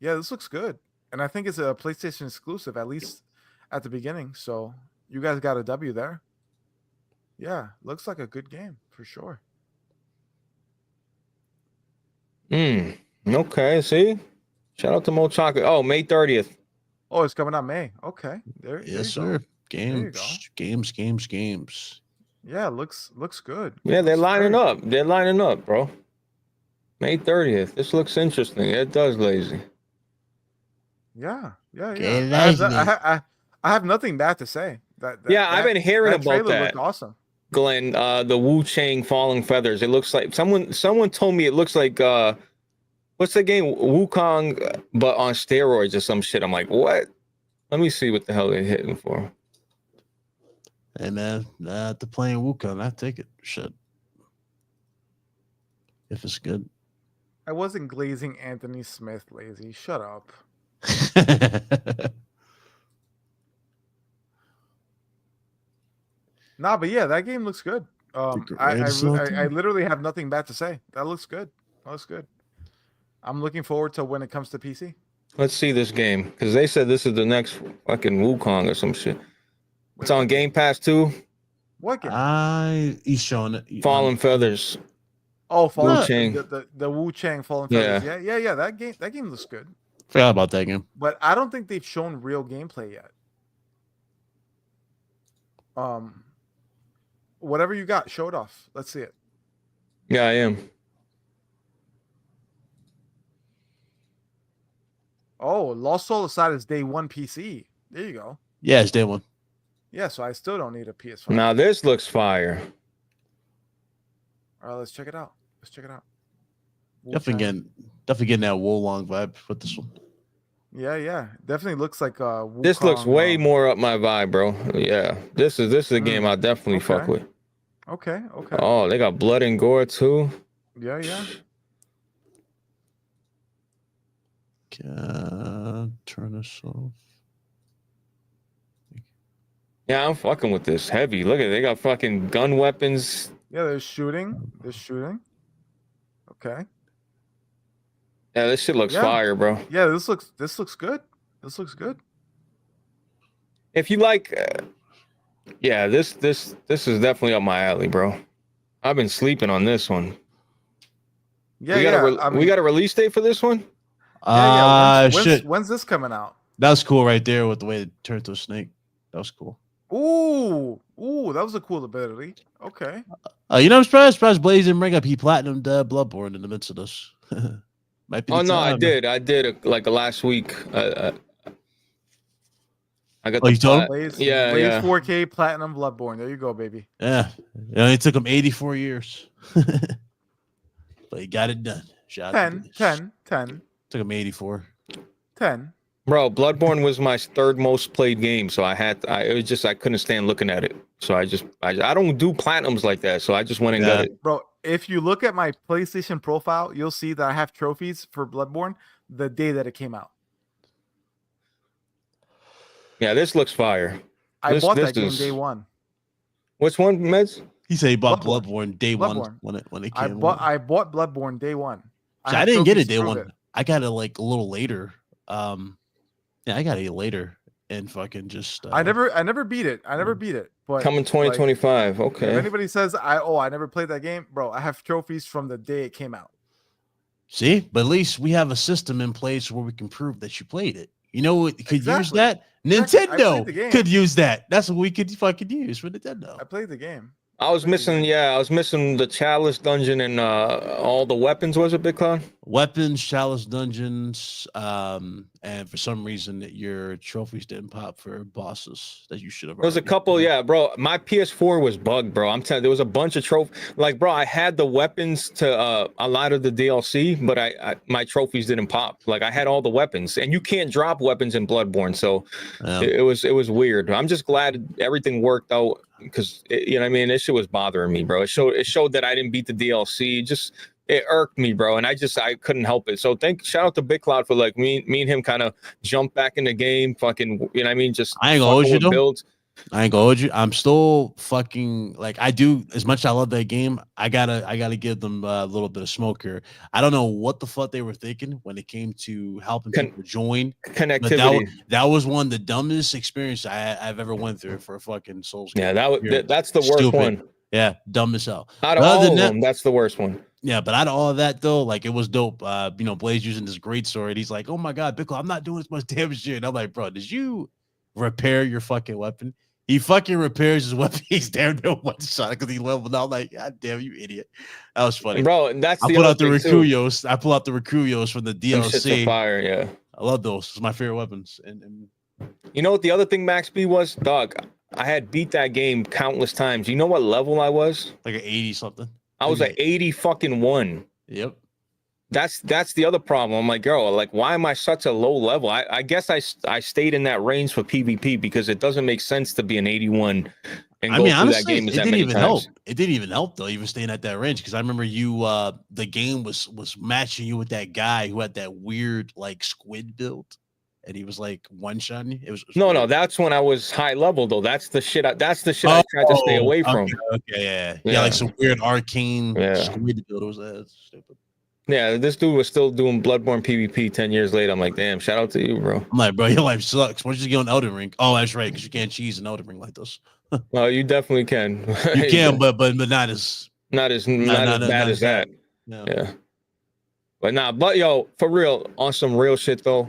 Yeah, this looks good. And I think it's a PlayStation exclusive, at least at the beginning. So you guys got a W there. Yeah, looks like a good game for sure. Okay, see? Shout out to Mo Chocolate. Oh, May 30th. Oh, it's coming out May. Okay. Yes, sir. Games. Yeah, looks good. Yeah, they're lining up. They're lining up, bro. May 30th. This looks interesting. It does, lazy. Yeah. Lazy. I have nothing bad to say. I've been hearing about that. Looked awesome. Glenn, the Wuchang Falling Feathers. It looks like someone told me it looks like what's the game? Wuchang, but on steroids or some shit. I'm like, what? Let me see what the hell they're hitting for. Hey man, after playing Wuchang, I take it. Shit. If it's good. I wasn't glazing Anthony Smith, lazy. Shut up. Nah, but yeah, that game looks good. I literally have nothing bad to say. That looks good. I'm looking forward to when it comes to PC. Let's see this game, because they said this is the next fucking Wuchang or some shit. It's on Game Pass too. What game? He's showing it. Fallen Feathers. Oh, Wuchang. The Wuchang Fallen Feathers. Yeah. That game looks good. Forgot about that game. But I don't think they've shown real gameplay yet. Whatever you got, show it off. Let's see it. Yeah, I am. Oh, Lost Soul aside is day 1 PC. There you go. Yeah, it's day 1. Yeah, so I still don't need a PS5. Now this looks fire. All right, let's check it out. Definitely getting that Wolong vibe with this one. Yeah. Definitely looks like Wuchang, this looks way more up my vibe, bro. Yeah. This is a game I definitely fuck with. Okay. Oh, they got blood and gore too. Yeah. Turn this off. Yeah, I'm fucking with this heavy. Look at it. They got fucking gun weapons. Yeah, there's shooting. Okay. Yeah, this shit looks fire, bro. Yeah, this looks good. If you like, this is definitely up my alley, bro. I've been sleeping on this one. Yeah, we got a release date for this one. When's this coming out? That was cool right there with the way it turned to a snake. That was cool. Ooh, that was a cool ability. Okay. I'm surprised Blaze didn't bring up he platinumed Bloodborne in the midst of this. Might be the Oh no, I time. did like last week. I got Oh, the you told him? Blaze, Yeah, Blaze yeah. 4K Platinum Bloodborne. There you go, baby. Yeah. It took him 84 years. But he got it done. Shout out to 10, Blaze. 10, 10, Took him 84. 10. Bro, Bloodborne was my third most played game, so it was just I couldn't stand looking at it. So I don't do platinums like that, so I just went and got it. Bro, if you look at my PlayStation profile, you'll see that I have trophies for Bloodborne the day that it came out. Yeah, this looks fire. I This- bought this that game is- day one. Which one, Meds? He said he bought Bloodborne. Bloodborne day Bloodborne. one when it I came bought Bloodborne day one. I have didn't get trophies it day to prove one. it. I got it like a little later. Yeah, I got it later and fucking just. I never beat it. I never beat it. But Coming 2025. If Okay. anybody says I never played that game, bro, I have trophies from the day it came out. See, but at least we have a system in place where we can prove that you played it. You know what could use Exactly. that? Exactly. I played the Nintendo game. could use that. That's what we could fucking use for Nintendo. I played the game. I was missing the Chalice dungeon and all the weapons. Was it Big Cloud? Weapons, chalice dungeons, and for some reason your trophies didn't pop for bosses that you should have. There was a couple, yeah, bro. My PS4 was bugged, bro. I'm telling you, there was a bunch of trophies. Like, bro, I had the weapons to a lot of the DLC, but my trophies didn't pop. Like, I had all the weapons, and you can't drop weapons in Bloodborne, so it was weird. I'm just glad everything worked out because you know what I mean. This shit was bothering me, bro. It showed that I didn't beat the DLC. It irked me, bro, and I couldn't help it. So shout out to Big Cloud for like me and him kind of jump back in the game, fucking, you know what I mean? Just I ain't gonna hold you though. builds. I ain't gonna hold you. I'm still fucking like I do as much as I love that game. I gotta give them a little bit of smoke here. I don't know what the fuck they were thinking when it came to helping people join Connectivity. But that was one of the dumbest experiences I've ever went through for a fucking Souls game. Yeah, that's the worst one. Yeah, dumb as hell. Out of all of them, that's the worst one. Yeah, but out of all of that though, like it was dope. Blaze using this great sword. He's like, "Oh my god, Bickle, I'm not doing as much damage here." And I'm like, "Bro, did you repair your fucking weapon?" He fucking repairs his weapon. He's damn near one shot because he leveled out. Like, God damn, you idiot. That was funny, bro. And that's I pull out the Rikuyos. I pull out the Rikuyos from the DLC. Fire, yeah. I love those. It's my favorite weapons. And you know what the other thing, Max B, was? Dog, I had beat that game countless times. You know what level I was? Like an 80 something. I was at 80 fucking 1. Yep. That's the other problem. I'm like, girl, like, why am I such a low level? I guess I stayed in that range for PvP because it doesn't make sense to be an 81 and go through honestly, that game it didn't even help. It didn't even help though, even staying at that range. Because I remember the game was matching you with that guy who had that weird like squid build. And he was like one-shotting you. It was no. That's when I was high level though. That's the shit. I tried to stay away from. Okay, yeah, like some weird arcane squid build. Was that stupid? Yeah, this dude was still doing Bloodborne PvP 10 years later. I'm like, damn, shout out to you, bro. I'm like, bro, your life sucks. Why don't you just get on Elden Ring? Oh, that's right, because you can't cheese an Elden Ring like this. Well, you definitely can. You can, but not as bad as that. No. Yeah. But yo, for real, on some real shit though.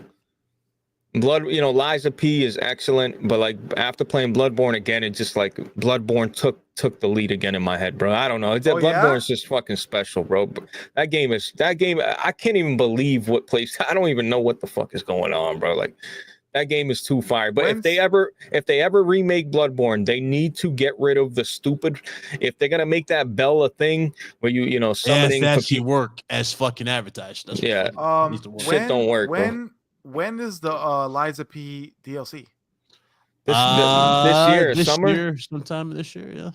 Liza P is excellent, but like after playing Bloodborne again, it just like Bloodborne took the lead again in my head, bro. I don't know. Bloodborne's just fucking special, bro. That game. I can't even believe what place. I don't even know what the fuck is going on, bro. Like that game is too fire. But if they ever remake Bloodborne, they need to get rid of the stupid. If they're gonna make that bell a thing where you summoning actually work as fucking advertised. That's yeah. Shit don't work. When is the Liza P DLC? This year, summer, sometime this year. Yeah.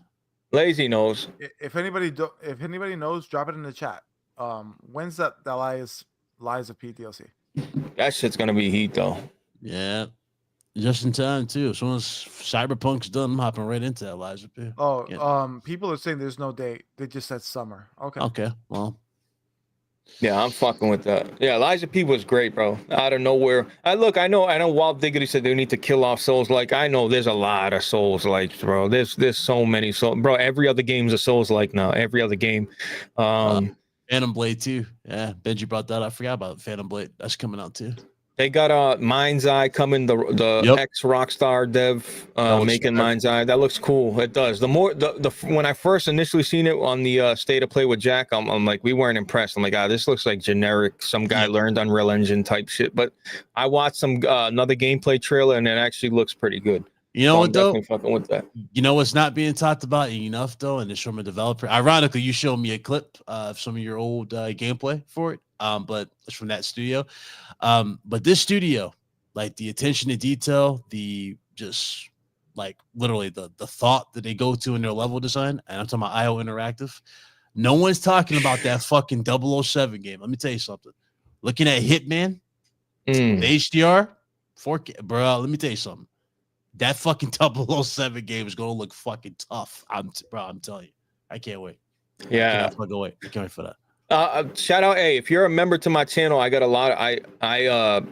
Lazy knows. If anybody knows, drop it in the chat. When's that Liza P DLC? That shit's gonna be heat though. Yeah, just in time too. As soon as Cyberpunk's done, I'm hopping right into that Liza P. Oh, yeah. People are saying there's no date. They just said summer. Okay. Well. Yeah, I'm fucking with that. Yeah, Liza P was great, bro. Out of nowhere. I know Wild Diggity said they need to kill off Souls. Like, I know there's a lot of Souls likes, bro. There's so many Souls. Bro, every other game's a Souls like now. Every other game. Phantom Blade too. Yeah, Benji brought that up. I forgot about Phantom Blade. That's coming out too. They got Mind's Eye coming, the Yep. ex Rockstar dev making Mind's Eye. That looks cool. It does. The more the when I first initially seen it on the State of Play with Jack, I'm like, we weren't impressed. I'm like, this looks like generic. Some guy learned Unreal Engine type shit. But I watched some another gameplay trailer, and it actually looks pretty good. You know So what I'm though? definitely fucking with that. You know what's not being talked about enough though, and it's from a developer. Ironically, you showed me a clip of some of your old gameplay for it, but it's from that studio. But this studio, like the attention to detail, the just like literally the thought that they go to in their level design, and I'm talking about IO Interactive. No one's talking about that fucking 007 game. Let me tell you something. Looking at Hitman, the HDR, 4K, bro. Let me tell you something. That fucking 007 game is gonna look fucking tough. I'm telling you. I can't wait. Yeah. I can't wait for that. Shout out, hey, if you're a member to my channel, I got a lot of I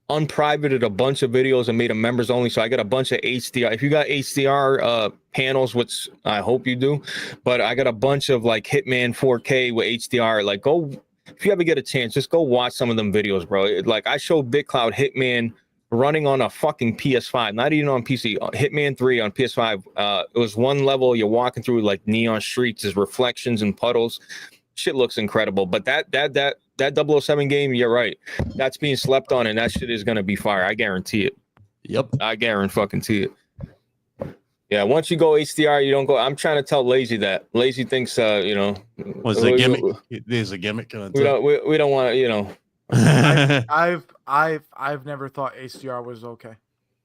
unprivated a bunch of videos and made them members only. So I got a bunch of HDR. If you got HDR panels, which I hope you do, but I got a bunch of like Hitman 4K with HDR. Like, go if you ever get a chance, just go watch some of them videos, bro. Like I showed BitCloud Hitman running on a fucking PS5, not even on PC. Hitman 3 on PS5. It was one level you're walking through like neon streets, there's reflections and puddles. Shit looks incredible. But that 007 game, you're right. That's being slept on, and that shit is gonna be fire. I guarantee it. Yep. I guarantee it. Yeah, once you go HDR, you don't go. I'm trying to tell Lazy that. Lazy thinks Was a gimmick. There's a gimmick. We don't want to, I've never thought HDR was okay.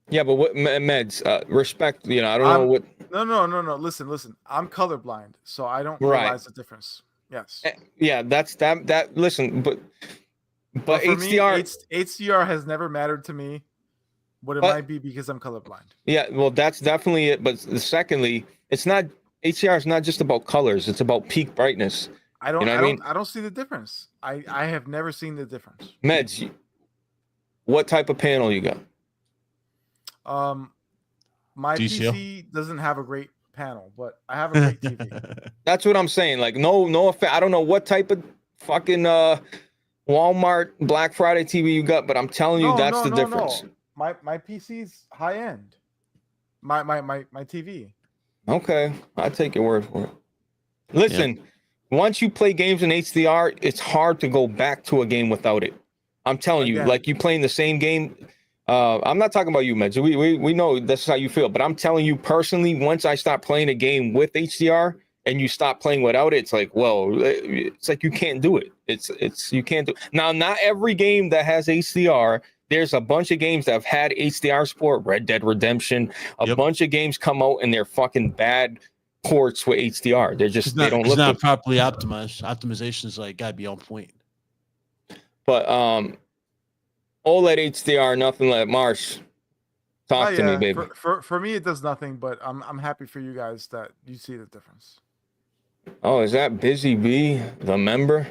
Yeah, but what meds? Respect. I don't know what. No. Listen. I'm colorblind, so I don't realize the difference. Yes. Yeah, that's that. Listen, but for HDR. Me, HDR has never mattered to me. What it might be because I'm colorblind. Yeah, well, that's definitely it. But secondly, it's not HDR is not just about colors; it's about peak brightness. I don't see the difference. I have never seen the difference. Meds, what type of panel you got? My DCL? PC doesn't have a great panel, but I have a great TV. That's what I'm saying. Like, no offense. I don't know what type of fucking Walmart Black Friday TV you got, but I'm telling you, that's the difference. No. My PC's high end. My TV. Okay, I'll take your word for it. Listen, once you play games in HDR, it's hard to go back to a game without it. I'm telling you, like you playing the same game. I'm not talking about you, Meds. We know that's how you feel, but I'm telling you personally, once I stop playing a game with HDR and you stop playing without it, it's like, well, it's like you can't do it. It's you can't do it. Now, not every game that has HDR. There's a bunch of games that have had HDR support, Red Dead Redemption. A bunch of games come out and they're fucking bad ports with HDR. They're just they don't look. It's not properly optimized. Optimization is like gotta be on point. But OLED HDR, nothing like Marsh. Talk to me, baby. For me, it does nothing. But I'm happy for you guys that you see the difference. Oh, is that Busy B, the member?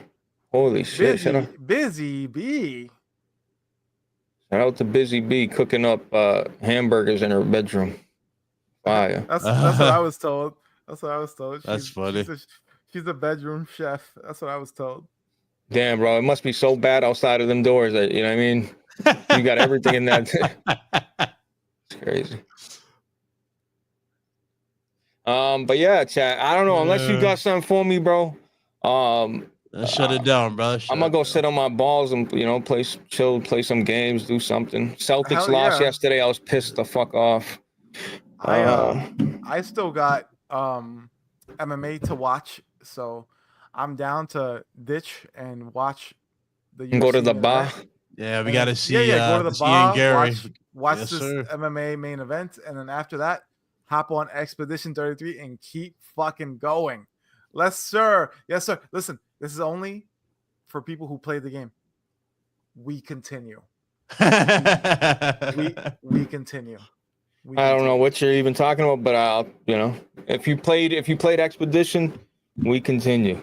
Holy shit! Busy B. Shout out to Busy B cooking up hamburgers in her bedroom. Fire. That's what I was told. That's funny. She's a bedroom chef. That's what I was told. Damn, bro, it must be so bad outside of them doors. That, you know what I mean? You got everything in that. It's crazy. But yeah, chat. I don't know unless you got something for me, bro. Shut it down, bro. I'm gonna go sit on my balls and play some games, do something. Celtics lost yesterday. I was pissed the fuck off. I still got MMA to watch, so I'm down to ditch and watch the UFC. Go to the bar. Yeah, we gotta see. Go to the bar. Gary. Watch this MMA main event, and then after that, hop on Expedition 33 and keep fucking going. Yes, sir. Listen. This is only for people who play the game. We continue. we continue. I don't know what you're even talking about, but if you played Expedition, we continue.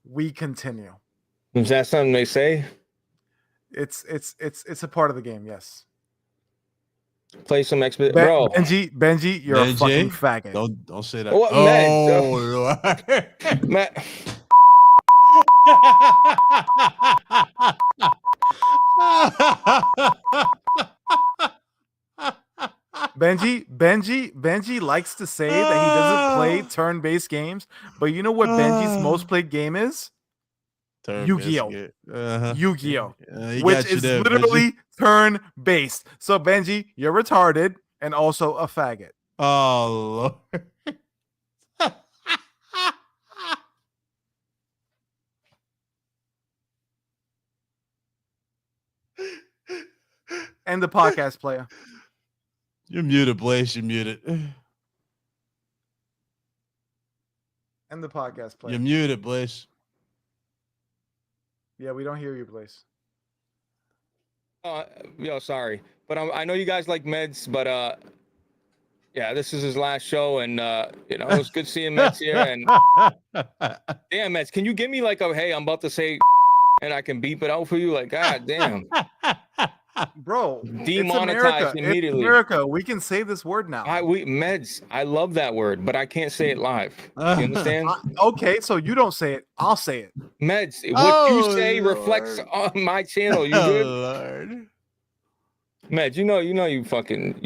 We continue. Is that something they say? It's a part of the game. Yes. Play some Expedition, bro. Benji, you're a fucking faggot. Don't say that. What, Matt? Benji likes to say that he doesn't play turn-based games, but you know what Benji's most played game is? Yu-Gi-Oh. Yu-Gi-Oh, He which got you is there, literally Benji. turn-based. So Benji, you're retarded and also a faggot. Oh Lord. And the podcast player. You're muted, Blaze. You're muted. And the podcast player. You're muted, Blaze. Yeah, we don't hear you, Blaze. Yo, sorry, but I know you guys like Meds, but yeah, this is his last show, and you know, it was good seeing Meds here. And damn, Meds, can you give me like a hey, I'm about to say, and I can beep it out for you? Like, god damn, Bro, demonetized immediately. It's America. We can say this word now. Meds, I love that word, but I can't say it live. You understand? Okay, so you don't say it. I'll say it. Meds, what you say reflects on my channel. You good? Lord. Meds, you know you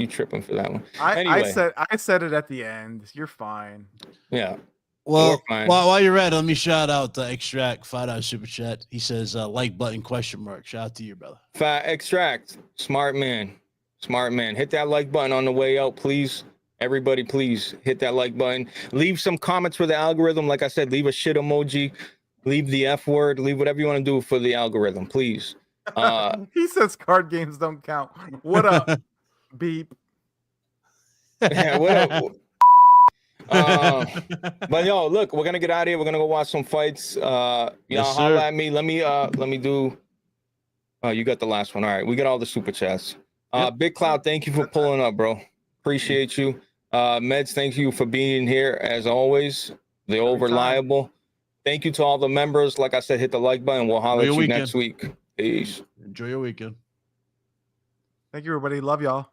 tripping for that one. Anyway, I said it at the end. You're fine. Yeah. Well, fine. while you're at it, let me shout out Extract $5 super chat. He says like button question mark. Shout out to you, brother. Fat Extract, smart man. Hit that like button on the way out, please. Everybody, please hit that like button. Leave some comments for the algorithm. Like I said, leave a shit emoji. Leave the F word. Leave whatever you want to do for the algorithm, please. He says card games don't count. What up? Beep. Yeah, what up? But yo, look, we're gonna get out of here. We're gonna go watch some fights. Y'all holler at me. Let me do. Oh, you got the last one. All right, we got all the super chats. Big Cloud, thank you for pulling up, bro. Appreciate you. Meds, thank you for being here as always. The over reliable. Thank you to all the members. Like I said, hit the like button. We'll holler at you next week. Peace. Enjoy your weekend. Thank you, everybody. Love y'all.